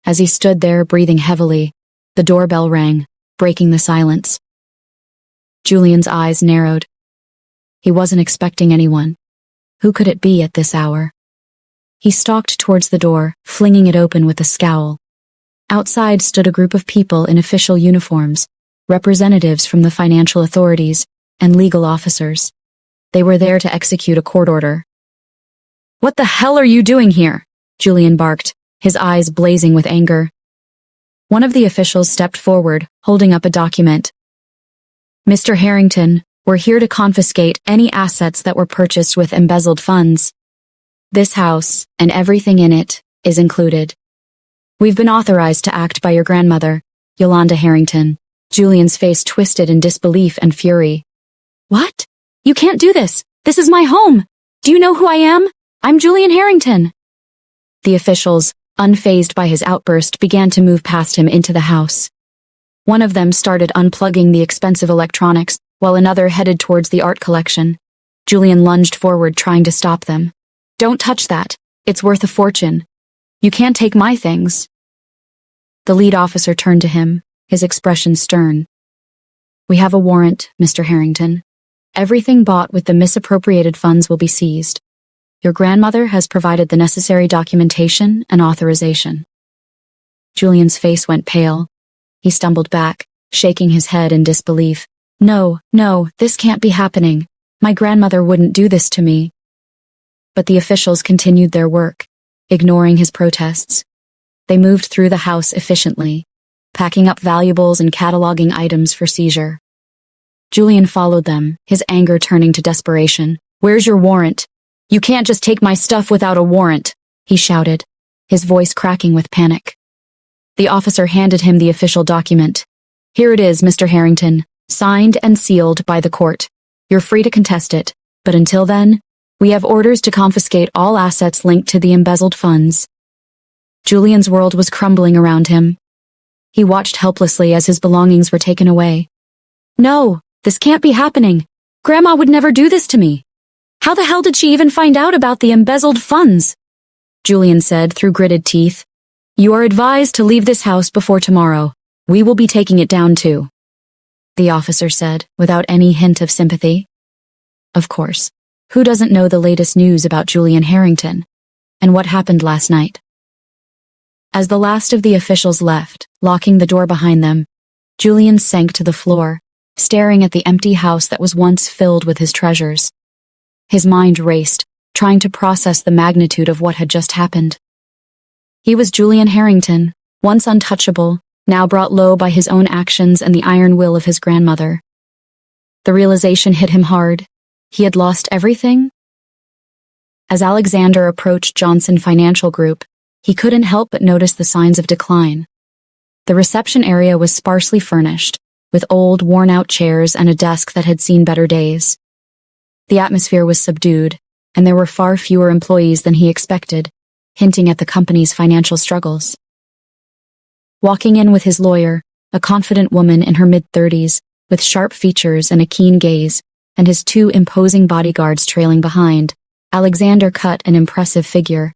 Speaker 1: As he stood there, breathing heavily, the doorbell rang, breaking the silence. Julian's eyes narrowed. He wasn't expecting anyone. Who could it be at this hour? He stalked towards the door, flinging it open with a scowl. Outside stood a group of people in official uniforms, representatives from the financial authorities and legal officers. They were there to execute a court order. What the hell are you doing here? Julian barked, his eyes blazing with anger. One of the officials stepped forward, holding up a document. Mr. Harrington, we're here to confiscate any assets that were purchased with embezzled funds. This house, and everything in it, is included. We've been authorized to act by your grandmother, Yolanda Harrington. Julian's face twisted in disbelief and fury. What? You can't do this. This is my home. Do you know who I am? I'm Julian Harrington. The officials, unfazed by his outburst, began to move past him into the house. One of them started unplugging the expensive electronics, while another headed towards the art collection. Julian lunged forward, trying to stop them. Don't touch that. It's worth a fortune. You can't take my things. The lead officer turned to him, his expression stern. We have a warrant, Mr. Harrington. Everything bought with the misappropriated funds will be seized. Your grandmother has provided the necessary documentation and authorization. Julian's face went pale. He stumbled back, shaking his head in disbelief. No, this can't be happening. My grandmother wouldn't do this to me. But the officials continued their work, ignoring his protests. They moved through the house efficiently, packing up valuables and cataloging items for seizure. Julian followed them, his anger turning to desperation. Where's your warrant? You can't just take my stuff without a warrant, he shouted, his voice cracking with panic. The officer handed him the official document. Here it is, Mr. Harrington, signed and sealed by the court. You're free to contest it, but until then, we have orders to confiscate all assets linked to the embezzled funds. Julian's world was crumbling around him. He watched helplessly as his belongings were taken away. No, this can't be happening. Grandma would never do this to me. How the hell did she even find out about the embezzled funds? Julian said through gritted teeth. You are advised to leave this house before tomorrow. We will be taking it down too, the officer said, without any hint of sympathy. Of course. Who doesn't know the latest news about Julian Harrington and what happened last night? As the last of the officials left, locking the door behind them, Julian sank to the floor, staring at the empty house that was once filled with his treasures. His mind raced, trying to process the magnitude of what had just happened. He was Julian Harrington, once untouchable, now brought low by his own actions and the iron will of his grandmother. The realization hit him hard. He had lost everything? As Alexander approached Johnson Financial Group, he couldn't help but notice the signs of decline. The reception area was sparsely furnished, with old, worn-out chairs and a desk that had seen better days. The atmosphere was subdued, and there were far fewer employees than he expected, hinting at the company's financial struggles. Walking in with his lawyer, a confident woman in her mid-30s, with sharp features and a keen gaze, and his two imposing bodyguards trailing behind, Alexander cut an impressive figure.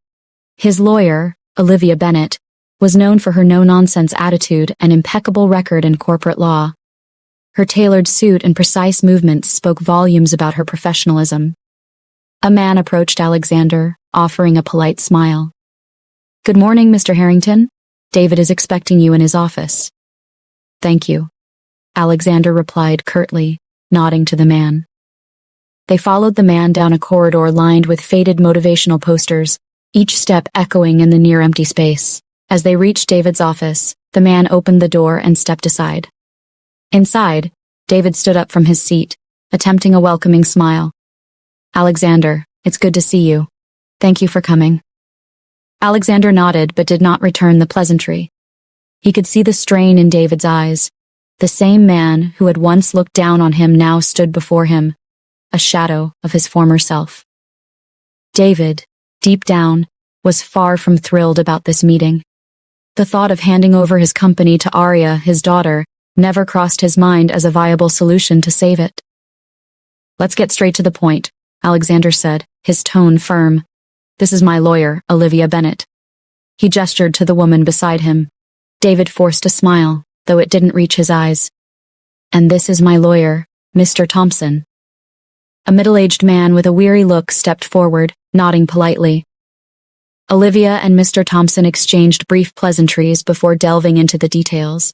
Speaker 1: His lawyer, Olivia Bennett, was known for her no-nonsense attitude and impeccable record in corporate law. Her tailored suit and precise movements spoke volumes about her professionalism. A man approached Alexander, offering a polite smile. "Good morning, Mr. Harrington. David is expecting you in his office." "Thank you," Alexander replied curtly, nodding to the man. They followed the man down a corridor lined with faded motivational posters, each step echoing in the near-empty space. As they reached David's office, the man opened the door and stepped aside. Inside, David stood up from his seat, attempting a welcoming smile. "Alexander, it's good to see you. Thank you for coming." Alexander nodded but did not return the pleasantry. He could see the strain in David's eyes. The same man who had once looked down on him now stood before him, a shadow of his former self. David, deep down, was far from thrilled about this meeting. The thought of handing over his company to Arya, his daughter, never crossed his mind as a viable solution to save it. "Let's get straight to the point," Alexander said, his tone firm. "This is my lawyer, Olivia Bennett." He gestured to the woman beside him. David forced a smile, though it didn't reach his eyes. "And this is my lawyer, Mr. Thompson." A middle-aged man with a weary look stepped forward, nodding politely. Olivia and Mr. Thompson exchanged brief pleasantries before delving into the details.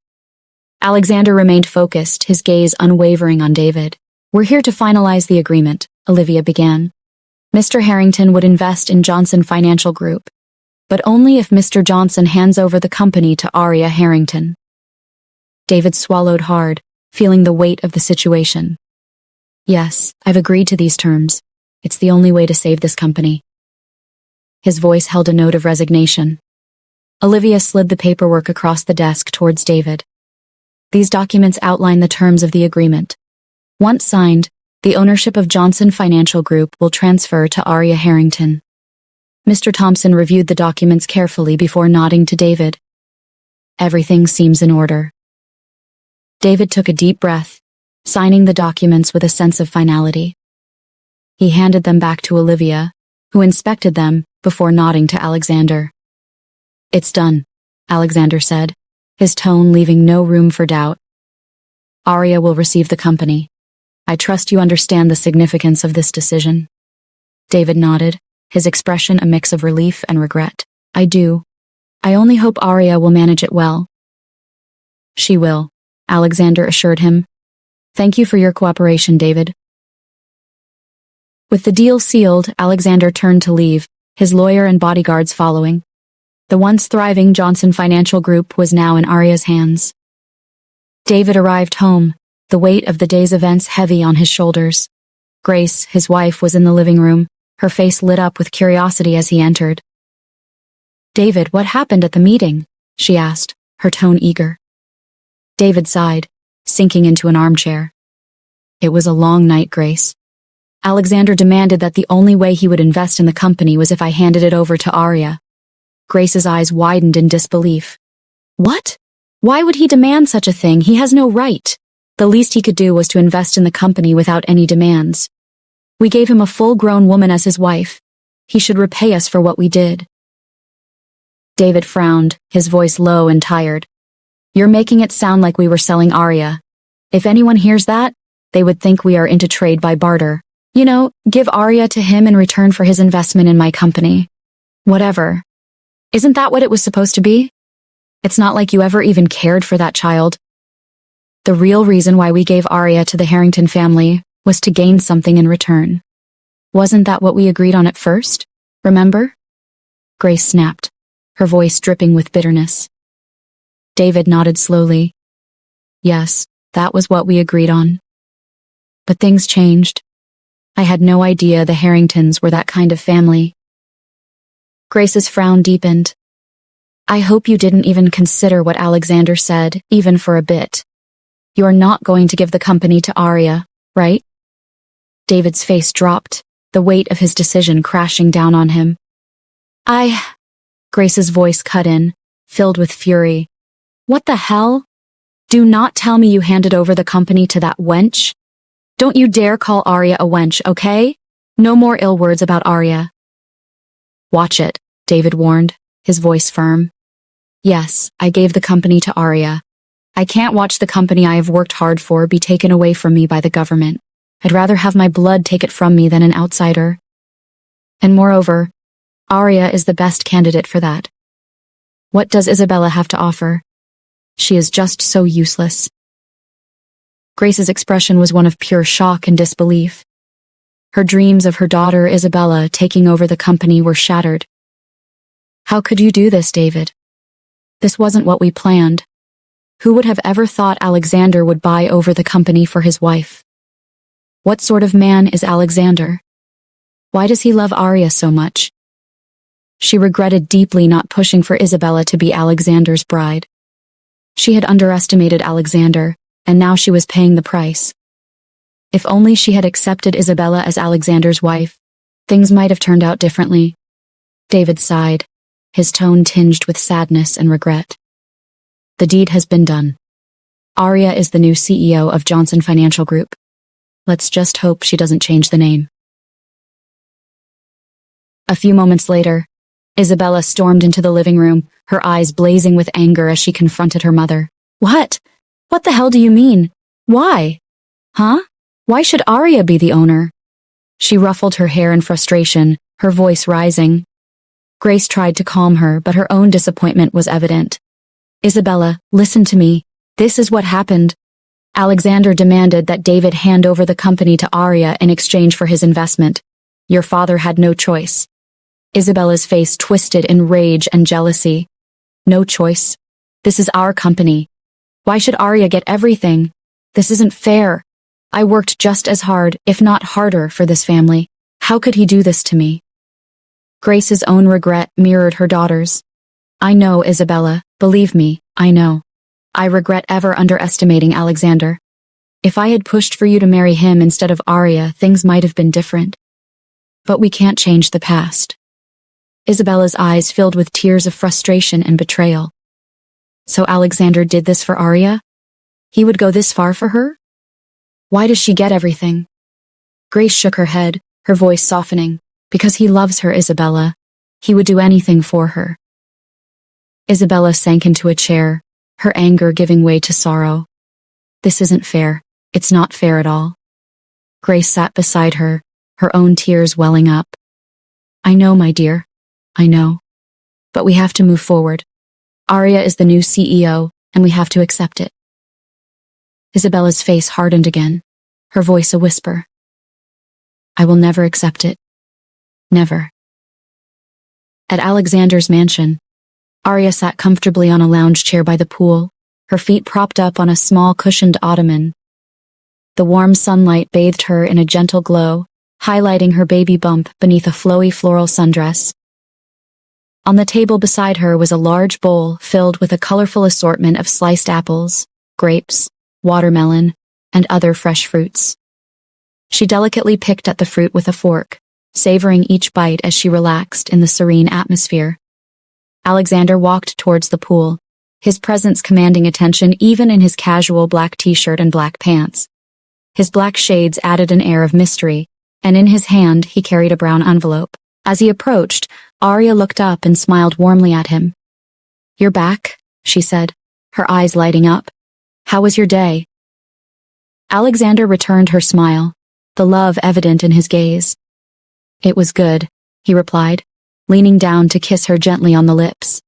Speaker 1: Alexander remained focused, his gaze unwavering on David. "We're here to finalize the agreement," Olivia began. "Mr. Harrington would invest in Johnson Financial Group, but only if Mr. Johnson hands over the company to Arya Harrington." David swallowed hard, feeling the weight of the situation. "Yes, I've agreed to these terms. It's the only way to save this company." His voice held a note of resignation. Olivia slid the paperwork across the desk towards David. "These documents outline the terms of the agreement. Once signed, the ownership of Johnson Financial Group will transfer to Arya Harrington." Mr. Thompson reviewed the documents carefully before nodding to David. "Everything seems in order." David took a deep breath, signing the documents with a sense of finality. He handed them back to Olivia, who inspected them before nodding to Alexander. "It's done," Alexander said, his tone leaving no room for doubt. "Arya will receive the company. I trust you understand the significance of this decision." David nodded, his expression a mix of relief and regret. "I do. I only hope Arya will manage it well." "She will," Alexander assured him. "Thank you for your cooperation, David." With the deal sealed, Alexander turned to leave, his lawyer and bodyguards following. The once thriving Johnson Financial Group was now in Arya's hands. David arrived home, the weight of the day's events heavy on his shoulders. Grace, his wife, was in the living room, her face lit up with curiosity as he entered. "David, what happened at the meeting?" she asked, her tone eager. David sighed, sinking into an armchair. "It was a long night, Grace. Alexander demanded that the only way he would invest in the company was if I handed it over to Arya." Grace's eyes widened in disbelief. "What? Why would he demand such a thing? He has no right. The least he could do was to invest in the company without any demands. We gave him a full-grown woman as his wife. He should repay us for what we did." David frowned, his voice low and tired. You're making it sound like we were selling Arya. If anyone hears that, they would think we are into trade by barter. You know, give Arya to him in return for his investment in my company. Whatever. Isn't that what it was supposed to be? It's not like you ever even cared for that child. The real reason why we gave Arya to the Harrington family was to gain something in return. Wasn't that what we agreed on at first? Remember? Grace snapped, her voice dripping with bitterness. David nodded slowly. Yes, that was what we agreed on. But things changed. I had no idea the Harringtons were that kind of family. Grace's frown deepened. I hope you didn't even consider what Alexander said, even for a bit. You're not going to give the company to Arya, right? David's face dropped, the weight of his decision crashing down on him. Grace's voice cut in, filled with fury. What the hell? Do not tell me you handed over the company to that wench. Don't you dare call Arya a wench, okay? No more ill words about Arya. Watch it, David warned, his voice firm. Yes, I gave the company to Arya. I can't watch the company I have worked hard for be taken away from me by the government. I'd rather have my blood take it from me than an outsider. And moreover, Arya is the best candidate for that. What does Isabella have to offer? She is just so useless. Grace's expression was one of pure shock and disbelief. Her dreams of her daughter Isabella taking over the company were shattered. How could you do this, David? This wasn't what we planned. Who would have ever thought Alexander would buy over the company for his wife? What sort of man is Alexander? Why does he love Arya so much? She regretted deeply not pushing for Isabella to be Alexander's bride. She had underestimated Alexander, and now she was paying the price. If only she had accepted Isabella as Alexander's wife, things might have turned out differently. David sighed, his tone tinged with sadness and regret. The deed has been done. Arya is the new CEO of Johnson Financial Group. Let's just hope she doesn't change the name. A few moments later, Isabella stormed into the living room, her eyes blazing with anger as she confronted her mother. What? What the hell do you mean? Why? Huh? Why should Arya be the owner? She ruffled her hair in frustration, her voice rising. Grace tried to calm her, but her own disappointment was evident. Isabella, listen to me. This is what happened. Alexander demanded that David hand over the company to Arya in exchange for his investment. Your father had no choice. Isabella's face twisted in rage and jealousy. No choice. This is our company. Why should Arya get everything? This isn't fair. I worked just as hard, if not harder, for this family. How could he do this to me? Grace's own regret mirrored her daughter's. I know, Isabella. Believe me, I know. I regret ever underestimating Alexander. If I had pushed for you to marry him instead of Arya, things might have been different. But we can't change the past. Isabella's eyes filled with tears of frustration and betrayal. So Alexander did this for Arya? He would go this far for her? Why does she get everything? Grace shook her head, her voice softening. Because he loves her, Isabella. He would do anything for her. Isabella sank into a chair, her anger giving way to sorrow. This isn't fair. It's not fair at all. Grace sat beside her, her own tears welling up. I know, my dear. I know. But we have to move forward. Arya is the new CEO, and we have to accept it. Isabella's face hardened again, her voice a whisper. I will never accept it. Never. At Alexander's mansion, Arya sat comfortably on a lounge chair by the pool, her feet propped up on a small cushioned ottoman. The warm sunlight bathed her in a gentle glow, highlighting her baby bump beneath a flowy floral sundress. On the table beside her was a large bowl filled with a colorful assortment of sliced apples, grapes, watermelon, and other fresh fruits. She delicately picked at the fruit with a fork, savoring each bite as she relaxed in the serene atmosphere. Alexander walked towards the pool, his presence commanding attention even in his casual black t-shirt and black pants. His black shades added an air of mystery, and in his hand he carried a brown envelope. As he approached, Arya looked up and smiled warmly at him, "You're back," she said, her eyes lighting up. "How was your day?" Alexander returned her smile, the love evident in his gaze. "It was good," he replied, leaning down to kiss her gently on the lips.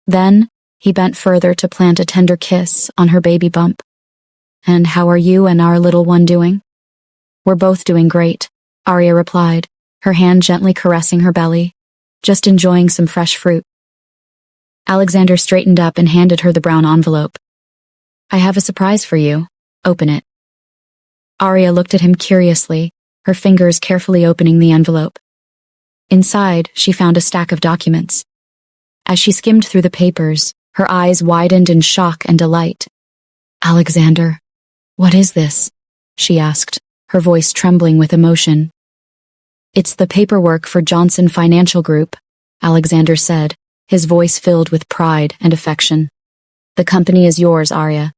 Speaker 1: Then, he bent further to plant a tender kiss on her baby bump. "And how are you and our little one doing?" "We're both doing great," Arya replied, her hand gently caressing her belly, "just enjoying some fresh fruit." Alexander straightened up and handed her the brown envelope. "I have a surprise for you. Open it." Arya looked at him curiously, her fingers carefully opening the envelope. Inside, she found a stack of documents. As she skimmed through the papers, her eyes widened in shock and delight. "Alexander, what is this?" she asked, her voice trembling with emotion. "It's the paperwork for Johnson Financial Group," Alexander said, his voice filled with pride and affection. "The company is yours, Arya."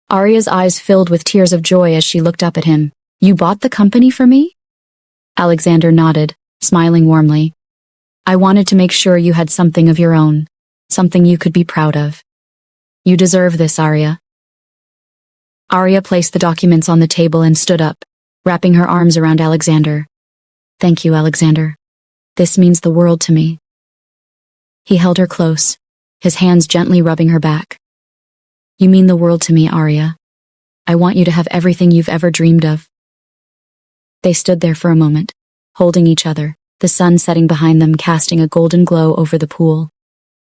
Speaker 1: Arya's eyes filled with tears of joy as she looked up at him. "You bought the company for me?" Alexander nodded, smiling warmly. "I wanted to make sure you had something of your own, something you could be proud of. You deserve this, Arya." Arya placed the documents on the table and stood up, wrapping her arms around Alexander. "Thank you, Alexander. This means the world to me." He held her close, his hands gently rubbing her back. "You mean the world to me, Arya. I want you to have everything you've ever dreamed of." They stood there for a moment, holding each other, the sun setting behind them, casting a golden glow over the pool.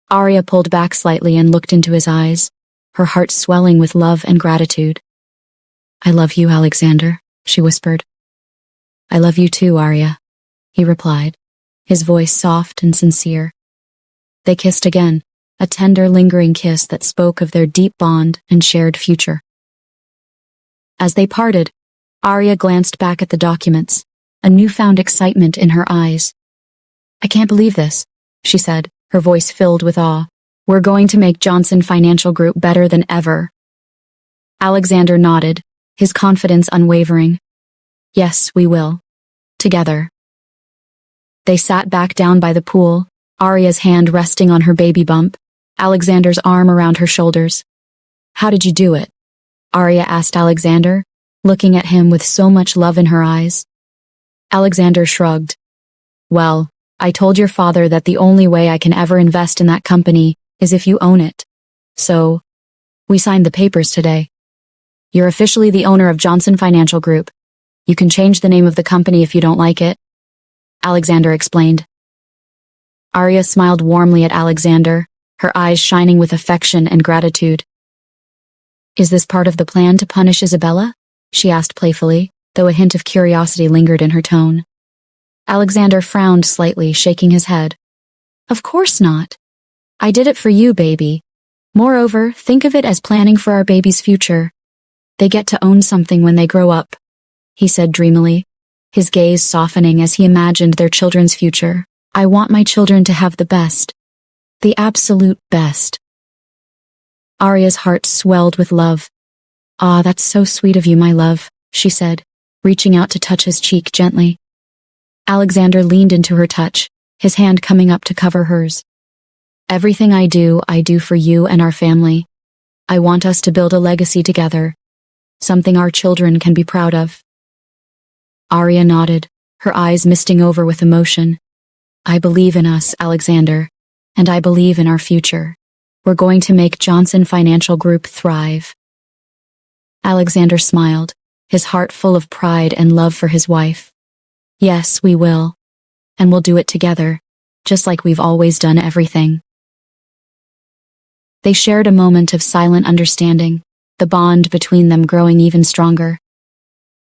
Speaker 1: Arya pulled back slightly and looked into his eyes, her heart swelling with love and gratitude. "I love you, Alexander," she whispered. "I love you too, Arya," he replied, his voice soft and sincere. They kissed again, a tender, lingering kiss that spoke of their deep bond and shared future. As they parted, Arya glanced back at the documents, a newfound excitement in her eyes. "I can't believe this," she said, her voice filled with awe. "We're going to make Johnson Financial Group better than ever." Alexander nodded, his confidence unwavering. "Yes, we will. Together." They sat back down by the pool, Arya's hand resting on her baby bump, Alexander's arm around her shoulders. "How did you do it?" Arya asked Alexander, looking at him with so much love in her eyes. Alexander shrugged. "Well, I told your father that the only way I can ever invest in that company is if you own it. So, we signed the papers today. You're officially the owner of Johnson Financial Group. You can change the name of the company if you don't like it," Alexander explained. Arya smiled warmly at Alexander, her eyes shining with affection and gratitude. "Is this part of the plan to punish Isabella?" she asked playfully, though a hint of curiosity lingered in her tone. Alexander frowned slightly, shaking his head. "Of course not. I did it for you, baby. Moreover, think of it as planning for our baby's future. They get to own something when they grow up," he said dreamily, his gaze softening as he imagined their children's future. "I want my children to have the best. The absolute best." Arya's heart swelled with love. "Ah, that's so sweet of you, my love," she said, reaching out to touch his cheek gently. Alexander leaned into her touch, his hand coming up to cover hers. "Everything I do for you and our family. I want us to build a legacy together, something our children can be proud of." Arya nodded, her eyes misting over with emotion. "I believe in us, Alexander, and I believe in our future. We're going to make Johnson Financial Group thrive." Alexander smiled, his heart full of pride and love for his wife. "Yes, we will. And we'll do it together, just like we've always done everything." They shared a moment of silent understanding, the bond between them growing even stronger.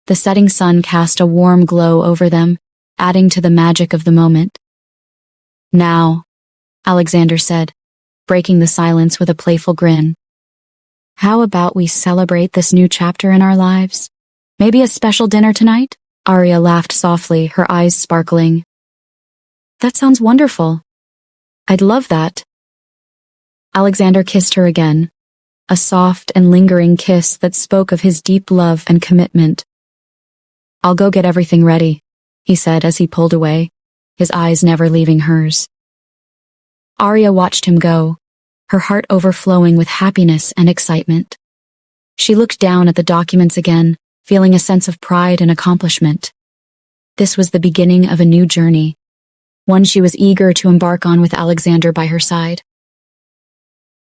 Speaker 1: The setting sun cast a warm glow over them, adding to the magic of the moment. "Now," Alexander said, breaking the silence with a playful grin. "How about we celebrate this new chapter in our lives? Maybe a special dinner tonight?" Arya laughed softly, her eyes sparkling. "That sounds wonderful. I'd love that." Alexander kissed her again, a soft and lingering kiss that spoke of his deep love and commitment. "I'll go get everything ready," he said as he pulled away, his eyes never leaving hers. Arya watched him go, her heart overflowing with happiness and excitement. She looked down at the documents again, feeling a sense of pride and accomplishment. This was the beginning of a new journey, one she was eager to embark on with Alexander by her side.